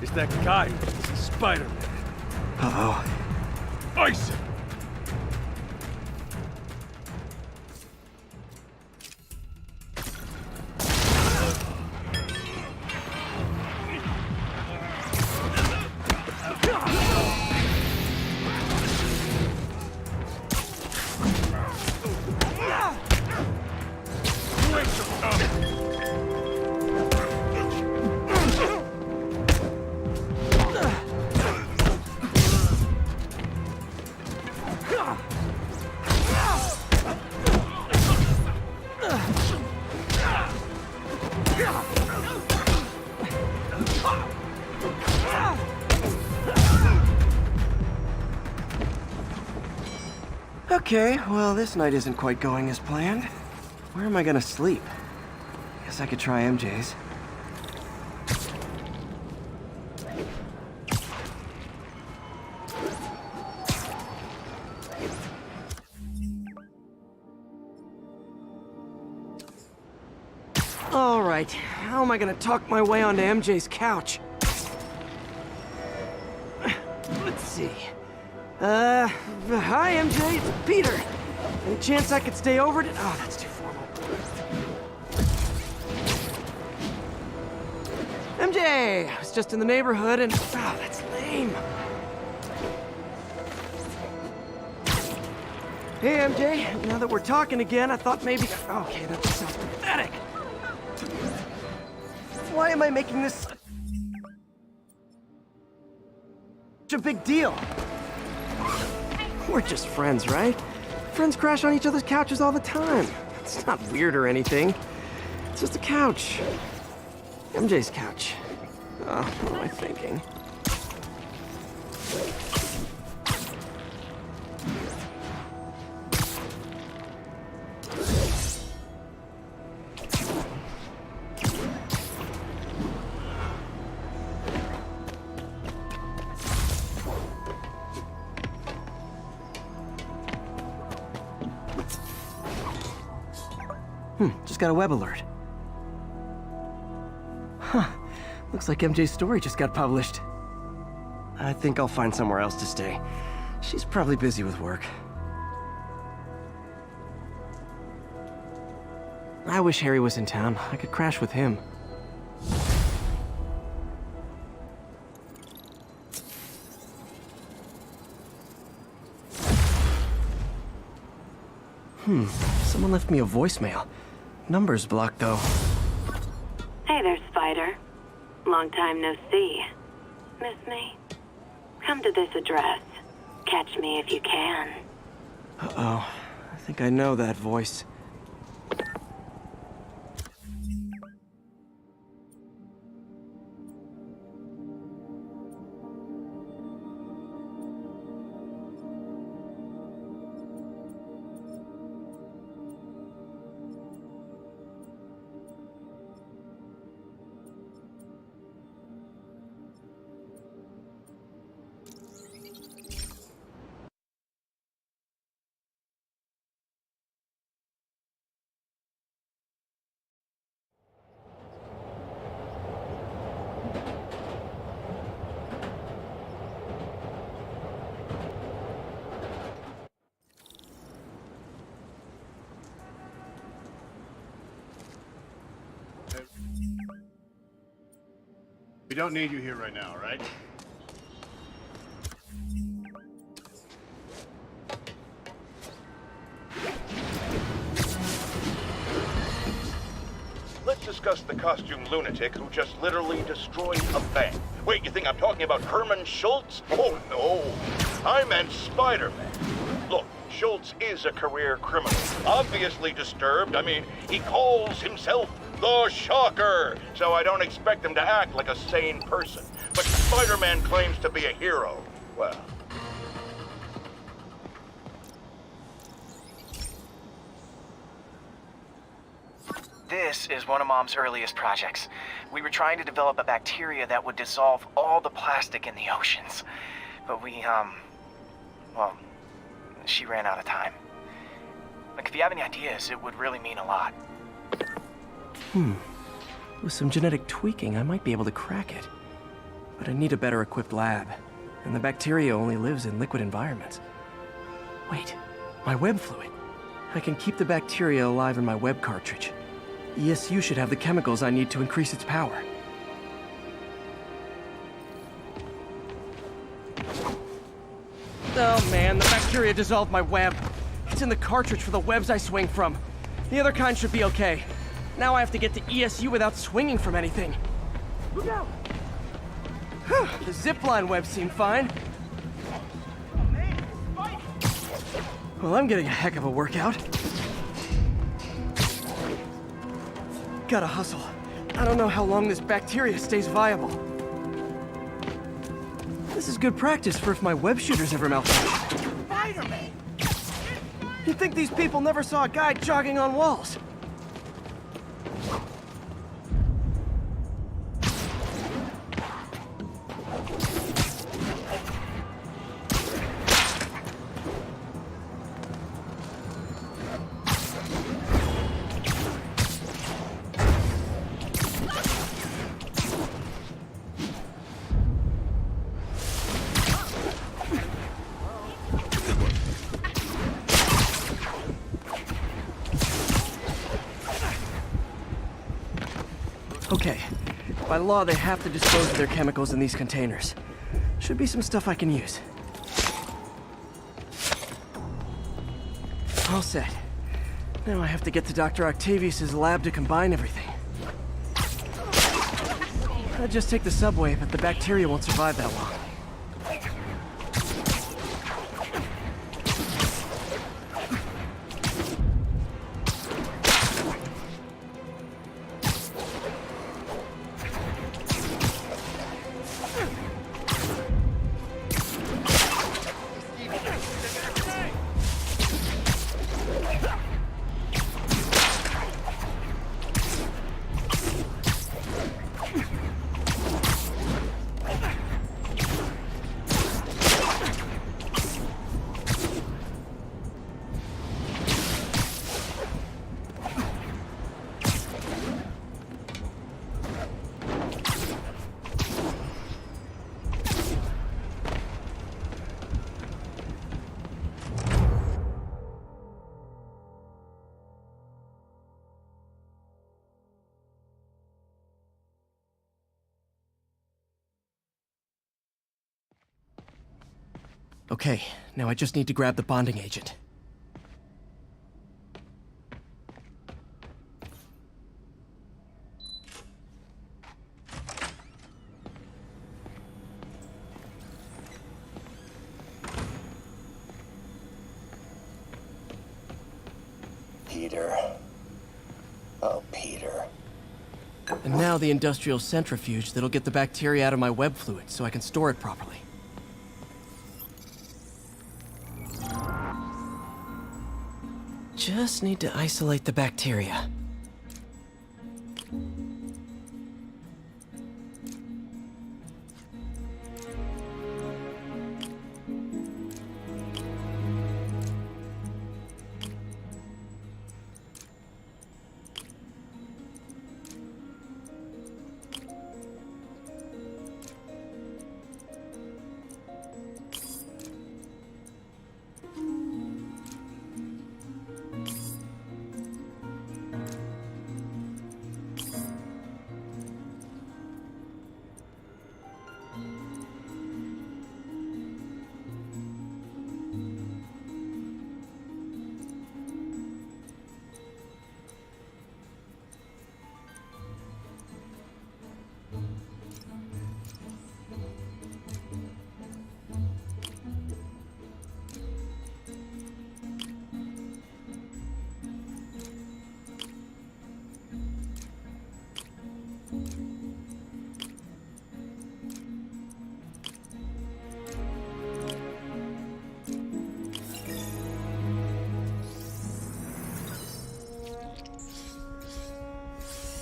it's that guy, Spiderman. Uh-oh. Ice him! Okay, well, this night isn't quite going as planned. Where am I gonna sleep? Guess I could try MJ's. All right, how am I gonna talk my way onto MJ's couch? Let's see. Hi, MJ, it's Peter. Any chance I could stay over to... Oh, that's too formal. MJ, I was just in the neighborhood and... Oh, that's lame. Hey, MJ, now that we're talking again, I thought maybe... Okay, that sounds pathetic. Why am I making this such a big deal? We're just friends, right? Friends crash on each other's couches all the time. It's not weird or anything. It's just a couch. MJ's couch. Oh, what am I thinking? Just got a web alert. Huh. Looks like MJ's story just got published. I think I'll find somewhere else to stay. She's probably busy with work. I wish Harry was in town. I could crash with him. Someone left me a voicemail. Number's blocked, though. Hey there, Spider. Long time no see. Miss me? Come to this address. Catch me if you can. Uh-oh. I think I know that voice. don't need you here right now, right? Let's discuss the costume lunatic who just literally destroyed a bank. Wait, you think I'm talking about Herman Schultz? Oh, no. I meant Spiderman. Look, Schultz is a career criminal. Obviously disturbed. I mean, he calls himself the Shocker. So I don't expect him to act like a sane person. But Spider-Man claims to be a hero. Well... This is one of Mom's earliest projects. We were trying to develop a bacteria that would dissolve all the plastic in the oceans. But well, she ran out of time. Like, if you have any ideas, it would really mean a lot. With some genetic tweaking, I might be able to crack it. But I need a better equipped lab. And the bacteria only lives in liquid environments. Wait, my web fluid. I can keep the bacteria alive in my web cartridge. ESU should have the chemicals I need to increase its power. Oh man, the bacteria dissolved my web. It's in the cartridge for the webs I swing from. The other kind should be okay. Now I have to get to ESU without swinging from anything. Look out! The zipline webs seem fine. Well, I'm getting a heck of a workout. Gotta hustle. I don't know how long this bacteria stays viable. This is good practice for if my web shooters ever malfunction. Spider-Man! You'd think these people never saw a guy jogging on walls. Okay. By law, they have to dispose of their chemicals in these containers. Should be some stuff I can use. All set. Now I have to get to Dr. Octavius's lab to combine everything. I'd just take the subway, but the bacteria won't survive that long. Okay, now I just need to grab the bonding agent. Peter. Oh, Peter. And now the industrial centrifuge that'll get the bacteria out of my web fluid so I can store it properly. Just need to isolate the bacteria.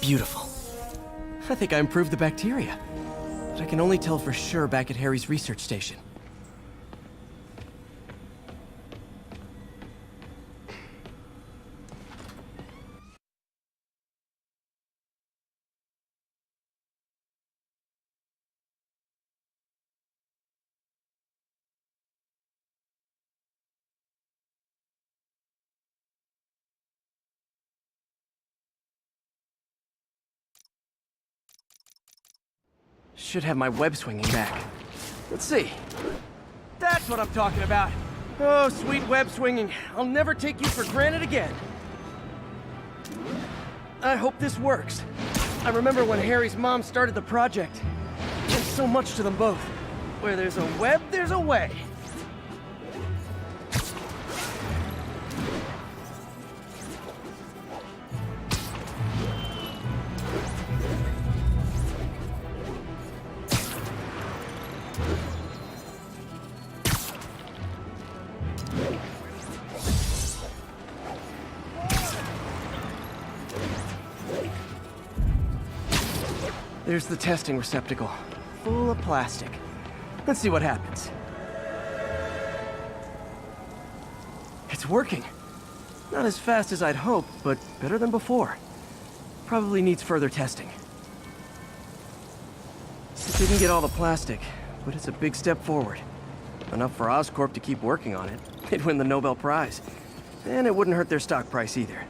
Beautiful. I think I improved the bacteria. But I can only tell for sure back at Harry's research station. Should have my web swinging back. Let's see. That's what I'm talking about. Oh, sweet web swinging. I'll never take you for granted again. I hope this works. I remember when Harry's mom started the project. There's so much to them both. Where there's a web, there's a way. There's the testing receptacle, full of plastic. Let's see what happens. It's working. Not as fast as I'd hoped, but better than before. Probably needs further testing. It didn't get all the plastic, but it's a big step forward. Enough for Oscorp to keep working on it. They'd win the Nobel Prize. And it wouldn't hurt their stock price either.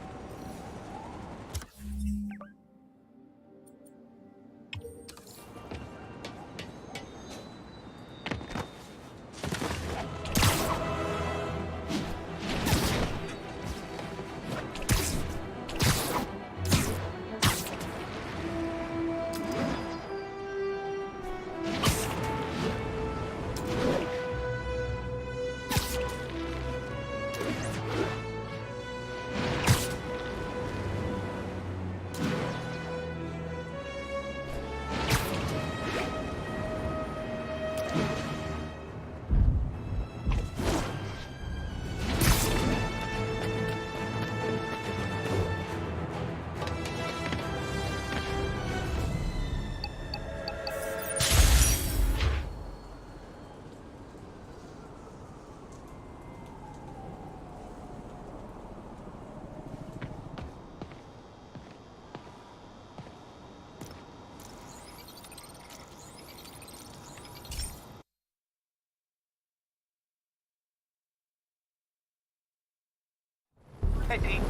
Hey, Pete.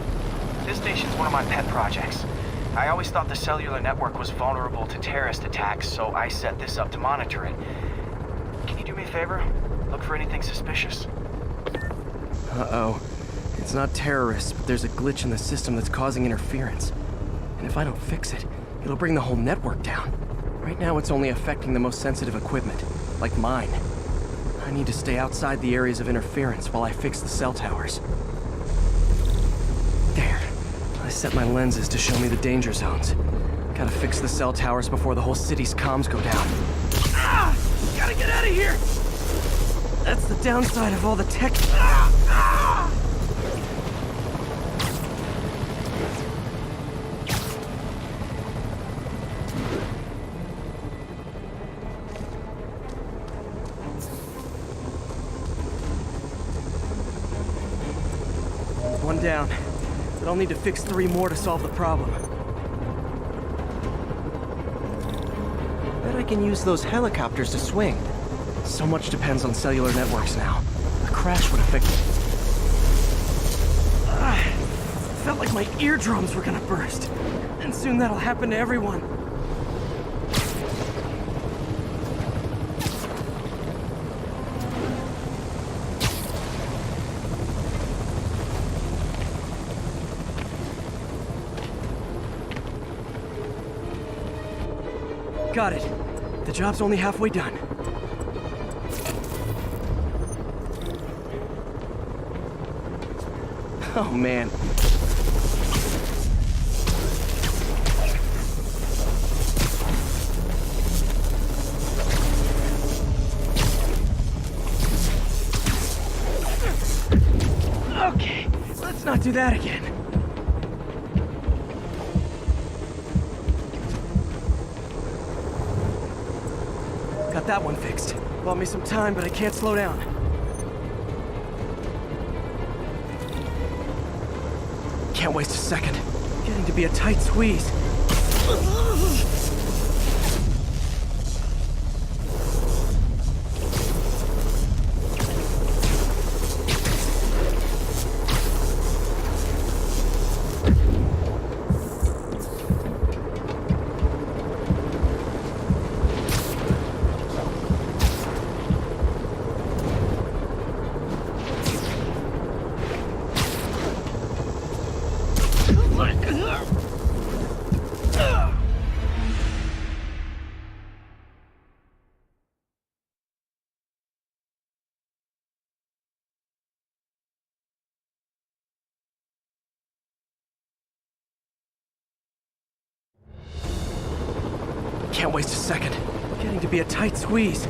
This station's one of my pet projects. I always thought the cellular network was vulnerable to terrorist attacks, so I set this up to monitor it. Can you do me a favor? Look for anything suspicious? Uh-oh. It's not terrorists, but there's a glitch in the system that's causing interference. And if I don't fix it, it'll bring the whole network down. Right now, it's only affecting the most sensitive equipment, like mine. I need to stay outside the areas of interference while I fix the cell towers. There. I set my lenses to show me the danger zones. Gotta fix the cell towers before the whole city's comms go down. Ah! Gotta get out of here! That's the downside of all the tech... Ah! Ah! One down. But I'll need to fix 3 more to solve the problem. Bet I can use those helicopters to swing. So much depends on cellular networks now. A crash would affect... Felt like my eardrums were gonna burst. And soon that'll happen to everyone. Got it. The job's only halfway done. Oh, man. Okay, let's not do that again. Got that one fixed. Bought me some time, but I can't slow down. Can't waste a second. Getting to be a tight squeeze. Can't waste a second. Getting to be a tight squeeze.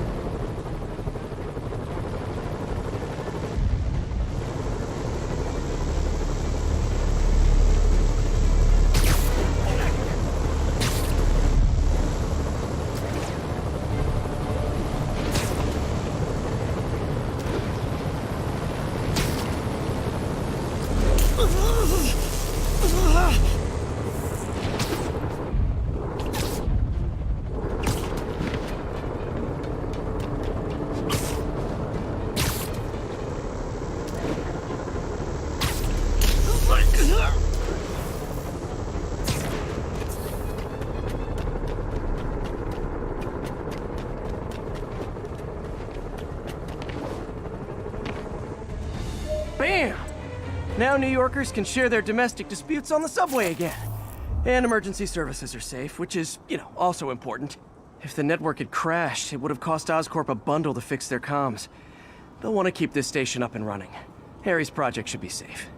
Bam! Now New Yorkers can share their domestic disputes on the subway again. And emergency services are safe, which is, also important. If the network had crashed, it would have cost Oscorp a bundle to fix their comms. They'll want to keep this station up and running. Harry's project should be safe.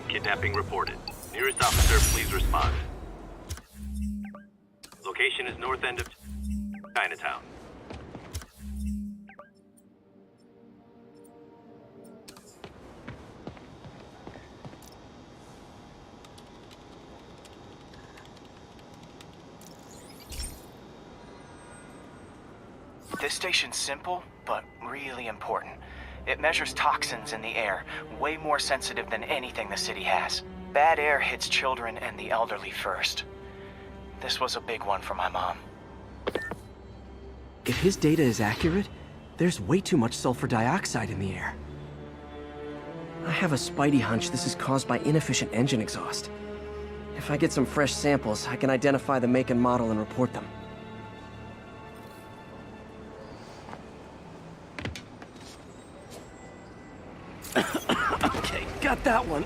Kidnapping reported. Nearest officer, please respond. Location is north end of Chinatown. This station's simple, but really important. It measures toxins in the air, way more sensitive than anything the city has. Bad air hits children and the elderly first. This was a big one for my mom. If his data is accurate, there's way too much sulfur dioxide in the air. I have a spidey hunch this is caused by inefficient engine exhaust. If I get some fresh samples, I can identify the make and model and report them. Okay, got that one.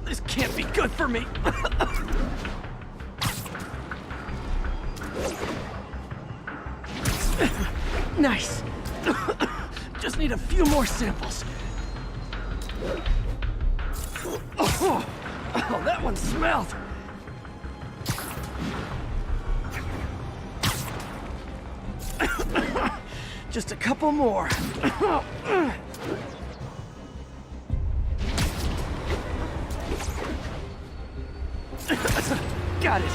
This can't be good for me. Nice. Just need a few more samples. Oh, that one smelled. Just a couple more. got it.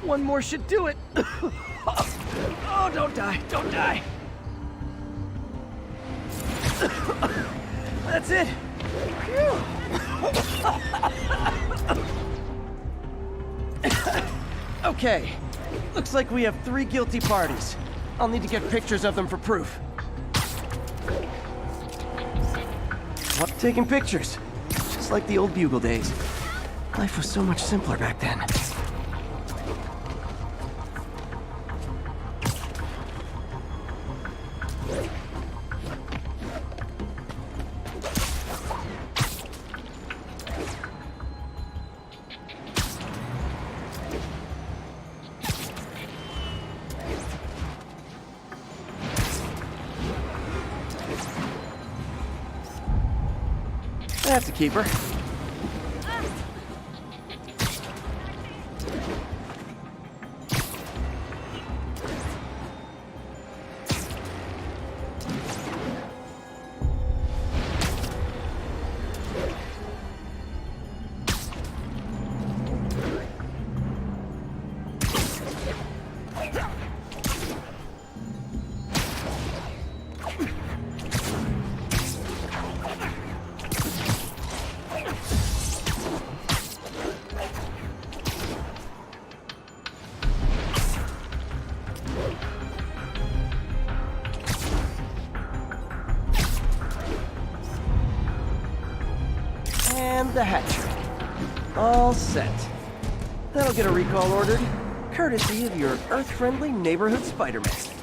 One more should do it. Oh, don't die, don't die. That's it. Phew. Okay, looks like we have 3 guilty parties. I'll need to get pictures of them for proof. What? Taking pictures. Just like the old Bugle days. Life was so much simpler back then. That's a keeper. And the hatchery. All set. That'll get a recall ordered, courtesy of your Earth-friendly neighborhood Spiderman.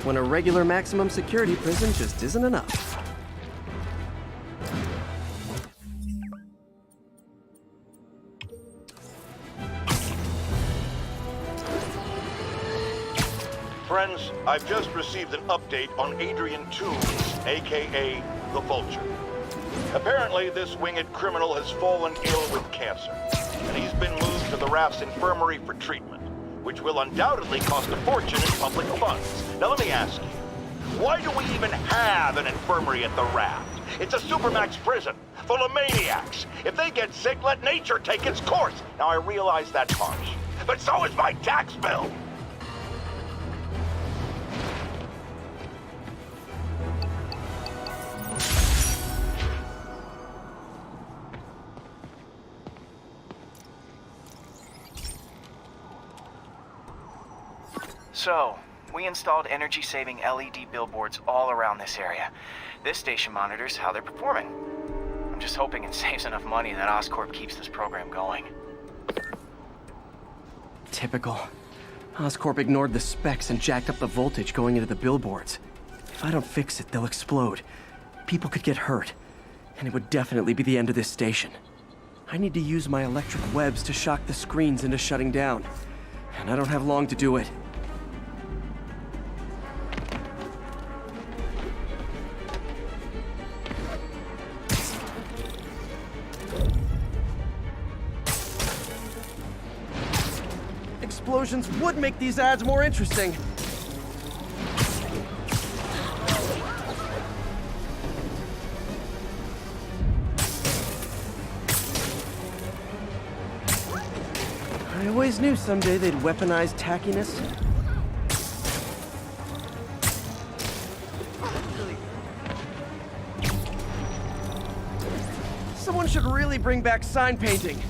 When a regular maximum security prison just isn't enough. Friends, I've just received an update on Adrian Toombs, aka the Vulture. Apparently, this winged criminal has fallen ill with cancer, and he's been moved to the Raft's infirmary for treatment, which will undoubtedly cost a fortune in public funds. Now let me ask you, why do we even have an infirmary at the Raft? It's a supermax prison, full of maniacs. If they get sick, let nature take its course. Now I realize that's harsh, but so is my tax bill. So, we installed energy-saving LED billboards all around this area. This station monitors how they're performing. I'm just hoping it saves enough money that Oscorp keeps this program going. Typical. Oscorp ignored the specs and jacked up the voltage going into the billboards. If I don't fix it, they'll explode. People could get hurt. And it would definitely be the end of this station. I need to use my electric webs to shock the screens into shutting down. And I don't have long to do it. explosions would make these ads more interesting. I always knew someday they'd weaponize tackiness. Someone should really bring back sign painting.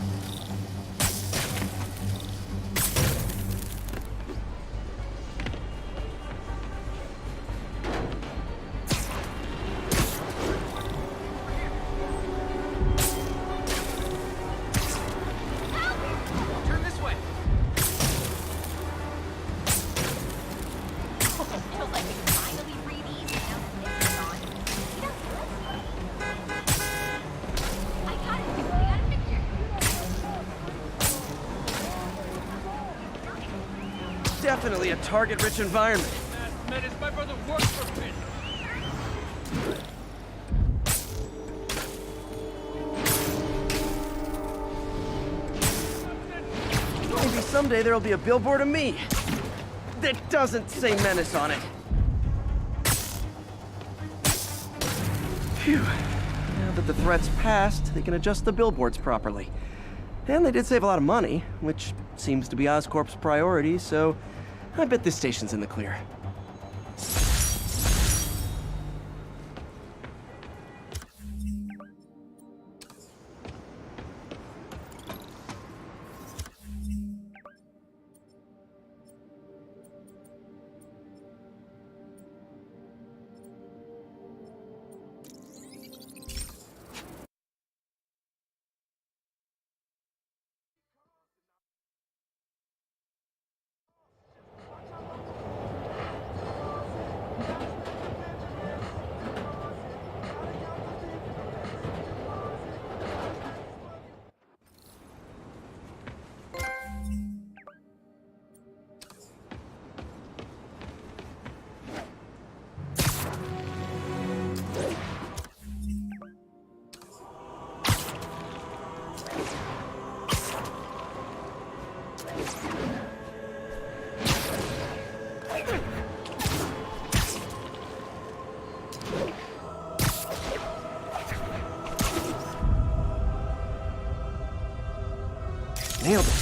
Turn this way. Feels like we can finally breathe easy now that Nick is gone. I got a picture. Definitely a target-rich environment. Menace, my brother works for Finn. Maybe someday there'll be a billboard of me that doesn't say Menace on it. Phew. Now that the threat's passed, they can adjust the billboards properly. And they did save a lot of money, which seems to be Oscorp's priority, so I bet this station's in the clear. Nailed it.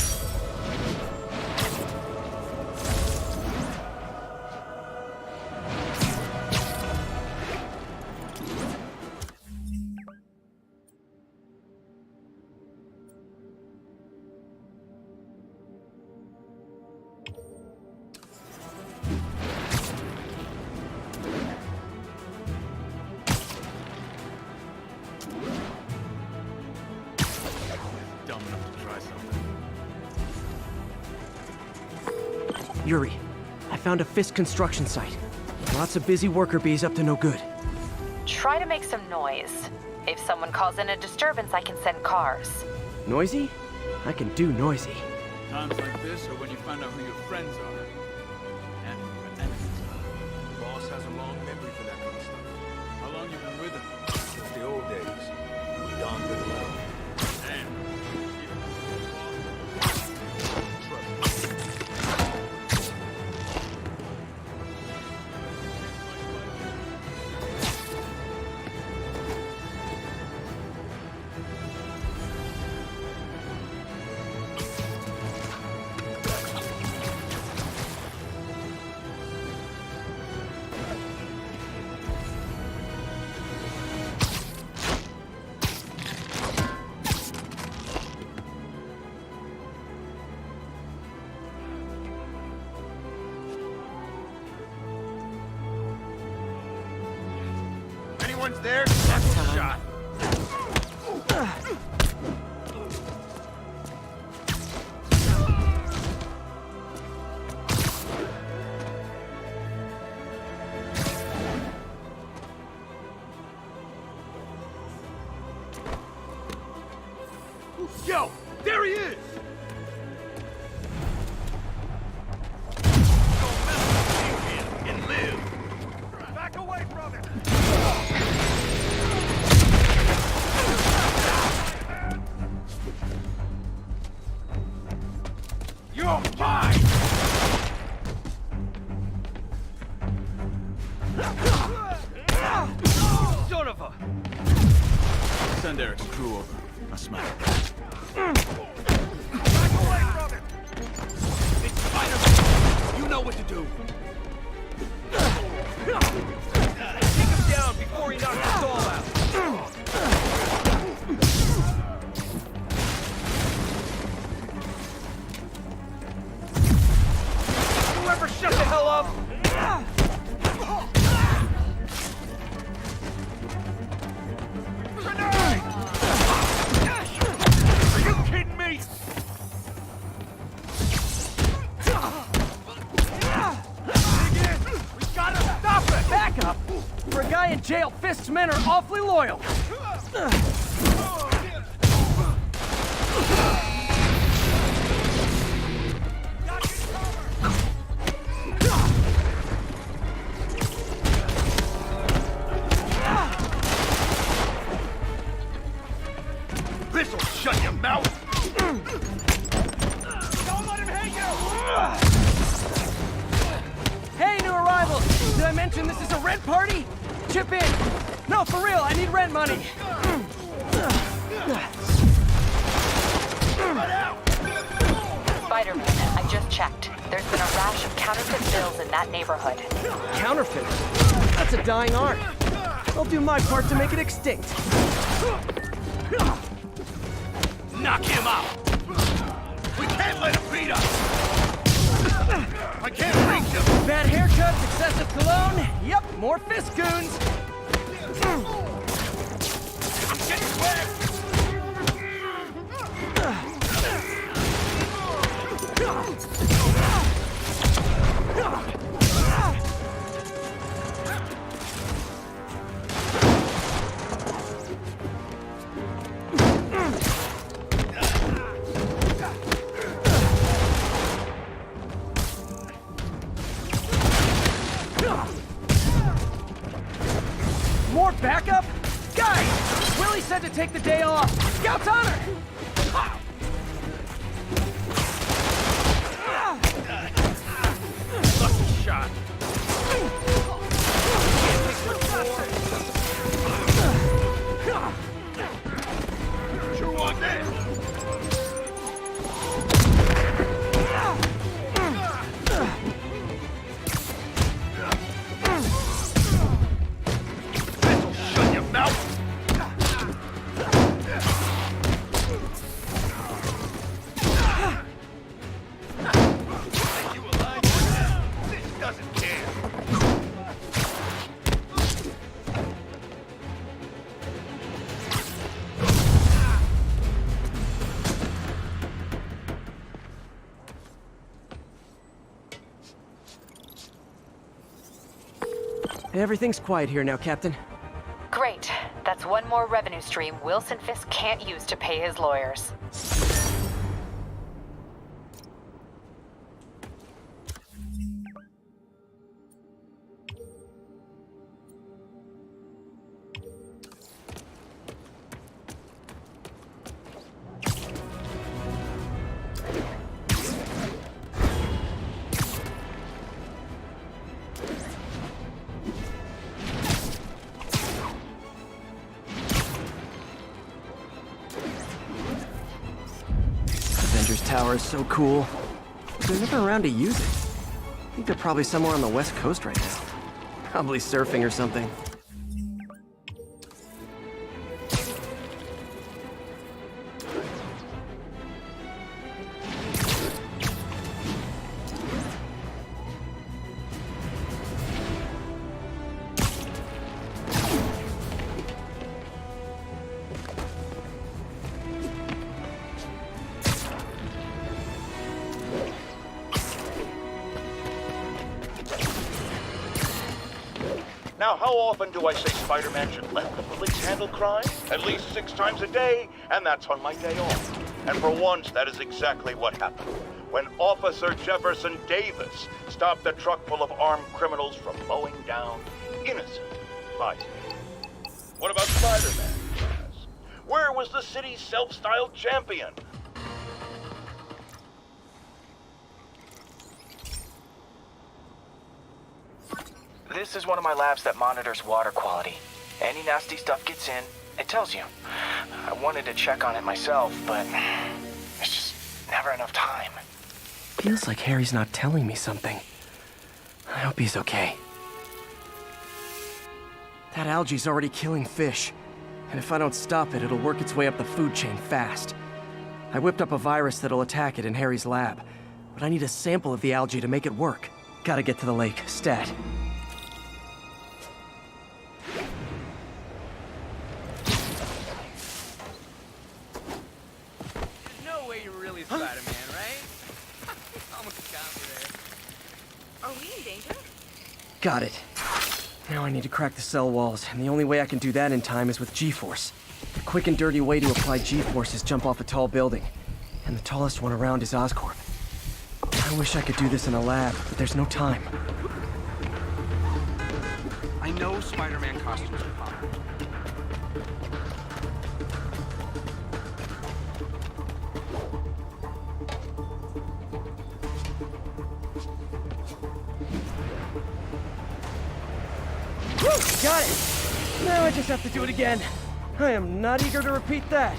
Dumb enough to try something. Yuri, I found a Fisk construction site. Lots of busy worker bees up to no good. Try to make some noise. If someone calls in a disturbance, I can send cars. Noisy? I can do noisy. Times like this are when you find out who your friends are. And who your enemies are. Boss has a long memory for that kind of stuff. How long you been with him? Since the old days. We done been alone. Damn. Anyone's there? That's a shot. Yo, there he is! And live. Back away from him! Son of a... Send Eric's crew over. I smell it. Back away from him! It's Spiderman! You know what to do! Take him down before he knocks us all out! Whoever shut the hell up! Grenade! Are you kidding me? We gotta stop it! Back up! For a guy in jail, Fisk's men are awfully loyal. This'll shut your mouth! Don't let him hit you! Hey, new arrivals! Did I mention this is a rent party? Chip in! No, for real, I need rent money! Spiderman, I just checked. There's been a rash of counterfeit bills in that neighborhood. Counterfeit? That's a dying art. I'll do my part to make it extinct. Knock him out! We can't let him beat us! I can't reach him! Bad haircuts, excessive cologne. Yep, more Fisk goons. I'm getting wet! More backup? Guys! Willie said to take the day off. Scout's honor! Lucky shot! You want this? Shut your mouth! You alive? This doesn't care. Everything's quiet here now, Captain. Great. That's one more revenue stream Wilson Fisk can't use to pay his lawyers. Tower is so cool. But they're never around to use it. I think they're probably somewhere on the West Coast right now. Probably surfing or something. Now, how often do I say Spider-Man should let the police handle crime? At least 6 times a day, and that's on my day off. And for once, that is exactly what happened. When Officer Jefferson Davis stopped a truck full of armed criminals from mowing down innocent bystanders. What about Spider-Man, you ask? Where was the city's self-styled champion? This is one of my labs that monitors water quality. Any nasty stuff gets in, it tells you. I wanted to check on it myself, but there's just never enough time. Feels like Harry's not telling me something. I hope he's okay. That algae's already killing fish. And if I don't stop it, it'll work its way up the food chain fast. I whipped up a virus that'll attack it in Harry's lab. But I need a sample of the algae to make it work. Gotta get to the lake, stat. There's no way you're really Spider-Man, right? Almost got me there. Are we in danger? Got it. Now I need to crack the cell walls, and the only way I can do that in time is with G-Force. The quick and dirty way to apply G-Force is jump off a tall building. And the tallest one around is Oscorp. I wish I could do this in a lab, but there's no time. I know Spider-Man costumes are popular. Woo! Got it! Now I just have to do it again. I am not eager to repeat that,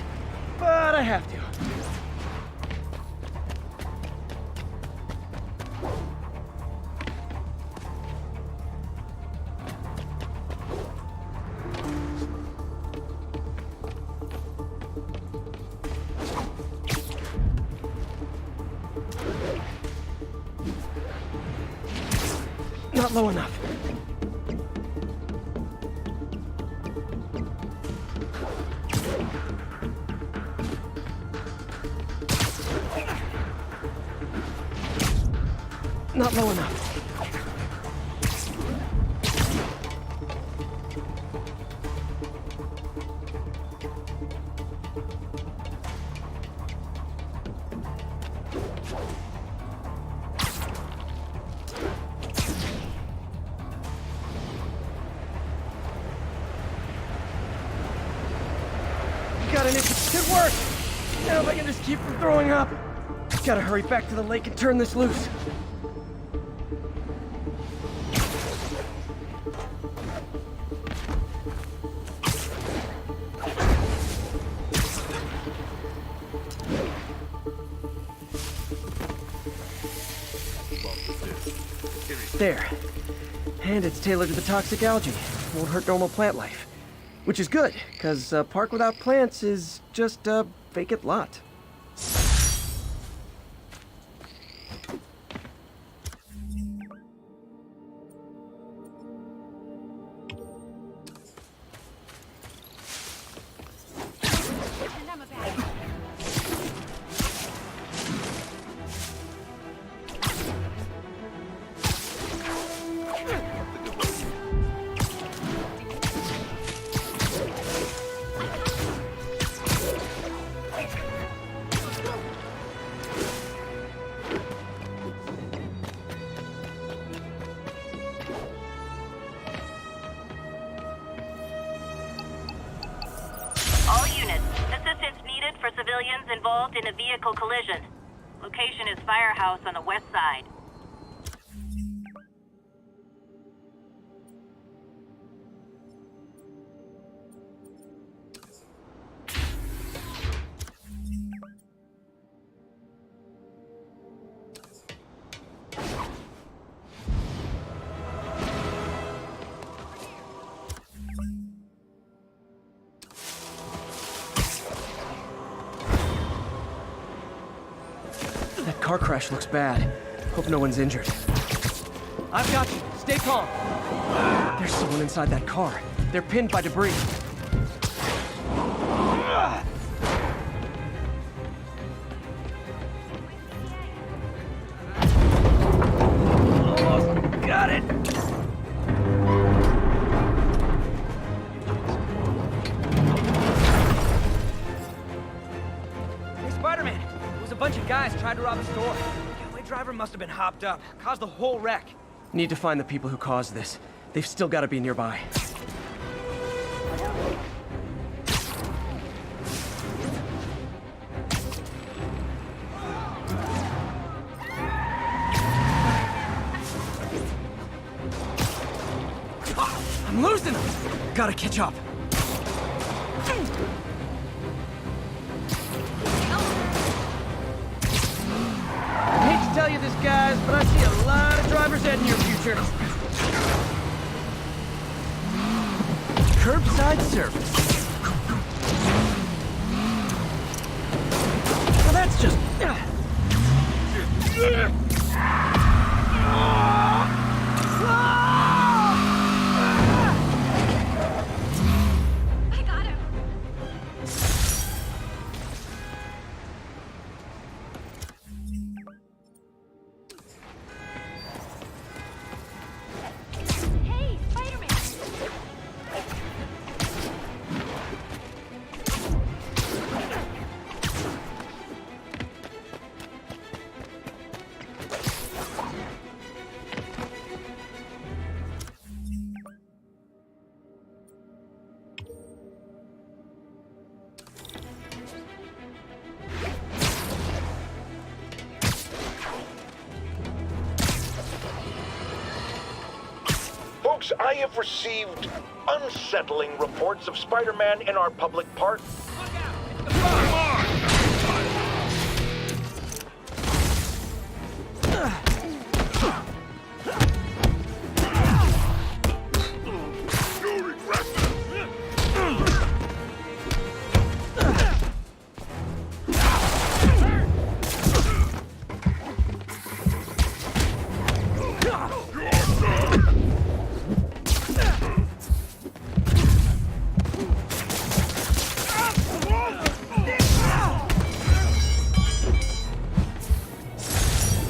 but I have to. Not low enough. Not low enough. Got an itch. It should work. Now if I can just keep from throwing up. Gotta hurry back to the lake and turn this loose. There. And it's tailored to the toxic algae. Won't hurt normal plant life. Which is good, because a park without plants is just a vacant lot. All units, assistance needed for civilians involved in a vehicle collision. Location is Firehouse on the west side. That car crash looks bad. Hope no one's injured. I've got you. Stay calm. There's someone inside that car. They're pinned by debris. Almost got it. Hey, Spider-Man! There was a bunch of guys tried to rob a store. The getaway driver must have been hopped up. Caused the whole wreck. Need to find the people who caused this. They've still got to be nearby. I'm losing them! Gotta catch up. I hate to tell you this, guys, but I see a lot of driver's ed in your future. Curbside service. Well, that's just... I got him. Hey, Spider-Man. Folks, I have received unsettling reports of Spider-Man in our public park.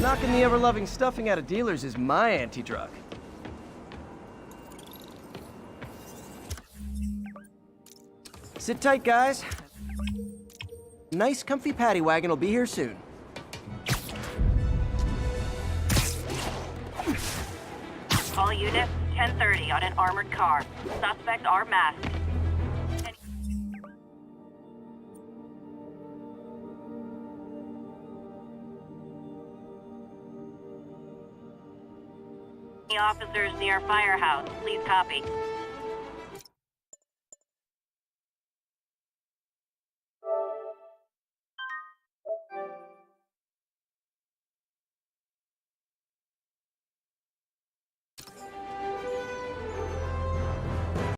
Knocking the ever-loving stuffing out of dealers is my anti-drug. Sit tight, guys. Nice, comfy paddy wagon will be here soon. All units, 10:30 on an armored car. Suspects are masked. Any officers near firehouse, please copy.